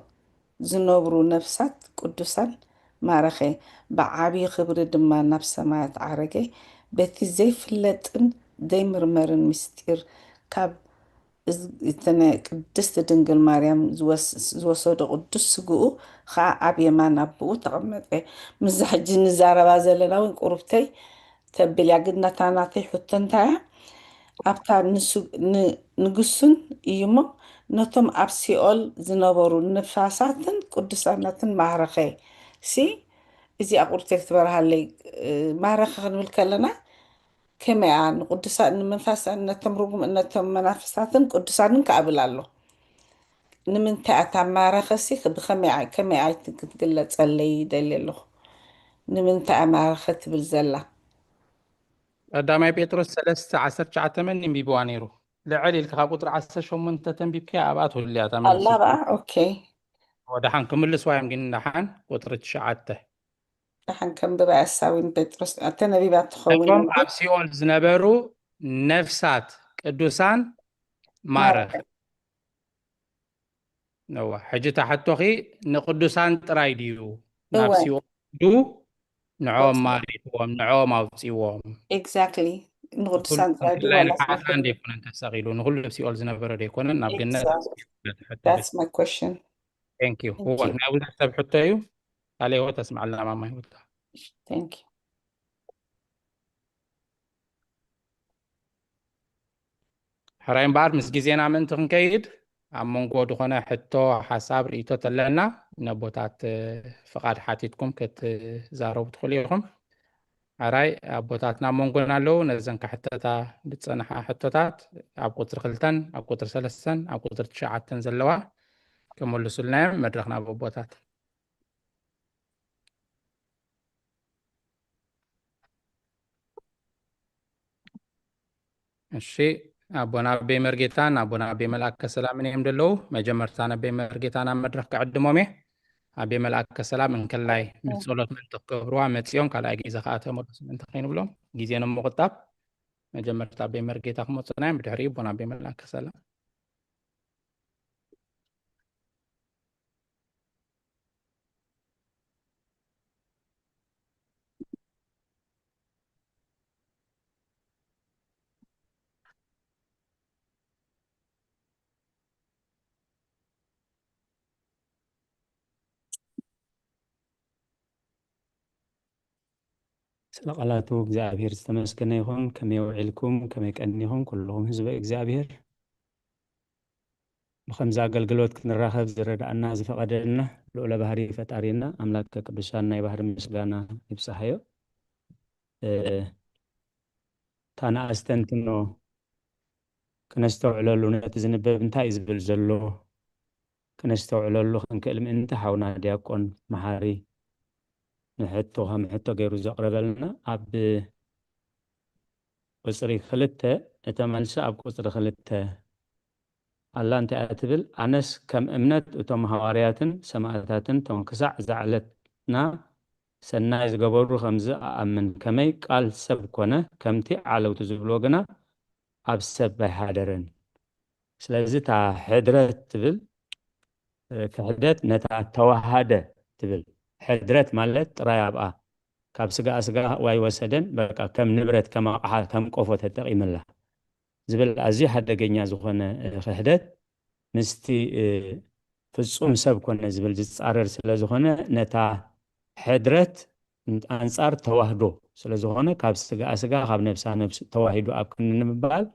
ዝነብሩ ነፍሳት ቅዱሳን ማረኸ ብዓብዪ ክብሪ ድማ ናብ ሰማያት ዓረገ በቲ ዘይፍለጥን ዘይምርመርን ምስጢር ካብ ቅድስቲ ድንግል ማርያም ዝወሰዶ ቅዱስ ስግኡ ከዓ ኣብ የማን ኣቦኡ ተቐመጠ ምዛ ሕጂ ንዛረባ ዘለና እውን ቁርብተይ ተብል ያ ግን ናታናተይ ሕቶ እንታይ ኣብታ ንጉስን እዩ እሞ ነቶም ኣብ ሲኦል ዝነበሩ ንፋሳትን ቅዱሳናትን ማረኸ ሲ እዚ ኣቁርተይ ክትበርሃለይ ማረኸ ክንብል ከለና ከመይ ንቅዱሳን ንመንፈሳን ነቶም መናፍሳትን ቅዱሳንን ከኣብል ኣሎ ንምንታይ እታ ማረኸሲ ከመይ ኣይ ክትግለፀለይ ይደሊ ኣለኹ ንምንታይ ማረኸ ትብል ዘላ ቀዳማይ ጴጥሮስ 3:19 መን ይንቢብዋ ነይሩ ልዕል ኢልካ ካብ ቁጥሪ 18 ተንቢብከያ ኣብኣ ትህልያ ኣላ በኣ ኦኬ ወድሓን ክምልስዋ እዮም ግን ድሓን ቁጥሪ 9 ድሓን ከምብባ ኣሳዊን ጴጥሮስ ተነቢባ ትኸውን እቶም ኣብ ሲኦል ዝነበሩ ነፍሳት ቅዱሳን ማረኽ ነዋ ሕጂ ታሕቶኺ ንቅዱሳን ጥራይ ድዩ ናብ ሲኦል ዱ ንዖም ማሪትዎም ንዖም ኣውፂዎም ኤግዛክትሊ ንቅዱሳን ጥራይ ድዩ ሓሳን ደይኮነን ተሰቂሉ ንኩሉ ሲኦል ዝነበረ ደይኮነን ናብ ገነት That's my question. Thank you. هو نقول حساب حتى أيو عليه هو تسمع لنا ما يقول. Thank you. حرايم بعد مسجزين عم أنت كيد عم نقول دخنا حتى حساب ريتو تلنا نبوتات فقط حاتيتكم كت زارو بدخليهم حراي أبوتاتنا مونقولنا له نزن كحتى تا بتصنع حتى تات أب قطر خلتن أب قطر سلسن أب قطر تشعات تنزلوا كمل سلنا مدرخنا ببوتات الشيء أبونا بمرجتان أبونا بملاك السلام من يمدلو مجمرتنا بمرجتنا مدرخ كعد مومي أبي ملاك السلام من كلاي من صلوت من تقبروا متيون كلا جيزة خاتم مرس من تخين بلو جيزينا مغطاب مجمرتا بمرجتا خمسنا بدحريب ونا بملاك السلام ስለቃላቱ እግዚአብሔር ዝተመስገነ ይሁን ከመይ ውዒልኩም ከመይ ቀኒኹም ኩልኩም ህዝበ እግዚአብሔር ብከምዚ ኣገልግሎት ክንራኸብ ዝረዳእና ዝፈቐደልና ልዑለ ባህሪ ፈጣሪና ኣምላክ ቅዱሳን ናይ ባህሪ ምስጋና ይብፅሓዮ ታናእስተንትኖ ክነስተውዕለሉ ነቲ ዝንበብ እንታይ እዩ ዝብል ዘሎ ክነስተውዕለሉ ክንክእል ምእንቲ ሓውና ዲያቆን መሓሪ ንሕቶ ከም ሕቶ ገይሩ ዘቕረበልና ኣብ ቁፅሪ 2 እተመልሲ ኣብ ቁፅሪ 2 الله أنت أتبل أنس كم أمنت وتم هواريات سماعتاتن تنكسع زعلتنا سنايز قبرو خمزة أمن كمي قال سب كونه كمتي على وتزبلوغنا أبسب بحادرن سلازي تا حدرت تبل كحدت نتا توهادة تبل حدرت مالت رايابا كاب سقا واي وسدن بقى كم نبرت كم قفوت التقيم الله زبل أزي حدا جنيا زخنا خدت مستي فصوم سب كنا زبل جت عرر سلازخنا نتا حدرت أنصار توهدو سلازخنا كاب سقا خاب نفس توهدو أكن نبال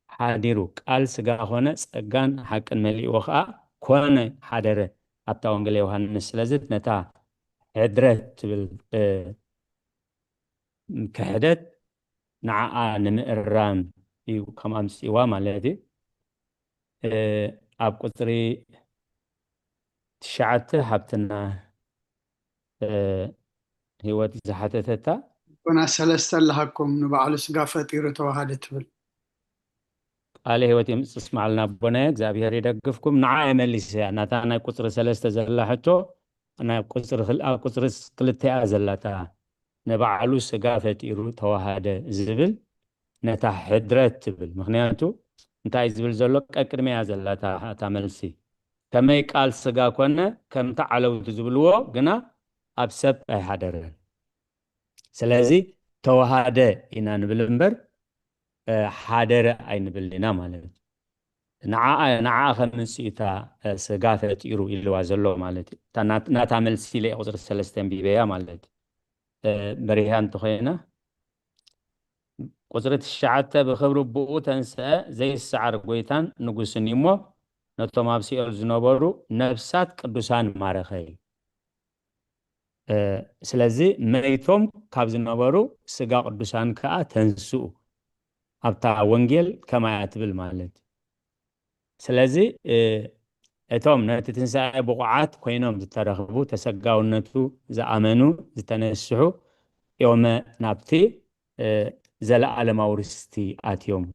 حاديرو قال سقا خنا سقان حق الملي وخا كونه حادره حتى وانجلي يوحنس سلازت نتا حدرت بال كحدت نعا نمرام يو كمان سوا مالتي أب قطري تشعته حبتنا هو زحتتها كنا سلسة لهكم نبعل سقافة إيرتو هذا تبل عليه هو تسمع لنا بناك زابير يدقفكم نعا مليسا نتا أنا قطر سلسة زلحتو أنا قطر قلتها زلتا نبعلو سقافة إيرتو هذا زبل نتا حدرت تبل مخنياتو انتا يزبل زلوك أكرمي زلتا تعملسي كما يقال سقا كونه كم تعلو تزبلوه قنا أبسب أي حدرن سلازي توهاده إنا نبلنبر حادر أي نبلنا مالت نعا خمسيتا سقافة إيرو إلو زلو مالت نتعمل سيلي أوزر السلستين بيبيا مالت بريهان تخينا قدرت الشعاتة بخبرو بقو تنسى زي السعر قويتان نقوس نيمو نتوما بسي الزنوبرو نفسات قدوسان مارخي سلازي ميتوم كاب زنوبرو سقا قدوسان كا تنسو أبتا ونجل كما يعتبل مالت سلازي اتوم نتي تنسى بقعات كوينوم زترخبو تسقاو النتو زأمنو زتنسحو يوم نابتي زلا على مورستي آتيوم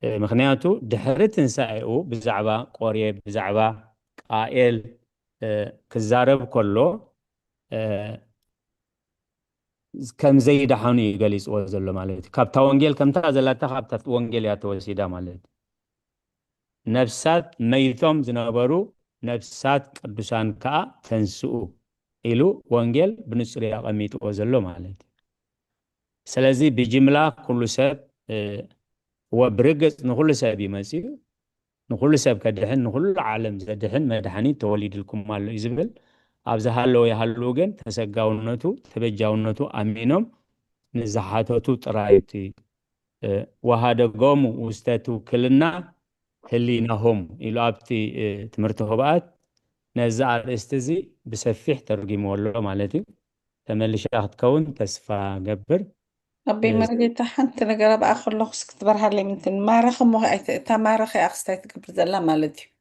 مخنياتو دحرت نسائو بزعبا قوريه بزعبا قائل كزارب كله كم زيد حوني قاليس وزلو مالتي كابتا وانجيل كمتا زلاتا كابتا وانجيل ياتوسيدا مالتي نفسات ميتوم زنابرو نفسات قدوسان كا تنسؤ إلو وانجيل بنصري أقميت وزلو مالتي سلازي بجملة كل سب وبرقص نقول سب يمسي نقول سب كدحن نقول عالم زدحن مدحني توليد لكم مالو يزبل أبزهالو يهالوجن تسجاونتو تبجاونتو أمينهم نزحاتو ترايتي وهذا قوم وستاتو كلنا هلينهم إلى أبتي تمرته بقت نزع الاستزي بسفيح ترجم والله مالتي تملي شاهد كون تسفى جبر ربي مرقي تحنت نقرب آخر لغس كتبر هالي منتن ما رخم تا ما رخي أخستايت قبر زلا مالتي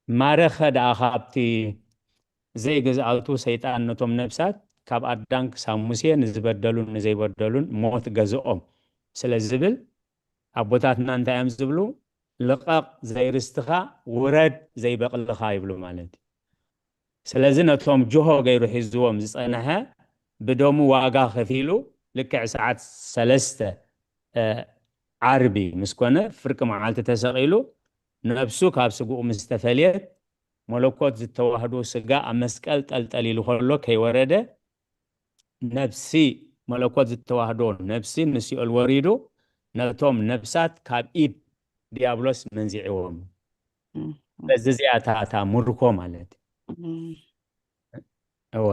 ما رخد أخابتي زي جزءاتو سيطان نتوم نفسات كاب أدانك ساموسيا نزبدلون نزيبدلون موت جزءهم سلزبل أبوتاتنا أنت أم زبلو لقاق زي رستخا ورد زي بقلخا يبلو مالتي سلازنا توم جوهو غيرو حزوهم زيصانها بدومو واقا خفيلو لكع ساعات سلسته عربي مسكونه فرق معالته تسقيلو نفسو كاب سقو مستفليت ملكوت زتواهدو سقا مسقل طلطليلو خلو كي ورده نفسي ملكوت زتواهدو نفسي نسي الوريدو نتوم نفسات كاب إيد ديابلوس منزعيهم بزياتا مركو مالتي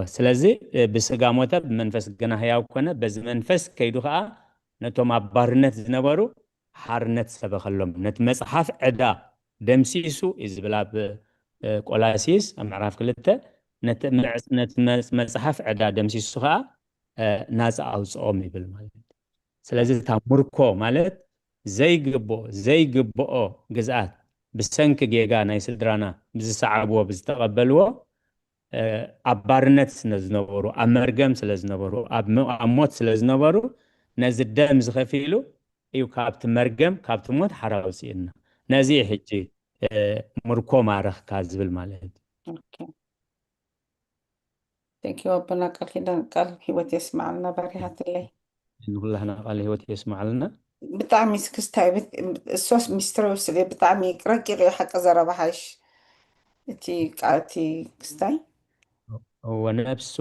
سلازي بسقا موتا بمنفس قنا هياو كونه بز منفس كيدو خا نتوم أبارنت زنبارو حارنت سبخلهم نت مصحف عدا دمسيسو إزبلا بقولاسيس أمعراف كلته نت مصحف عدا دمسيسو خا ناس أوصوم بالمالت سلازي تامركو مالت زي قبو جزات بسنك جيجا نايسل درانا بزسعبو بزتقبلو أبارنت سنزنبرو أمرجم سلزنبرو أموت سلزنبرو نزدم زخفيلو إيو كابت مرجم كابت موت حراوسينا نزي حجي مركو معرخ كازبل مالت اوكي ثانك يو ربنا قال هيوت يسمع لنا بركات الله نقول لنا قال هو يسمع لنا بطعمي سكستاي الصوص مستروس اللي بطعمي رقيق حق زربحش تي كستاي هو نفس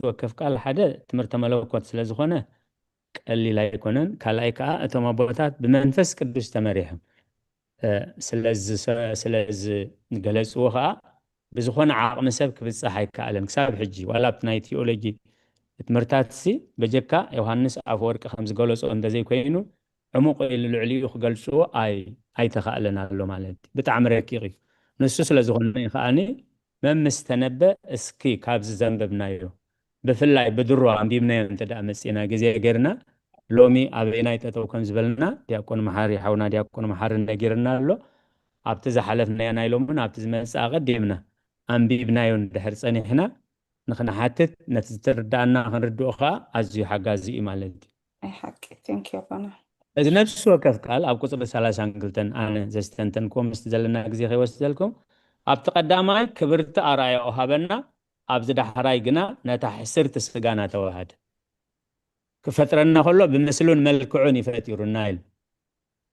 وكف قال حدا تمرت ملوكات سلازخونه اللي لا يكونن كلايكا اتوم بوتات بمنفس قدوس تمريهم سلز نجلسوها بزخون عقم سب كبصحي كعلم كساب حجي ولا بناي تيولوجي تمرتات سي بجكا يوحنس افورق خمس جلوس اندزي كوينو عمق العلي خجلسو اي تخالنا له مالتي بتعم ركيقي نسو سلازخون خاني ما مستنبه اسكي كابز زنببنايو بفلاي بدرو عم بيبنايو انت دا مسينا غزي غيرنا لومي ابينا يتتو كم زبلنا دياكون محاري حونا دياكون محار نغيرنا له ابتز حلفنا يا نايلومن ابتز مسا قديمنا ام بيبنايو دحر صنيحنا نخنا حتت نتتردانا خنردوخا ازي حغازي مالتي اي حق ثانك يو ربنا اذا نفس وكف قال اب قصب 30 قلتن انا زستنتنكم مستدلنا غزي خيوسدلكم اب تقداماي كبرت ارايا وهبنا ابز دحراي غنا نتا حسرت سغانا توهد كفترنا كله بمثلون ملكعون يفطيرنا يل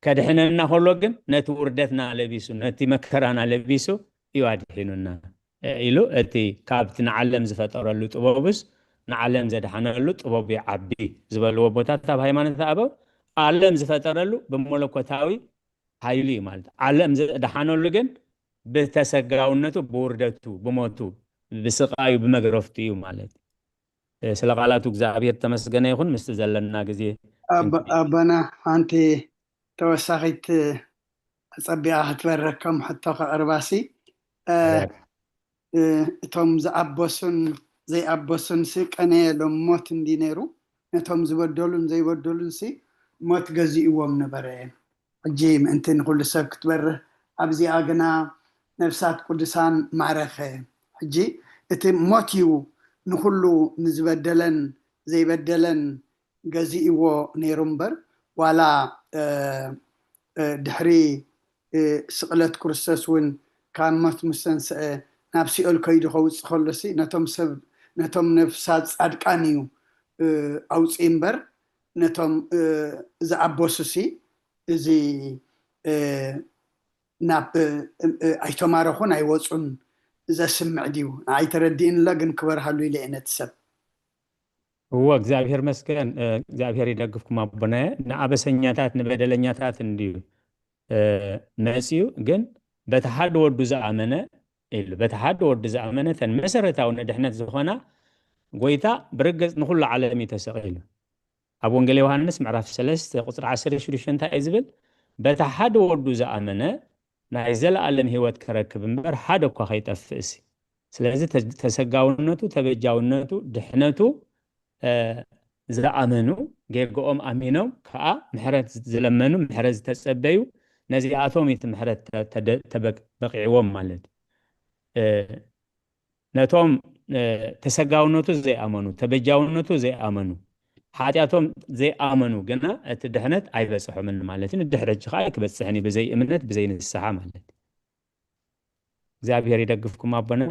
كدحننا كله ግን ነቲ ውርደትና ለቢሱ ነቲ መከራና ለቢሱ ይዋድሕኑና ኢሉ እቲ ካብቲ ንዓለም ዝፈጠረሉ ጥበብስ ንዓለም ዘድሓነሉ ጥበብ ይዓቢ ዝበልዎ ቦታት ኣብ ሃይማኖት ኣበው ዓለም ዝፈጠረሉ ብመለኮታዊ ኃይሉ ማለት ዓለም ዘድሓነሉ ግን በተሰጋውነቱ በውርደቱ በሞቱ በስቃዩ በመግረፍቱ ማለት ስለ ቃላቱ እግዚአብሔር ተመስገነ ይሁን ምስት ዘለና ጊዜ አባና አንተ ተወሳኺት ፀቢያ ክትበረከም ሕቶ ከቅርባሲ እቶም ዝኣበሱን ዘይኣበሱን ሲ ቀነየሎም ሞት እንዲ ነይሩ ነቶም ዝበደሉን ዘይበደሉን ሲ ሞት ገዚእዎም ነበረ ሕጂ ምእንቲ ንኩሉ ሰብ ክትበርህ ኣብዚኣ ግና ነፍሳት ቅዱሳን ማዕረኸ ሕጂ እቲ ሞት እዩ ንኩሉ ንዝበደለን ዘይበደለን ገዚእዎ ነይሩ እምበር ዋላ ድሕሪ ስቕለት ክርስቶስ እውን ካብ ሞት ምስተንስአ ናብ ሲኦል ከይዱ ከውፅእ ከሎሲ ነቶም ነፍሳት ጻድቃን እዩ ኣውፅእ እምበር ነቶም ዝኣበሱሲ እዚ ናብ ኣይተማረኹን ኣይወፁን ዘስምዕ ድዩ ኣይተረዲእንላ ግን ክበርሃሉ ኢለ ነቲ ሰብ هو እግዚአብሔር መስገን እግዚአብሔር ይደግፍኩም አቦነ ንአበሰኛታት ንበደለኛታት እንዲሁ መሲዩ ግን በተሐድ ወዱ ዘአመነ ኢሉ በተሐድ ወዱ ዘአመነ ተን መሰረታው ንድሕነት ዝኾና ጎይታ ብርግጽ ንኩሉ ዓለም ተሰቂሉ ኣብ ወንጌል ዮሐንስ ምዕራፍ 3 ቁጥር 16 እንታይ ዝብል በተሐድ ወዱ ዘአመነ ናይ ዘለዓለም ህይወት ከረክብ እምበር ሓደ እኳ ከይጠፍእሲ ስለዚ ተሰጋውነቱ ተበጃውነቱ ድሕነቱ ዝኣመኑ ጌርጎኦም ኣሚኖም ከዓ ምሕረት ዝለመኑ ምሕረት ዝተጸበዩ ነዚኣቶም እቲ ምሕረት ተበቂዕዎም ማለት ነቶም ተሰጋውነቱ ዘይኣመኑ ተበጃውነቱ ዘይኣመኑ ሓጢኣቶም ዘይኣመኑ ግና እቲ ድሕነት ኣይበፅሖምን ማለት ንድሕረጅ ከዓ ክበፅሕኒ ብዘይ እምነት ብዘይ ንስሓ ማለት እግዚአብሔር ይደግፍኩም አቦና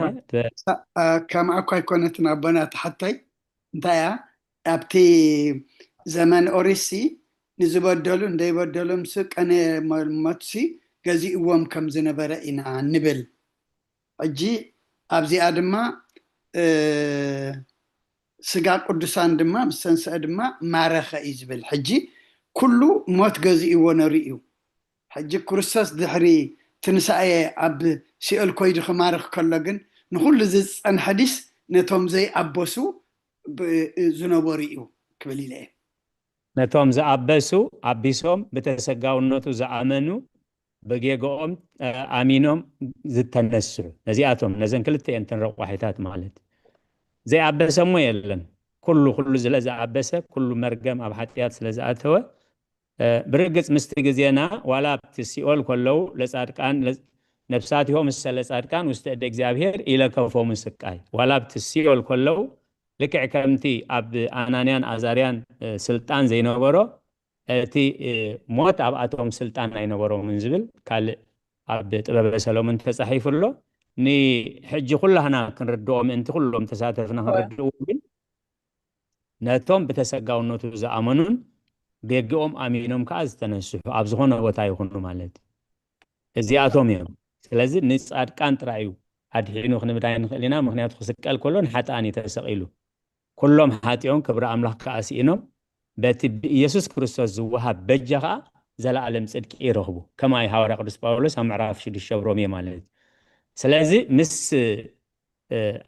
ከም ኣኳ ኣይኮነትን ኣቦና ተሓታይ እንታይ ኣብቲ ዘመን ኦሪሲ ንዝበደሉ እንደይበደሎም ቀነ ሞትሲ ገዚእዎም ከም ዝነበረ ኢና ንብል ሕጂ ኣብዚኣ ድማ ስጋ ቅዱሳን ድማ ምስተንስአ ድማ ማረኸ እዩ ዝብል ሕጂ ኩሉ ሞት ገዚእዎ ነሩ እዩ ሕጂ ክርስቶስ ድሕሪ ትንሳኤ ኣብ ሲኦል ኮይዱ ክማርኽ ከሎ ግን ንኩሉ ዝፀንሐ ዲስ ነቶም ዘይኣበሱ ዝነበሩ እዩ ክብል ኢለ ነቶም ዝኣበሱ ኣቢሶም ብተሰጋውነቱ ዝኣመኑ በጌጎኦም ኣሚኖም ዝተነስሑ ነዚኣቶም ነዘን ክልተአን ተንረቋሒታት ማለት ዘይኣበሰ እሞ የለን ኩሉ ስለ ዝኣበሰ ኩሉ መርገም ኣብ ሓጢኣት ስለ ዝኣተወ ብርግጽ ምስቲ ግዜና ዋላ ኣብቲ ሲኦል ከለዉ ለጻድቃን ነፍሳትዮም ምስ ለጻድቃን ውስተ እደ እግዚአብሔር ኢለከፎም ስቃይ ዋላ ኣብቲ ሲኦል ከለዉ ልክዕ ከምቲ ኣብ ኣናንያን ኣዛርያን ስልጣን ዘይነበሮ እቲ ሞት ኣብኣቶም ስልጣን ኣይነበሮምን ዝብል ካልእ ኣብ ጥበበ ሰሎሞን ተጻሒፉ ኣሎ ንሕጂ ኩላህና ክንርድኦ ምእንቲ ኩሎም ተሳተፍና ክንርድእዎ ግን ነቶም ብተሰጋውነቱ ዝኣመኑን ደጊኦም ኣሚኖም ከዓ ዝተነስሑ ኣብ ዝኾነ ቦታ ይኹኑ ማለት እዚኣቶም እዮም ስለዚ ንጻድቃን ጥራይ እዩ ኣድሒኑ ክንብዳይ ንኽእል ኢና ምክንያቱ ክስቀል ከሎ ንሓጥኣን ተሰቂሉ ኩሎም ሓጢኦም ክብሪ ኣምላኽ ከዓ ሲኢኖም በቲ ኢየሱስ ክርስቶስ ዝወሃብ በጃ ከዓ ዘለዓለም ጽድቂ ይረኽቡ ከማ ሐዋርያ ቅዱስ ጳውሎስ ኣብ ምዕራፍ 6 ሮሜ ማለት ስለዚ ምስ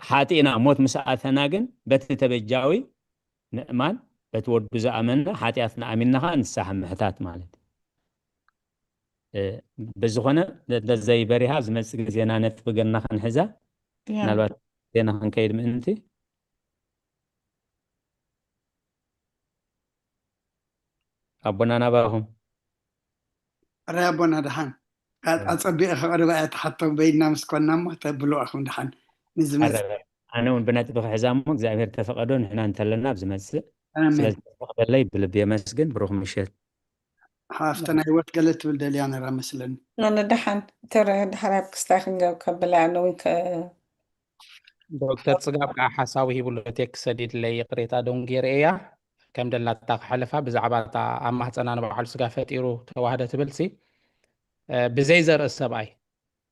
ሓጢና ሞት ምስ ኣተና ግን በቲ ተበጃዊ ምእማን በቲ ወዱ ዝኣመነ ሓጢኣትና ኣሚንና ከዓ ንስሓ ምሕታት ማለት በዝኾነ ደዘይ በሪሃ ዝመጽእ ግዜና ነጥብ ገና ክንሕዛ ምናልባት ዜና ክንከይድ ምእንቲ ኣቦና ናባኹም رأي أبونا دحان أتصبي أخبر بقى تحطوا بيننا مسكونا مهتبلوا أخو دحان نزمت أنا ونبنات بحزامك زي غير تفقدون إحنا نتلنا بزمت آمين تفقد لي بلبي مسجن بروح مشيت حافتنا يوت قلت بالدليان رامسلن أنا دحن ترى دحراب كستاخن جو كبلا عنو وينك ዶክተር ጽጋብ ከዓ ሓሳቡ ሂብሉ ቴክስ ሰዲድ ለይ ቅሬታ ዶንጌር እያ ከም ደላታ ሓለፋ ብዛዕባ እታ ኣብ ማህፀና ንባዕሉ ስጋ ፈጢሩ ተዋህደ ትብልሲ ብዘይ ዘርኢ ሰብኣይ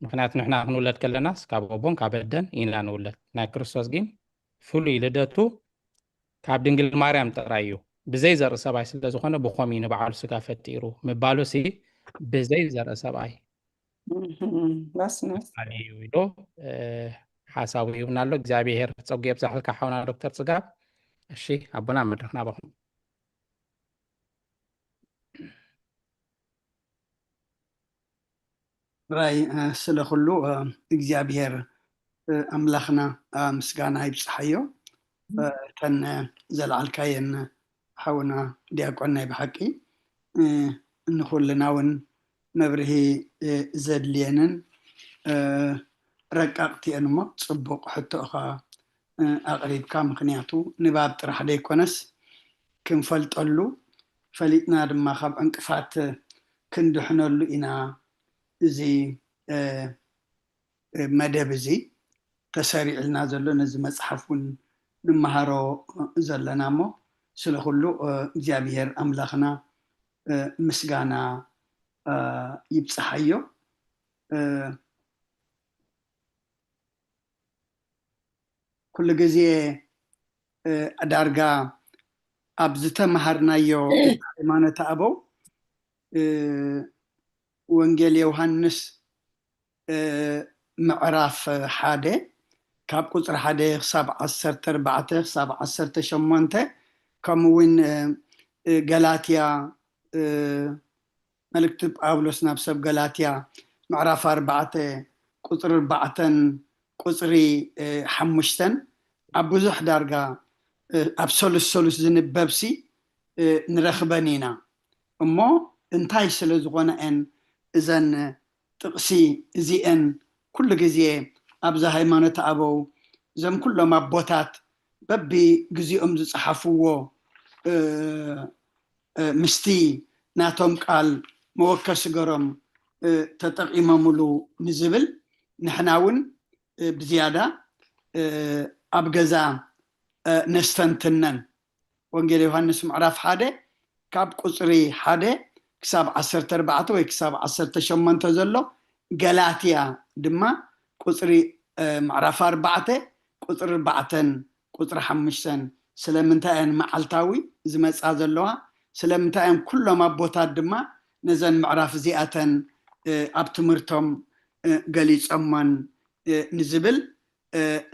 ምክንያቱ ንሕና ክንውለድ ከለና ካብ ኣቦን ካብ ኣደን ኢና ንውለድ ናይ ክርስቶስ ግን ፍሉይ ልደቱ ካብ ድንግል ማርያም ጥራይ እዩ ብዘይ ዘርኢ ሰብኣይ ስለ ዝኾነ ብኸምኡ ንባዕሉ ስጋ ፈጢሩ ምባሉ ሲ ብዘይ ዘርኢ ሰብኣይ بس እዩ ኢሉ ሓሳቡ ይሁን ኣሎ እግዚአብሔር ፀጉ የብዛሕልካ ሓውና ዶክተር ጽጋብ እሺ ኣቦና መድረክና ባኹም رأي سلخلو إجابير أملاخنا مسجانا يبصحيو تن زلع الكاين حونا دياقونا بحكي نقول لنا ون مبرهي زاد لينن رقاقتي أنما تصبق حتى أخا أقريب كام خنياتو نباب طرح ديكونس كن فلتقلو فليتنا دما خاب انقفات كندحنلو إنا زي مدب زي تساريع لنا زلو نزي مصحفون نمهارو زلنا مو سلخلو جابير أملاخنا مسجانا يبصحيو كل جزء أدارجا أبزته مهرنا يو إيمانة أبو وانجيل يوحنس معرف حادة كاب قصر حادة 17 17 شمانته كموين غلاطيا ملكتب أولوس نفسه غلاطيا معرف 4 قصر 4 قصري حمشتن أبوزح دارجا أبسولس زنبابسي نرخبانينا أما انتاي سلزغونا أن إذن تقسي زي أن كل جزية أبزا هيمانة أبو زم كل ما بوتات ببي جزي أمز صحفوه مستي ناتهم قال موكر سجرم تتقيم ملو نزبل نحناون بزيادة أبجزا نستنتنن وانجيل يوحنس معرف حادة كاب قصري حادة كساب 14 وكساب 18 زلو غلاطيا دما قصري معرف 4 قصر 4 قصر 5 سلامنتاين معلتاوي زمصا زلوها سلامنتاين كلما بوتات دما نزن معرف زياتن ابتمرتم غليصمن نزبل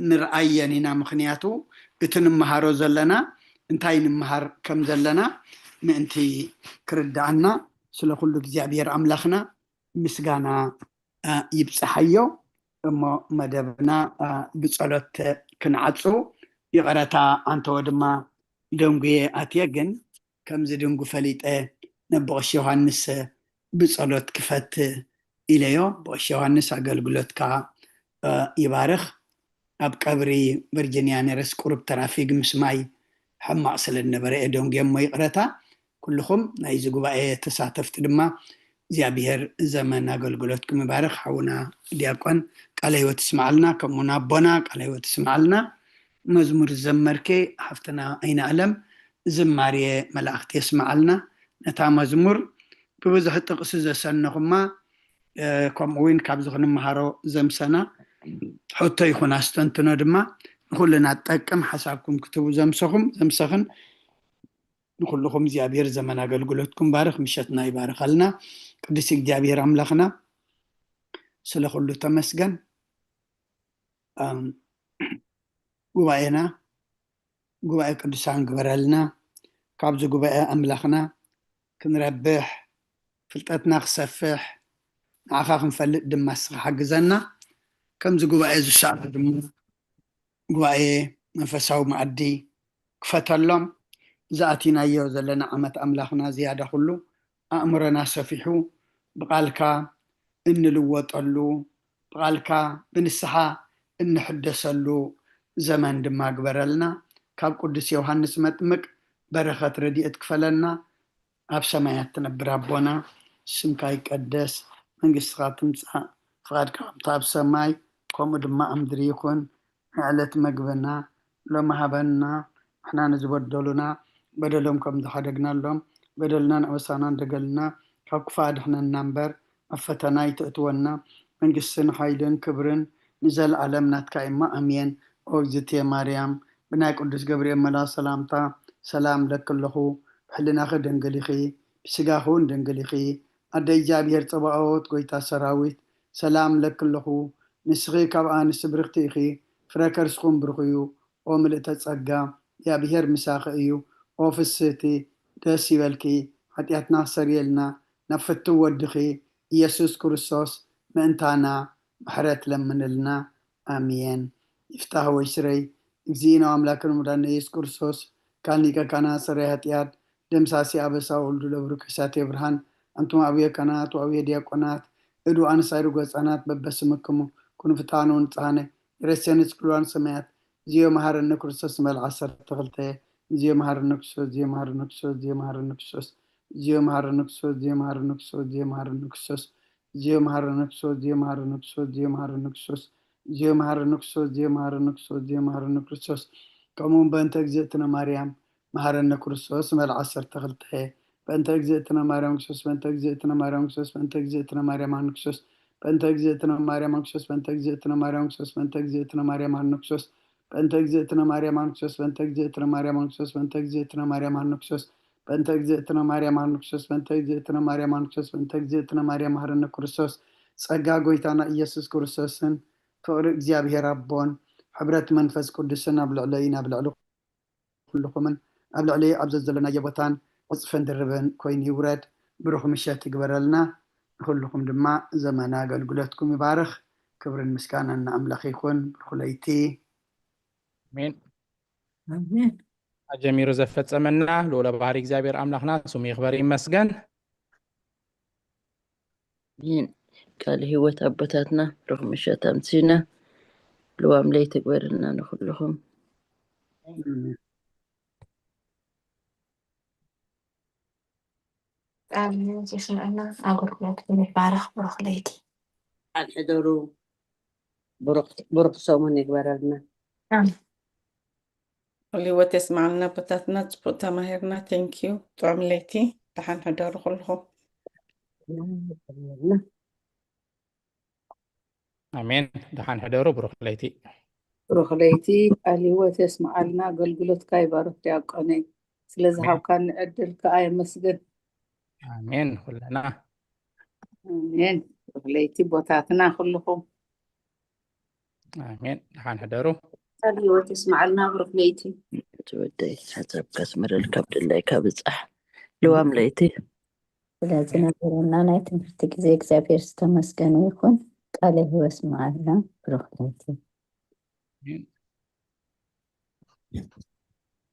نرأينا مخنياتو اتنمهارو زلنا انتاين مهار كم زلنا ننتي كردعنا سلو كل እግዚአብሔር አምላኽና ምስጋና ይብጽሐዮ እሞ መደብና ብጸሎት ክንዓጹ ይቀረታ አንተ ወድማ ደንጉዬ ኣትየ ግን ከምዚ ድንጉ ፈሊጠ ነብቕሽ ዮሐንስ ብጸሎት ክፈት ኢለዮ ብቕሽ ዮሐንስ አገልግሎትካ ይባርኽ ኣብ ቀብሪ ቨርጂኒያ ነረስ ቁርብ ትራፊክ ምስማይ ሕማቅ ስለነበረ ደንጉ እሞ ይቀረታ ኩልኩም ናይዚ ጉባኤ ተሳተፍቲ ድማ እግዚኣብሔር ዘመን ኣገልግሎትኩም ይባርክ። ሓውና ዲያቆን ቃለ ህይወት ይስማዓልና፣ ከምኡውን ኣቦና ቃለ ህይወት ይስማዓልና። መዝሙር ዘመርኬ ሓፍትና ኣይነ ኣለም ዝማርየ መላእክቲ የስማዓልና። ነታ መዝሙር ብብዙሕ ጥቅሲ ዘሰነኹማ ከምኡውን ካብዚ ክንመሃሮ ዘምሰና ሕቶ ይኹን ኣስተንትኖ ድማ ንኩልና ጠቅም ሓሳብኩም ክትቡ ዘምሰኽን ንኩልኩም እግዚኣብሔር ዘመን ኣገልግሎትኩም ባርክ፣ ምሸትና ይባርኸልና። ቅዱስ እግዚኣብሔር ኣምላኽና ስለ ኩሉ ተመስገን። ጉባኤና ጉባኤ ቅዱሳን ግበረልና። ካብዚ ጉባኤ ኣምላኽና ክንረብሕ ፍልጠትና ክሰፍሕ ንዓኻ ክንፈልጥ ድማ ስኻ ሓግዘና። ከምዚ ጉባኤ ዝሰኣሉ ድማ ጉባኤ መንፈሳዊ መዓዲ ክፈተሎም ዝኣቲናዮ ዘለና ዓመት ኣምላኽና ዝያዳ ኩሉ ኣእምሮና ሰፊሑ ብቃልካ እንልወጠሉ ብቃልካ ብንስሓ እንሕደሰሉ ዘመን ድማ ግበረልና። ካብ ቅዱስ ዮሃንስ መጥምቅ በረኸት ረድኤት ክፈለና። ኣብ ሰማያት ትነብር ኣቦና ስምካ ይቀደስ፣ መንግስትካ ትምፃእ፣ ፍቃድካ ከምቲ ኣብ ሰማይ ከምኡ ድማ ኣብ ምድሪ ይኹን። ንዕለት መግብና ሎሚ ሃበና፣ ንሕና ንዝበደሉና በደሎም ከም ዝሓደግናሎም በደልና ንኣበሳና እንደገልና፣ ካብ ክፉእ ኣድሕነና እምበር ኣብ ፈተና ይተእትወና። መንግስትን ሓይልን ክብርን ንዘለኣለም ናትካ እማ ኣሜን። ኦ እግዝእትየ ማርያም ብናይ ቅዱስ ገብርኤል መልኣክ ሰላምታ ሰላም ለክለኹ፣ ብሕሊናኺ ድንግል ኢኺ ብስጋኹ እውን ድንግል ኢኺ። ኣደ እግዚኣብሔር ፀባኦት ጎይታ ሰራዊት ሰላም ለክለኹ፣ ንስኺ ካብ ኣንስቲ ብርክቲ ኢኺ፣ ፍረ ከርስኹም ብሩኽ እዩ። ኦ ምልእተ ፀጋ እግዚኣብሔር ምሳኺ እዩ። ኦ ፍስህቲ ደስ ይበልኪ፣ ሓጢኣትና ክሰርየልና ናብ ፍቱ ወድኺ ኢየሱስ ክርስቶስ ምእንታና ምሕረት ለምንልና ኣሜን። ይፍታህ ወይ ስረይ እግዚእና ኣምላክን ሙዳነ ኢየሱስ ክርስቶስ ካል ሊቀ ካህናት ሰራይ ኃጢአት ደምሳሲ ኣበሳ ወልዱ ለብሩ ከሳቴ ብርሃን አንቱም አብየ ካህናት ወአብየ ዲያቆናት እዱ አንሳይሩ ገጻናት በበስምክሙ ኩኑ ፍታኑን ጻነ የረሰንስ ክሏን ሰማያት ዚዮ መሐረነ ክርስቶስ መልዓ ሰርተክልተ ዚዮ መሐረነ ክርስቶስ ዚዮ መሐረነ ክርስቶስ ዚዮ መሐረነ ክርስቶስ ዚዮ መሐረነ ክርስቶስ ዚዮ መሐረነ ክርስቶስ ዚዮ መሐረነ ክርስቶስ ዚዮ መሐረነ ክርስቶስ ዚዮ መሐረነ ክርስቶስ ዚዮ መሐረነ ክርስቶስ ዚዮ መሐረነ ክርስቶስ ዚዮ መሐረነ ክርስቶስ ዚዮ መሐረነ ክርስቶስ كمون بنت اجزئتنا مريم مهرنا كرسوس مال عصر تغلطه بنت اجزئتنا مريم كرسوس بنت اجزئتنا مريم كرسوس بنت اجزئتنا مريم كرسوس بنت اجزئتنا مريم كرسوس بنت اجزئتنا مريم كرسوس بنت اجزئتنا مريم كرسوس بنت اجزئتنا مريم كرسوس بنت اجزئتنا مريم كرسوس بنت اجزئتنا مريم كرسوس بنت اجزئتنا مريم كرسوس بنت اجزئتنا مريم كرسوس بنت اجزئتنا مريم مهرنا كرسوس ጸጋ ጎይታና ኢየሱስ ክርስቶስን ፍቅሪ እግዚአብሔር አቦን ሕብረት መንፈስ ቅዱስን ኣብ ልዕለይና ኣብ ልዕሊ ኩልኩምን ኣብ ልዕሊ ኣብ ዘለናዮ ቦታን ቅፅፈን ድርብን ኮይኑ ይውረድ ብሩኽ ምሸት ይግበረልና ኩልኩም ድማ ዘመን ኣገልግሎትኩም ይባርኽ ክብርን ምስጋናን ንኣምላኽ ይኹን ብሩኽ ለይቲ አሜን አሜን አጀሚሩ ዘፈጸመና ልዑለ ባህሪ እግዚአብሔር አምላኽና ስሙ ይኽበር ይመስገን አሜን ቃል ህይወት አባታትና ብሩኽ ምሸት ኣምሲና ልዋም ላይ ተግበርልና ንኩልኩም አሜን ይስማዕና አገልግሎትኩም ይባረኽ ብሩኽ ለይቲ አልሕደሩ ብሩኽ ሰሙን ይግበረልና ህይወት የስማዕልና ቦታትና ፅቡቅ ተማሂርና ቴንኪዩ ጥዑም ለይቲ ድሓን ሕደሩ ኩልኩም አሜን ድሓን ሕደሩ ብሩኽ ለይቲ ብሩኽ ለይቲ ቃል ህይወት የስማዓልና አገልግሎትካ ይባርክ ዲያቆነይ ስለዝሃብካኒ ዕድል ከዓ የመስግን አሜን ኩለና አሜን ብሩኽ ለይቲ ቦታትና ኩልኩም አሜን ድሓን ሕደሩ ቃል ህይወት የስማዓልና ብሩኽ ለይቲ ትወደይ ሓሳብካ ስመረል ካብ ድላይ ካብ ብፃሕ ልዋም ለይቲ ስለዝነበረና ናይ ትምህርቲ ጊዜ እግዚአብሔር ዝተመስገነ ይኹን ቃለ ህይወት የስማዓልና ብሩኽ ለይቲ